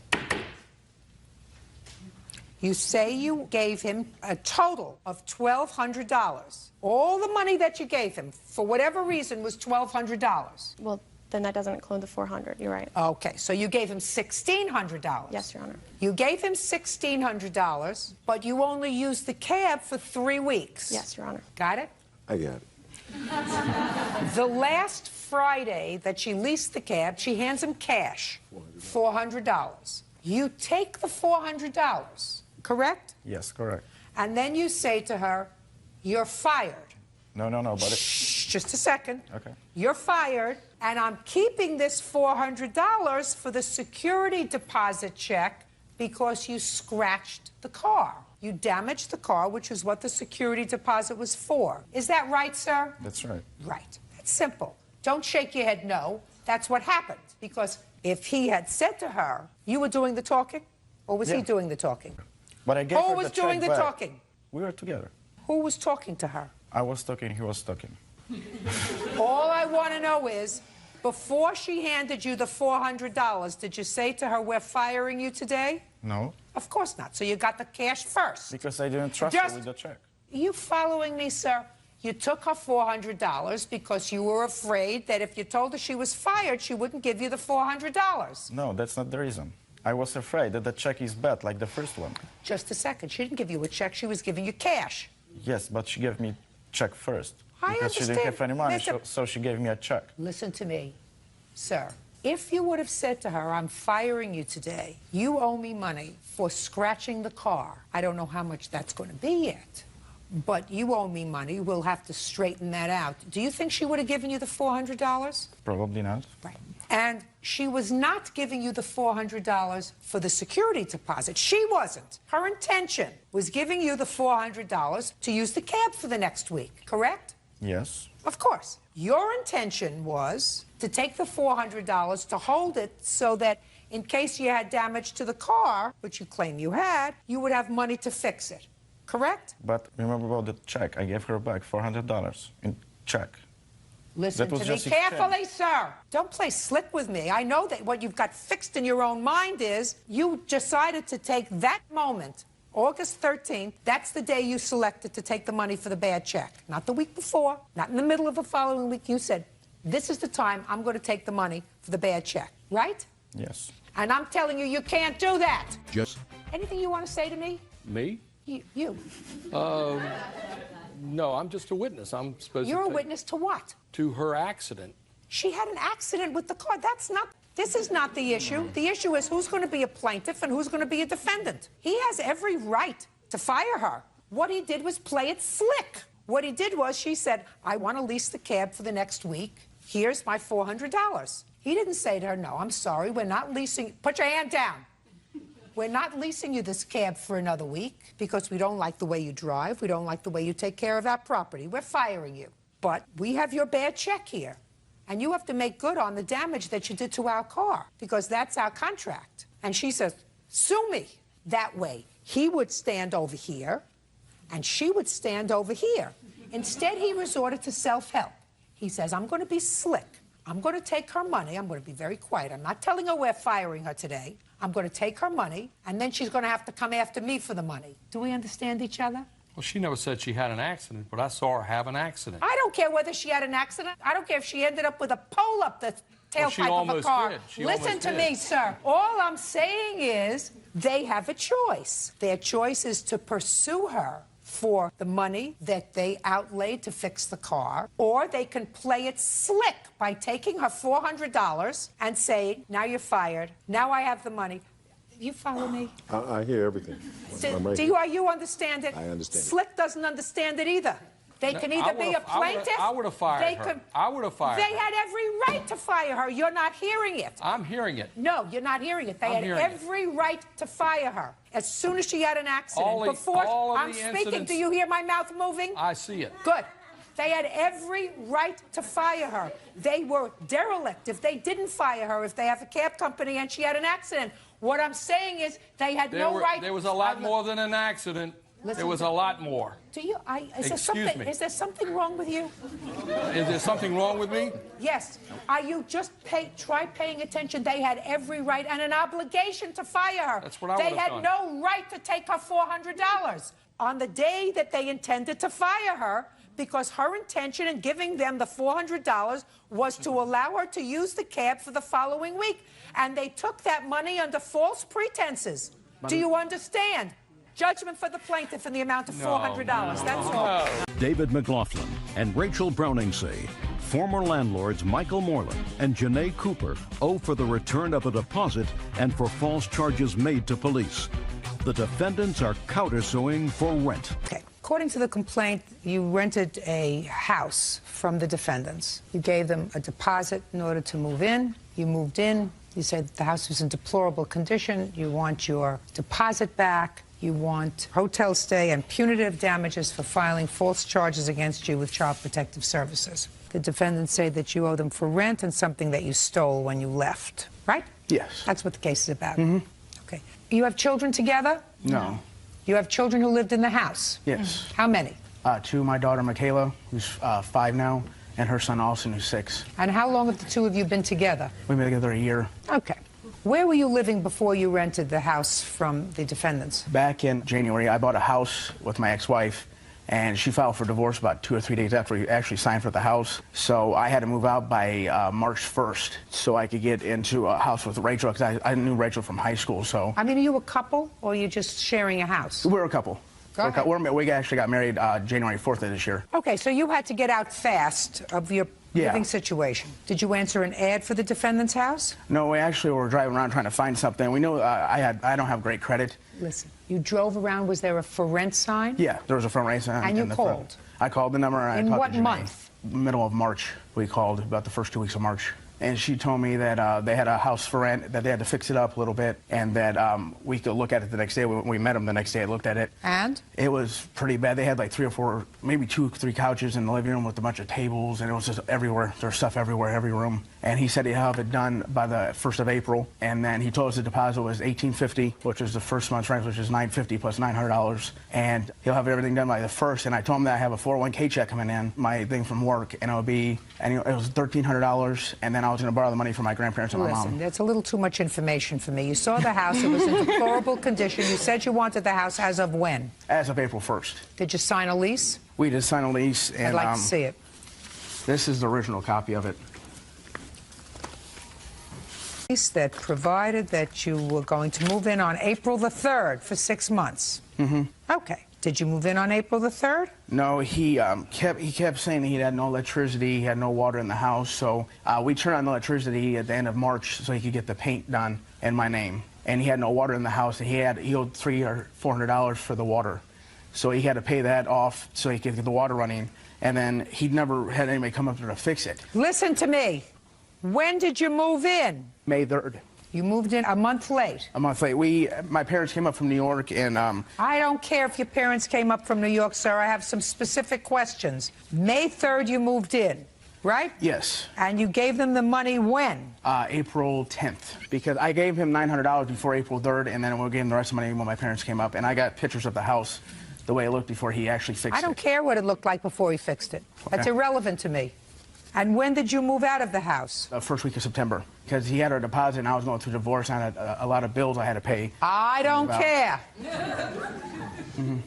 You say you gave him a total of $1,200. All the money that you gave him, for whatever reason, was $1,200. Well, then that doesn't include the $400. You're right. Okay, so you gave him $1,600. Yes, Your Honor. You gave him $1,600, but you only used the cab for 3 weeks. Yes, Your Honor. Got it? I got it. The last Friday that she leased the cab, she hands him cash, $400. You take the $400, correct? Yes, correct. And then you say to her, you're fired. No, but Shh, just a second. Okay. You're fired, and I'm keeping this $400 for the security deposit check because you scratched the car. You damaged the car, which is what the security deposit was for. Is that right, sir? That's right. Right. That's simple. Don't shake your head no. That's what happened. Because if he had said to her, you were doing the talking, or was he doing the talking? But I gave Who her was the check doing the back. talking? We were together. Who was talking to her? I was talking, he was talking. All I want to know is, before she handed you the $400, did you say to her, we're firing you today? No. Of course not. So you got the cash first. Because I didn't trust her with the check. Are you following me, sir? You took her $400 because you were afraid that if you told her she was fired, she wouldn't give you the $400. No, that's not the reason. I was afraid that the check is bad, like the first one. Just a second. She didn't give you a check. She was giving you cash. Yes, but she gave me check first. I Because she didn't understand. have any money, Listen. so she gave me a check. Listen to me, sir. If you would have said to her, I'm firing you today, you owe me money for scratching the car. I don't know how much that's going to be yet, but you owe me money. We'll have to straighten that out. Do you think she would have given you the $400? Probably not. Right. And she was not giving you the $400 for the security deposit. She wasn't. Her intention was giving you the $400 to use the cab for the next week, correct? Yes. Of course. Your intention was to take the $400 to hold it so that in case you had damage to the car, which you claim you had, you would have money to fix it. Correct? But remember about the check. I gave her back $400 in check. Listen to me carefully, sir. Don't play slick with me. I know that what you've got fixed in your own mind is you decided to take that moment, August 13th, that's the day you selected to take the money for the bad check. Not the week before, not in the middle of the following week. You said, this is the time I'm going to take the money for the bad check, right? Yes. And I'm telling you, you can't do that. Just Anything you want to say to me? Me? You. No, I'm just a witness. I'm supposed You're to a witness to what? to her accident. She had an accident with the car. This is not the issue. The issue is who's going to be a plaintiff and who's going to be a defendant. He has every right to fire her. What he did was play it slick. What he did was she said, I want to lease the cab for the next week. Here's my $400. He didn't say to her, no, I'm sorry, we're not leasing. Put your hand down. We're not leasing you this cab for another week because we don't like the way you drive. We don't like the way you take care of our property. We're firing you. But we have your bad check here. And you have to make good on the damage that you did to our car because that's our contract. And she says, sue me. That way, he would stand over here and she would stand over here. Instead, he resorted to self-help. He says, I'm going to be slick. I'm going to take her money. I'm going to be very quiet. I'm not telling her we're firing her today. I'm going to take her money, and then she's going to have to come after me for the money. Do we understand each other? Well, she never said she had an accident, but I saw her have an accident. I don't care whether she had an accident. I don't care if she ended up with a pole up the tailpipe of a car. Listen to me, sir. All I'm saying is they have a choice. Their choice is to pursue her for the money that they outlaid to fix the car, or they can play it slick by taking her $400 and saying, now you're fired, now I have the money. You follow me? I hear everything. I'm right Do you understand it? I understand it. Slick doesn't understand it either. They can either be a plaintiff. I would have fired her. I would have fired her. They had every right to fire her. You're not hearing it. I'm hearing it. No, you're not hearing it. They had every right to fire her as soon as she had an accident. I'm speaking. Do you hear my mouth moving? I see it. Good. They had every right to fire her. They were derelict if they didn't fire her, if they have a cab company and she had an accident. What I'm saying is they had no right. There was a lot more than an accident. There was a lot more. Do you? Excuse me. Is there something wrong with you? Is there something wrong with me? Yes. Are you just try paying attention? They had every right and an obligation to fire her. That's what I would have done. They had no right to take her $400 on the day that they intended to fire her, because her intention in giving them the $400 was to allow her to use the cab for the following week. And they took that money under false pretenses. Do you understand? Judgment for the plaintiff in the amount of $400. That's all. David McLaughlin and Rachel Browning say former landlords Michael Moreland and Janae Cooper owe for the return of a deposit and for false charges made to police. The defendants are countersuing for rent. Okay. According to the complaint, you rented a house from the defendants. You gave them a deposit in order to move in. You moved in. You said the house was in deplorable condition. You want your deposit back. You want hotel stay and punitive damages for filing false charges against you with Child Protective Services. The defendants say that you owe them for rent and something that you stole when you left, right? Yes. That's what the case is about. Okay. You have children together? No. You have children who lived in the house? Yes. How many? 2, my daughter Michaela, who's 5 now, and her son Austin, who's 6. And how long have the two of you been together? We've been together a year. Okay. Where were you living before you rented the house from the defendants? Back in January, I bought a house with my ex-wife, and she filed for divorce about 2 or 3 days after we actually signed for the house. So I had to move out by March 1st so I could get into a house with Rachel, because I knew Rachel from high school. So I mean, are you a couple, or are you just sharing a house? We're a couple. We actually got married January 4th of this year. Okay, so you had to get out fast of your living situation. Did you answer an ad for the defendant's house? No, we actually were driving around trying to find something. We knew I don't have great credit. Listen, you drove around. Was there a for rent sign? Yeah, there was a for rent sign. And you called? I called the number. In what month? Middle of March. We called about the first 2 weeks of March. And she told me that they had a house for rent, that they had to fix it up a little bit, and that we could look at it the next day. We met them the next day. I looked at it. And? It was pretty bad. They had like 3 or 4, maybe 2 or 3 couches in the living room with a bunch of tables, and it was just everywhere. There was stuff everywhere, every room. And he said he'd have it done by the 1st of April. And then he told us the deposit was $1,850, which was the first month's rent, which is $950 plus $900. And he'll have everything done by the 1st. And I told him that I have a 401k check coming in, my thing from work, and it was $1,300. And then I was going to borrow the money from my grandparents and my mom. Listen, that's a little too much information for me. You saw the house. It was in deplorable condition. You said you wanted the house as of when? As of April 1st. Did you sign a lease? We did sign a lease. And, I'd like to see it. This is the original copy of it. Lease that provided that you were going to move in on April the 3rd for 6 months. Okay. Did you move in on April the 3rd? No, he kept saying he had no electricity, he had no water in the house. So we turned on the electricity at the end of March so he could get the paint done in my name. And he had no water in the house, and he owed $300 or $400 for the water. So he had to pay that off so he could get the water running. And then he'd never had anybody come up there to fix it. Listen to me. When did you move in? May 3rd. You moved in a month late. A month late. My parents came up from New York, and I don't care if your parents came up from New York, sir. I have some specific questions. May 3rd you moved in, right? Yes. And you gave them the money when? April 10th, because I gave him $900 before April 3rd, and then we gave him the rest of the money when my parents came up. And I got pictures of the house, the way it looked before he actually fixed it. I don't care what it looked like before he fixed it. Okay. That's irrelevant to me. And when did you move out of the house? The first week of September, because he had our deposit and I was going through divorce and I had a lot of bills I had to pay. I don't care.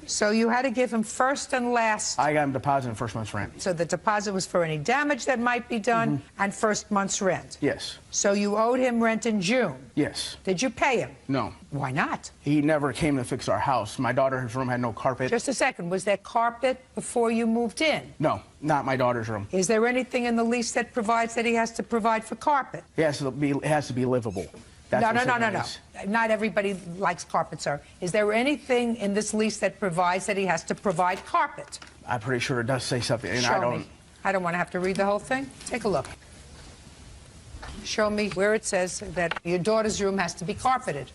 So you had to give him first and last. I got him deposit and first month's rent. So the deposit was for any damage that might be done and first month's rent. Yes. So you owed him rent in June. Yes. Did you pay him? No. Why not? He never came to fix our house. My daughter's room had no carpet. Just a second. Was there carpet before you moved in? No, not my daughter's room. Is there anything in the lease that provides that he has to provide for carpet? It has to be livable. That's No. Not everybody likes carpet, sir. Is there anything in this lease that provides that he has to provide carpet? I'm pretty sure it does say something, and Show me. I don't want to have to read the whole thing. Take a look. Show me where it says that your daughter's room has to be carpeted.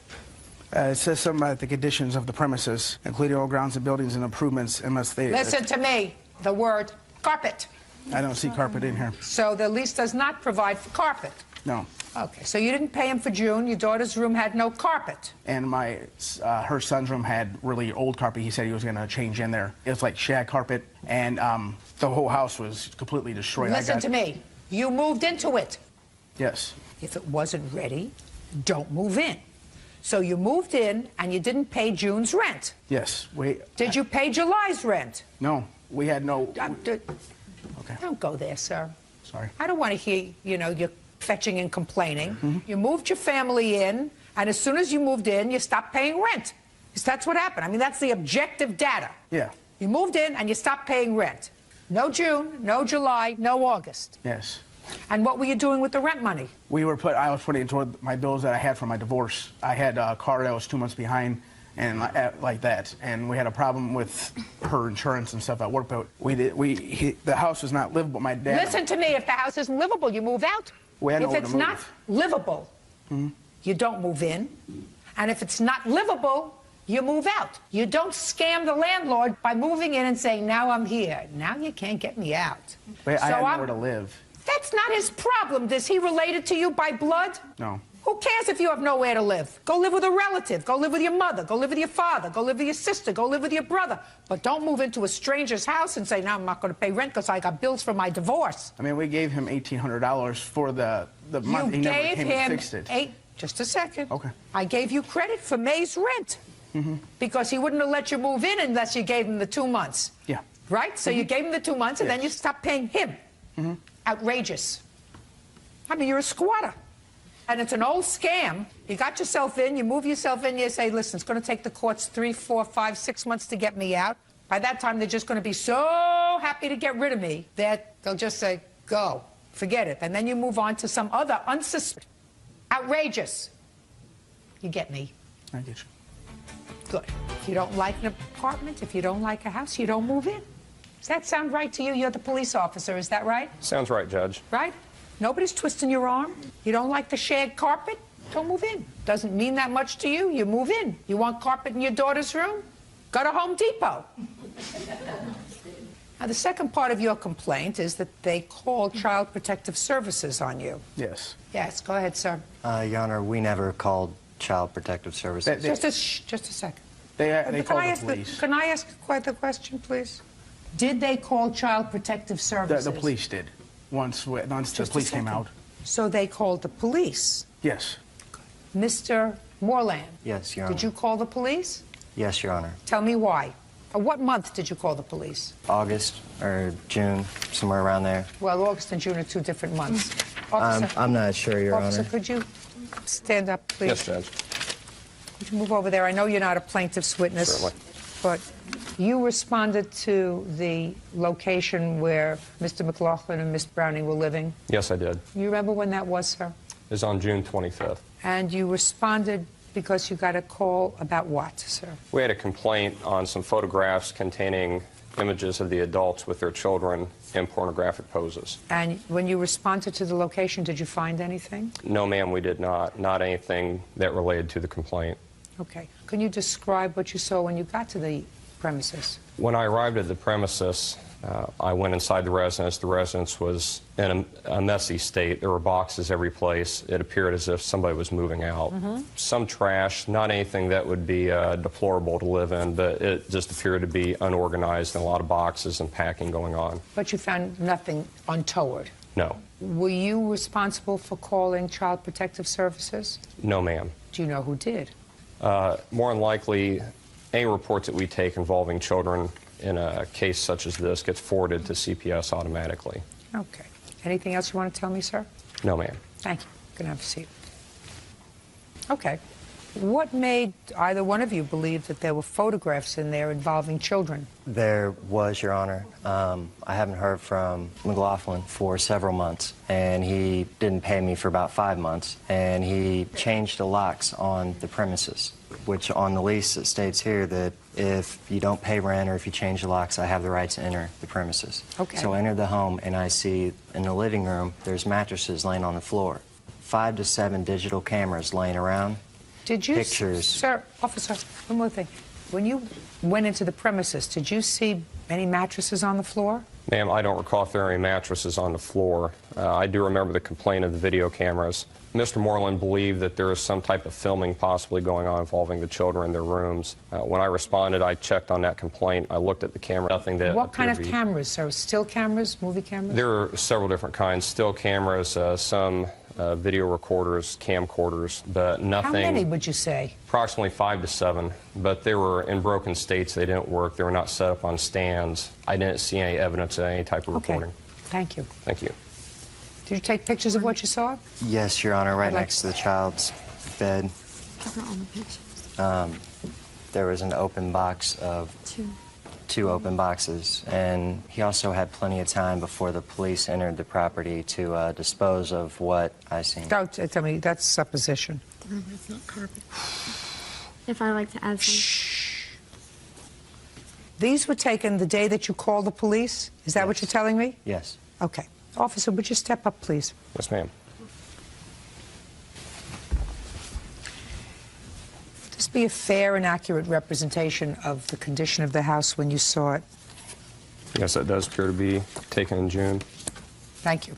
It says something about the conditions of the premises, including all grounds and buildings and improvements, unless they... Listen to me. The word carpet. I don't see carpet in here. So the lease does not provide for carpet. No. Okay, so you didn't pay him for June. Your daughter's room had no carpet. And her son's room had really old carpet. He said he was going to change in there. It was like shag carpet, and the whole house was completely destroyed. Listen to me. You moved into it. Yes. If it wasn't ready, don't move in. So you moved in, and you didn't pay June's rent. Yes. Did you pay July's rent? No. We had no... Okay. Don't go there, sir. Sorry. I don't want to hear, you're fetching and complaining. You moved your family in, and as soon as you moved in, you stopped paying rent. Because that's what happened. I mean, that's the objective data. Yeah. You moved in, and you stopped paying rent. No June, no July, no August. Yes. And what were you doing with the rent money? I was putting it toward my bills that I had for my divorce. I had a car that was 2 months behind, and like that. And we had a problem with her insurance and stuff at work, but the house was not livable. My dad... Listen to me. If the house isn't livable, you move out. If it's not livable, you don't move in. And if it's not livable, you move out. You don't scam the landlord by moving in and saying, now I'm here. Now you can't get me out. Wait, I have nowhere to live. That's not his problem. Is he related to you by blood? No. Who cares if you have nowhere to live? Go live with a relative. Go live with your mother. Go live with your father. Go live with your sister. Go live with your brother. But don't move into a stranger's house and say, no, I'm not going to pay rent because I got bills for my divorce. I mean, we gave him $1,800 for the month. He never came and fixed it. Just a second. Okay. I gave you credit for May's rent. Because he wouldn't have let you move in unless you gave him the 2 months. Yeah. Right? So you gave him the 2 months and then you stopped paying him. Outrageous. I mean, you're a squatter. And it's an old scam. You got yourself in, you move yourself in, you say, listen, it's going to take the courts 3, 4, 5, 6 months to get me out. By that time, they're just going to be so happy to get rid of me that they'll just say, go, forget it. And then you move on to some other unsuspected. Outrageous. You get me? I get you. Good. If you don't like an apartment, if you don't like a house, you don't move in. Does that sound right to you? You're the police officer, is that right? Sounds right, Judge. Right? Nobody's twisting your arm. You don't like the shag carpet? Don't move in. Doesn't mean that much to you. You move in. You want carpet in your daughter's room? Go to Home Depot. Now, the second part of your complaint is that they called Child Protective Services on you. Yes. Yes, go ahead, sir. Your Honor, we never called Child Protective Services. Just a second. They called the police. Can I ask quite the question, please? Did they call Child Protective Services? The police did. Once the police came out. So they called the police? Yes. Mr. Moreland? Yes, Your Honor. Did you call the police? Yes, Your Honor. Tell me why. What month did you call the police? August or June, somewhere around there. Well, August and June are 2 different months. Officer, I'm not sure, Your Officer, Honor. could you stand up, please? Yes, Judge. Could you move over there? I know you're not a plaintiff's witness. Certainly. But you responded to the location where Mr. McLaughlin and Miss Browning were living. Yes, I did. You remember when that was, sir? It was on June 25th. And you responded because you got a call about what, sir? We had a complaint on some photographs containing images of the adults with their children in pornographic poses. And when you responded to the location, did you find anything? No, ma'am, we did not. Not anything that related to the complaint. Okay. Can you describe what you saw when you got to the premises? When I arrived at the premises, I went inside the residence. The residence was in a messy state. There were boxes every place. It appeared as if somebody was moving out. Some trash, not anything that would be deplorable to live in, but it just appeared to be unorganized and a lot of boxes and packing going on. But you found nothing untoward? No. Were you responsible for calling Child Protective Services? No, ma'am. Do you know who did? More than likely, any reports that we take involving children in a case such as this gets forwarded to CPS automatically. Okay. Anything else you want to tell me, sir? No, ma'am. Thank you. You can have a seat. Okay. What made either one of you believe that there were photographs in there involving children? There was, Your Honor. I haven't heard from McLaughlin for several months, and he didn't pay me for about 5 months, and he changed the locks on the premises, which on the lease it states here that if you don't pay rent or if you change the locks, I have the right to enter the premises. Okay. So I enter the home and I see in the living room there's mattresses laying on the floor. 5 to 7 digital cameras laying around. Did you, Pictures. Sir, officer, one more thing. When you went into the premises, did you see any mattresses on the floor? Ma'am, I don't recall if there are any mattresses on the floor. I do remember the complaint of the video cameras. Mr. Moreland believed that there is some type of filming possibly going on involving the children in their rooms. When I responded, I checked on that complaint. I looked at the camera. Nothing that What kind of appeared to be- cameras, sir? Still cameras, movie cameras? There are several different kinds. Still cameras, some video recorders, camcorders, but nothing. How many would you say? Approximately 5 to 7, but they were in broken states. They didn't work. They were not set up on stands. I didn't see any evidence of any type of recording. Thank you. Thank you. Did you take pictures of what you saw? Yes, Your Honor, right I'd like- next to the child's bed. There was an open box of two open boxes, and he also had plenty of time before the police entered the property to dispose of what I seen. Don't tell me, that's supposition. It's not carpet. If I like to add some. These were taken the day that you called the police? Is that what you're telling me? Yes. Okay. Officer, would you step up, please? Yes, ma'am. Would this be a fair and accurate representation of the condition of the house when you saw it? Yes, that does appear to be taken in June. Thank you.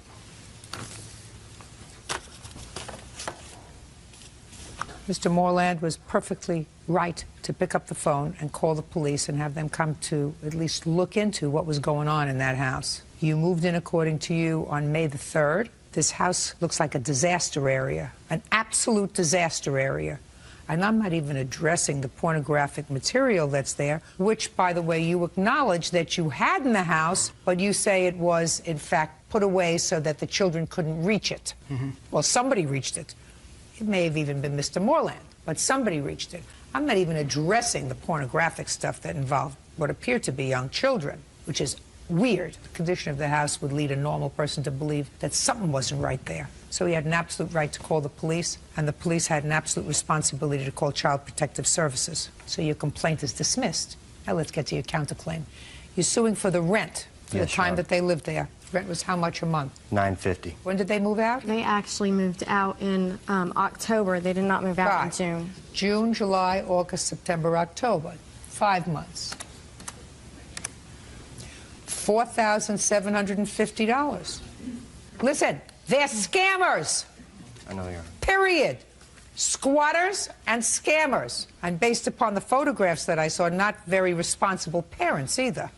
Mr. Moreland was perfectly right to pick up the phone and call the police and have them come to at least look into what was going on in that house. You moved in, according to you, on May the 3rd. This house looks like a disaster area, an absolute disaster area. And I'm not even addressing the pornographic material that's there, which, by the way, you acknowledge that you had in the house, but you say it was, in fact, put away so that the children couldn't reach it. Well, somebody reached it. It may have even been Mr. Moreland, but somebody reached it. I'm not even addressing the pornographic stuff that involved what appeared to be young children, which is weird. The condition of the house would lead a normal person to believe that something wasn't right there. So he had an absolute right to call the police, and the police had an absolute responsibility to call Child Protective Services. So your complaint is dismissed. Now let's get to your counterclaim. You're suing for the rent for the time that they lived there. Rent was how much a month? $9.50. When did they move out? They actually moved out in October. They did not move out in June. June, July, August, September, October. 5 months. $4,750. Listen, they're scammers. I know you are. Period. Squatters and scammers. And based upon the photographs that I saw, not very responsible parents either.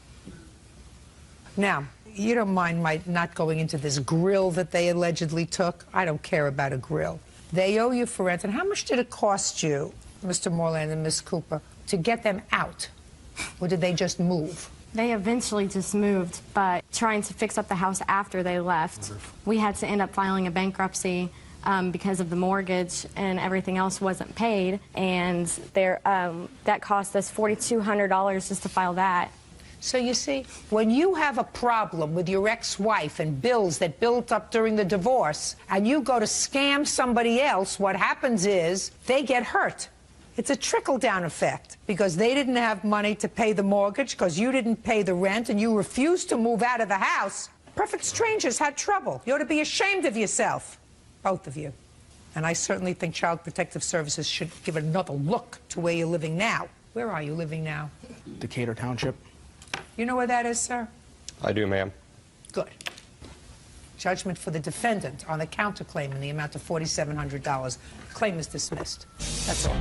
Now, you don't mind my not going into this grill that they allegedly took? I don't care about a grill. They owe you for rent. And how much did it cost you, Mr. Moreland and Miss Cooper, to get them out? Or did they just move? They eventually just moved, but trying to fix up the house after they left, we had to end up filing a bankruptcy because of the mortgage and everything else wasn't paid. And that cost us $4,200 just to file that. So you see, when you have a problem with your ex-wife and bills that built up during the divorce, and you go to scam somebody else, what happens is they get hurt. It's a trickle-down effect, because they didn't have money to pay the mortgage, because you didn't pay the rent, and you refused to move out of the house. Perfect strangers had trouble. You ought to be ashamed of yourself, both of you. And I certainly think Child Protective Services should give another look to where you're living now. Where are you living now? Decatur Township. You know where that is, sir? I do, ma'am. Good. Judgment for the defendant on the counterclaim in the amount of $4,700. Claim is dismissed. That's all.